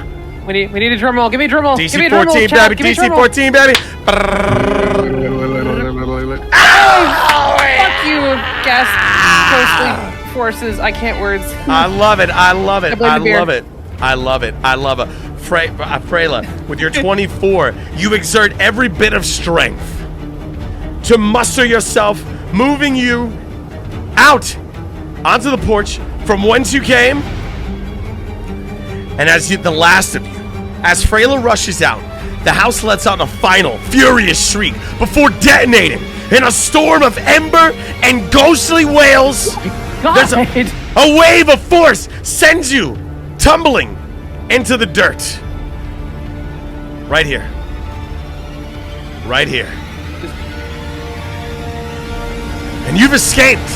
We need a drum roll. Give me a drum roll. Give me DC a drum roll, 14, chat. baby. Give me a DC drum roll. 14, baby. Fuck you, gas ghostly forces. I can't words. I love it. I blame the beer. I love it. Freyla, with your 24, you exert every bit of strength to muster yourself, moving you out onto the porch from whence you came. And as the last of you, as Freyla rushes out, the house lets out a final, furious shriek before detonating in a storm of ember and ghostly wails. There's a wave of force sends you tumbling into the dirt. Right here. Right here. And you've escaped.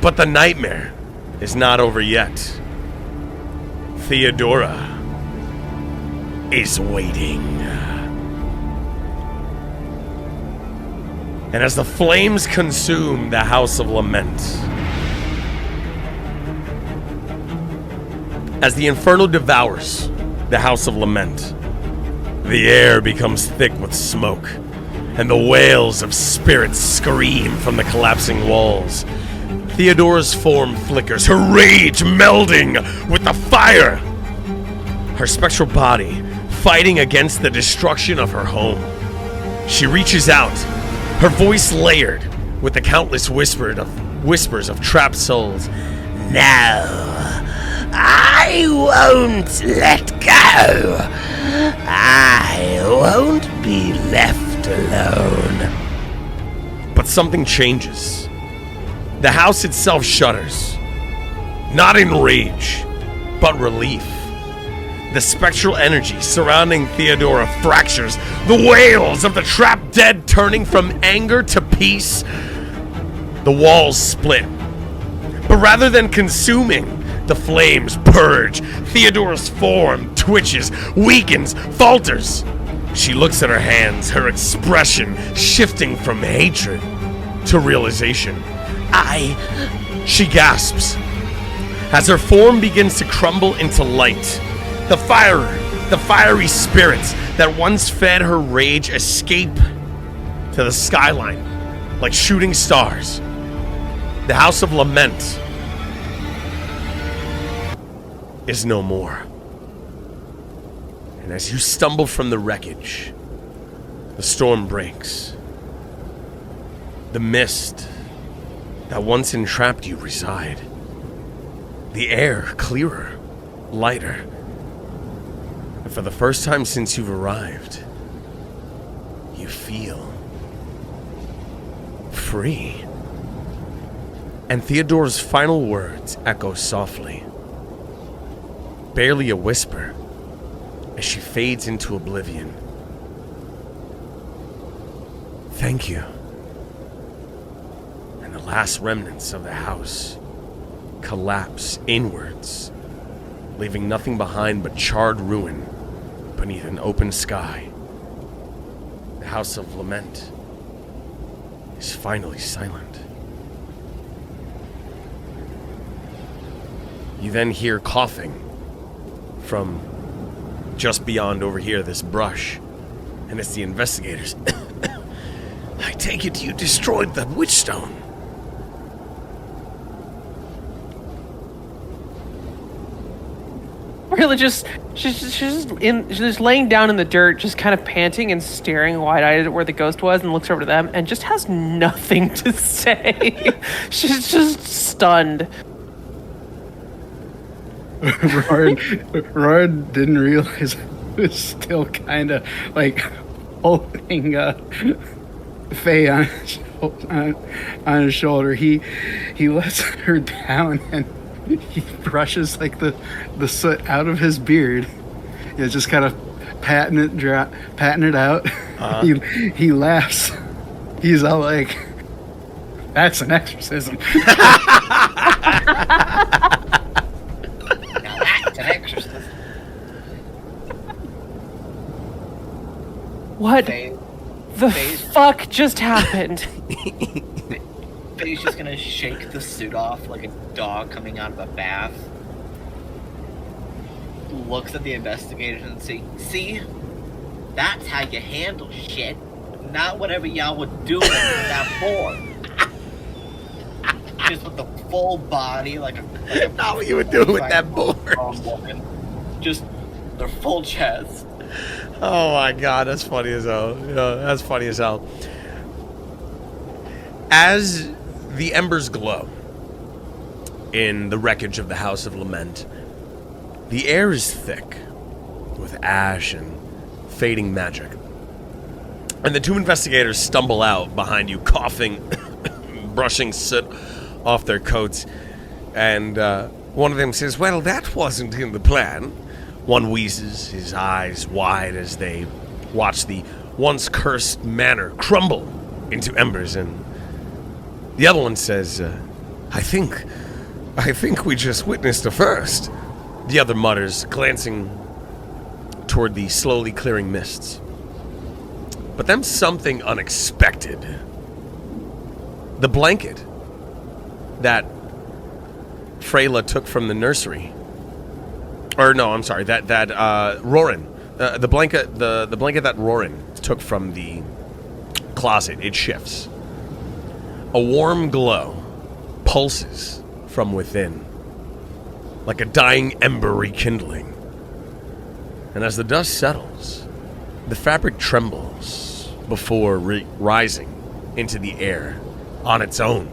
But the nightmare is not over yet. Theodora is waiting. And as the flames consume the House of Lament, as the Inferno devours the House of Lament, the air becomes thick with smoke, and the wails of spirits scream from the collapsing walls. Theodora's form flickers, her rage melding with the fire. Her spectral body fighting against the destruction of her home. She reaches out, her voice layered with the countless whispers of trapped souls. No, I won't let go. I won't be left alone. But something changes. The house itself shudders, not in rage, but relief. The spectral energy surrounding Theodora fractures, the wails of the trapped dead turning from anger to peace. The walls split, but rather than consuming, the flames purge. Theodora's form twitches, weakens, falters. She looks at her hands, her expression shifting from hatred to realization. She gasps as her form begins to crumble into light. The fiery spirits that once fed her rage escape to the skyline like shooting stars. The House of Lament is no more. And as you stumble from the wreckage, the storm breaks. The mist that once entrapped you reside. The air clearer, lighter. And for the first time since you've arrived, you feel free. And Theodore's final words echo softly, barely a whisper, as she fades into oblivion. Thank you. And the last remnants of the house collapse inwards, leaving nothing behind but charred ruin beneath an open sky. The House of Lament is finally silent. You then hear coughing from just beyond over here, this brush, and it's the investigators. I take it you destroyed the witch stone. Really, she's just laying down in the dirt, just kind of panting and staring wide-eyed at where the ghost was, and looks over to them and just has nothing to say. She's just stunned. Roran didn't realize he was still kind of like holding Faye on his shoulder. He lets her down and he brushes like the soot out of his beard. Yeah, just kind of patting it out. He laughs. He's all like, "That's an exorcism." Now that's an exorcism. What Faye, the Faye's- fuck just happened? Faye's just gonna shake the suit off like a dog coming out of a bath. Looks at the investigators and see, that's how you handle shit. Not whatever y'all were doing with that board. Just with the full body, like a Not what you were doing with that board. woman. Just their full chest. Oh my god, that's funny as hell. Yeah, that's funny as hell. As the embers glow in the wreckage of the House of Lament, the air is thick with ash and fading magic. And the two investigators stumble out behind you, coughing, brushing soot off their coats. And one of them says, "Well, that wasn't in the plan." One wheezes, his eyes wide as they watch the once cursed manor crumble into embers, and the other one says, I think we just witnessed a first." The other mutters, glancing toward the slowly clearing mists. But then something unexpected. The blanket that Freyla took from the nursery. Or no, I'm sorry, that Roran. The blanket that Roran took from the closet, it shifts. A warm glow pulses from within, like a dying ember rekindling. And as the dust settles, the fabric trembles before rising into the air on its own.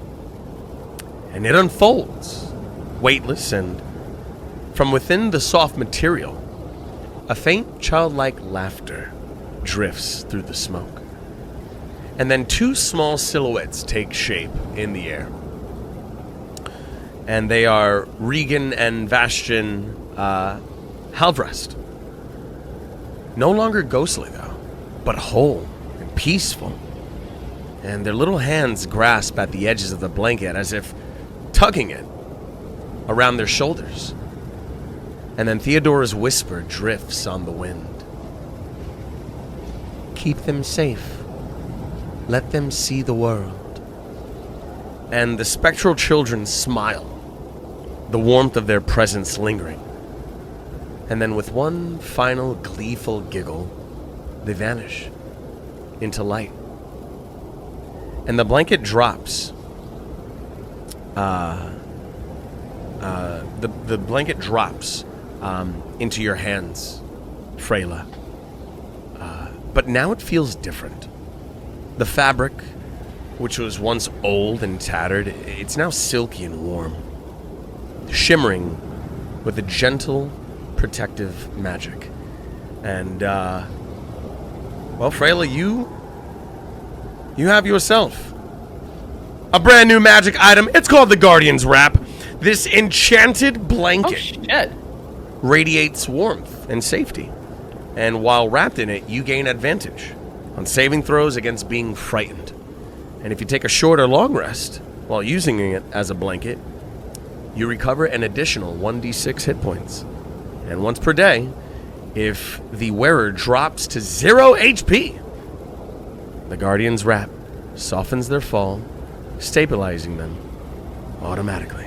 And it unfolds, weightless, and from within the soft material, a faint childlike laughter drifts through the smoke. And then two small silhouettes take shape in the air. And they are Regan and Vashtian Halvrest. No longer ghostly, though, but whole and peaceful. And their little hands grasp at the edges of the blanket as if tugging it around their shoulders. And then Theodora's whisper drifts on the wind. "Keep them safe. Let them see the world." And the spectral children smile, the warmth of their presence lingering. And then with one final gleeful giggle, they vanish into light. And the blanket drops. The blanket drops into your hands, Freyla. But now it feels different. The fabric which was once old and tattered, it's now silky and warm, shimmering with a gentle, protective magic. And, well, Freyla, you have yourself a brand new magic item. It's called the Guardian's Wrap. This enchanted blanket shit. radiates warmth and safety. And while wrapped in it, you gain advantage on saving throws against being frightened. And if you take a short or long rest while using it as a blanket, you recover an additional 1d6 hit points. And once per day, if the wearer drops to 0 HP, the Guardian's Wrap softens their fall, stabilizing them automatically.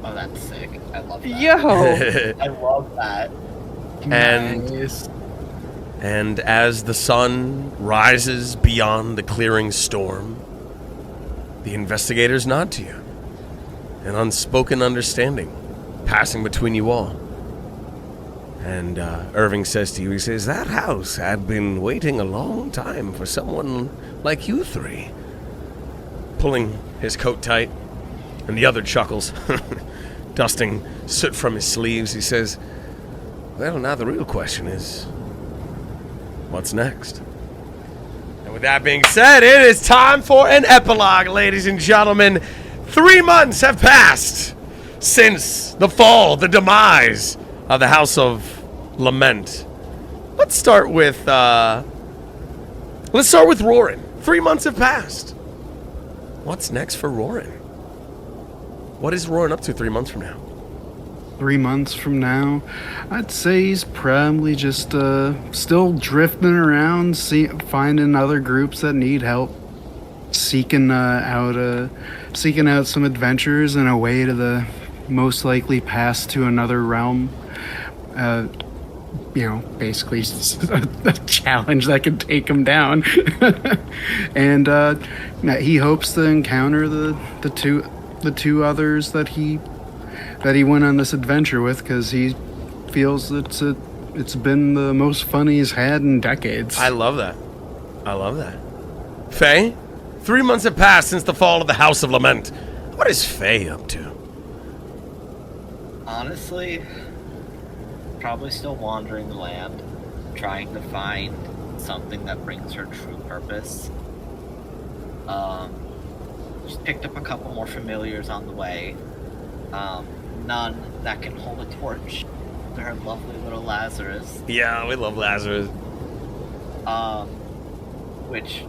Oh, that's sick. I love that. Yo. I love that. Nice. And as the sun rises beyond the clearing storm, the investigators nod to you. An unspoken understanding passing between you all. And Irving says to you, he says, that house had been waiting a long time for someone like you three. Pulling his coat tight, and the other chuckles, dusting soot from his sleeves. He says, well, now the real question is, what's next? And with that being said, it is time for an epilogue, ladies and gentlemen. 3 months have passed since the fall, the demise of the House of Lament. Let's start with Roran. 3 months have passed. What's next for Roran? What is Roran up to 3 months from now? 3 months from now, I'd say he's probably just still drifting around, finding other groups that need help, seeking out some adventures and a way to the most likely pass to another realm. Basically a challenge that could take him down. And he hopes to encounter the two others that he went on this adventure with, because he feels it's been the most fun he's had in decades. I love that. Faye, 3 months have passed since the fall of the House of Lament. What is Faye up to? Honestly, probably still wandering the land, trying to find something that brings her true purpose. Just picked up a couple more familiars on the way. None that can hold a torch. They're lovely little Lazarus. Yeah, we love Lazarus. Which,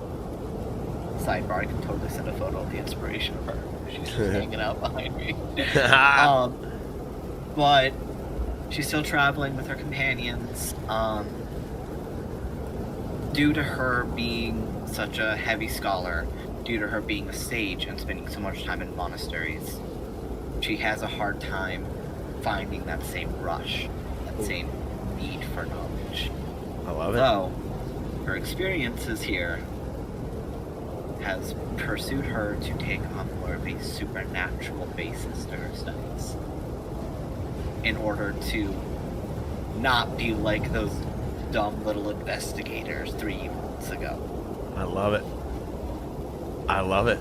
sidebar, I can totally send a photo of the inspiration of her. She's just hanging out behind me. But she's still traveling with her companions. Due to her being such a heavy scholar, due to her being a sage and spending so much time in monasteries, she has a hard time finding that same rush, that same need for knowledge. I love it. So, her experiences here has pursued her to take on more of a supernatural basis to her studies, in order to not be like those dumb little investigators 3 months ago. I love it.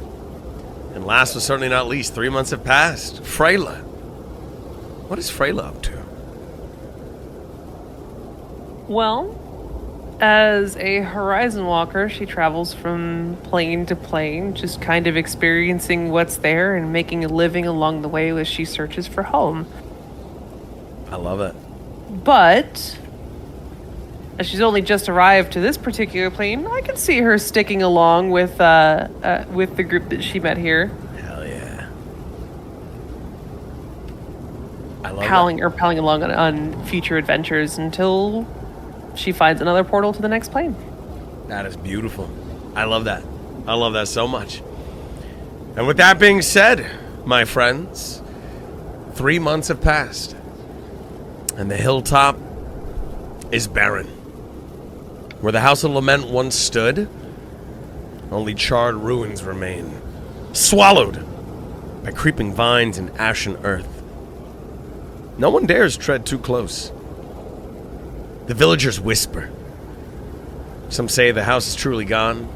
And last but certainly not least, 3 months have passed. Freyla. What is Freyla up to? Well, as a horizon walker, she travels from plane to plane, just kind of experiencing what's there and making a living along the way as she searches for home. I love it. But as she's only just arrived to this particular plane, I can see her sticking along with the group that she met here. Hell yeah. I love Palling along on future adventures until she finds another portal to the next plane. That is beautiful. I love that. I love that so much. And with that being said, my friends, 3 months have passed. And the hilltop is barren. Where the House of Lament once stood, only charred ruins remain, swallowed by creeping vines and ashen earth. No one dares tread too close. The villagers whisper. Some say the house is truly gone.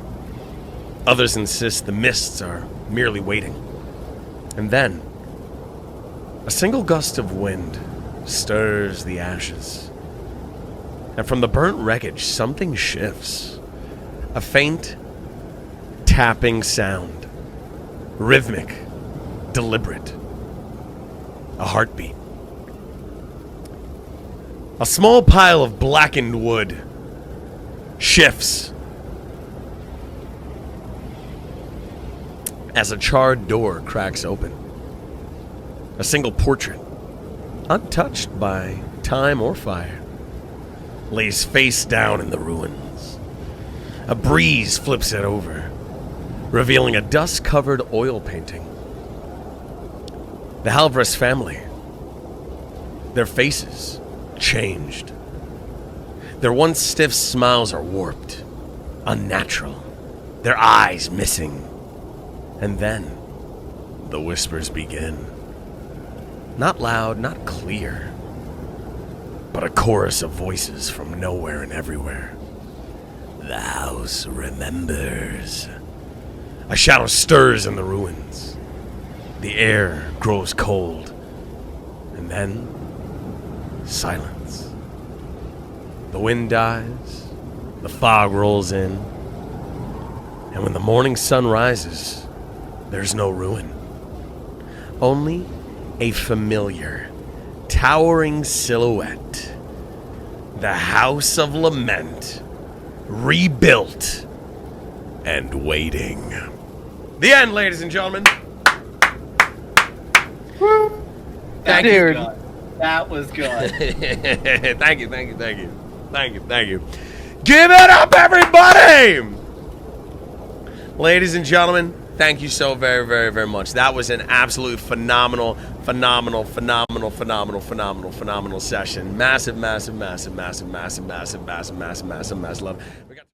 Others insist the mists are merely waiting. And then, a single gust of wind stirs the ashes. And from the burnt wreckage, something shifts. A faint, tapping sound. Rhythmic, deliberate. A heartbeat. A small pile of blackened wood shifts as a charred door cracks open. A single portrait, untouched by time or fire, lays face down in the ruins. A breeze flips it over, revealing a dust-covered oil painting. The Halvras family, their faces changed. Their once stiff smiles are warped, unnatural, their eyes missing. And then, the whispers begin. Not loud, not clear, but a chorus of voices from nowhere and everywhere. The house remembers. A shadow stirs in the ruins. The air grows cold. And then, silence. The wind dies. The fog rolls in. And when the morning sun rises, there's no ruin. Only a familiar, towering silhouette. The House of Lament, rebuilt and waiting. The end, ladies and gentlemen. That Dude. was good. That was good. Thank you, thank you, thank you. Thank you, thank you. Give it up, everybody! Ladies and gentlemen, thank you so very, very, very much. That was an absolute phenomenal session. Massive love.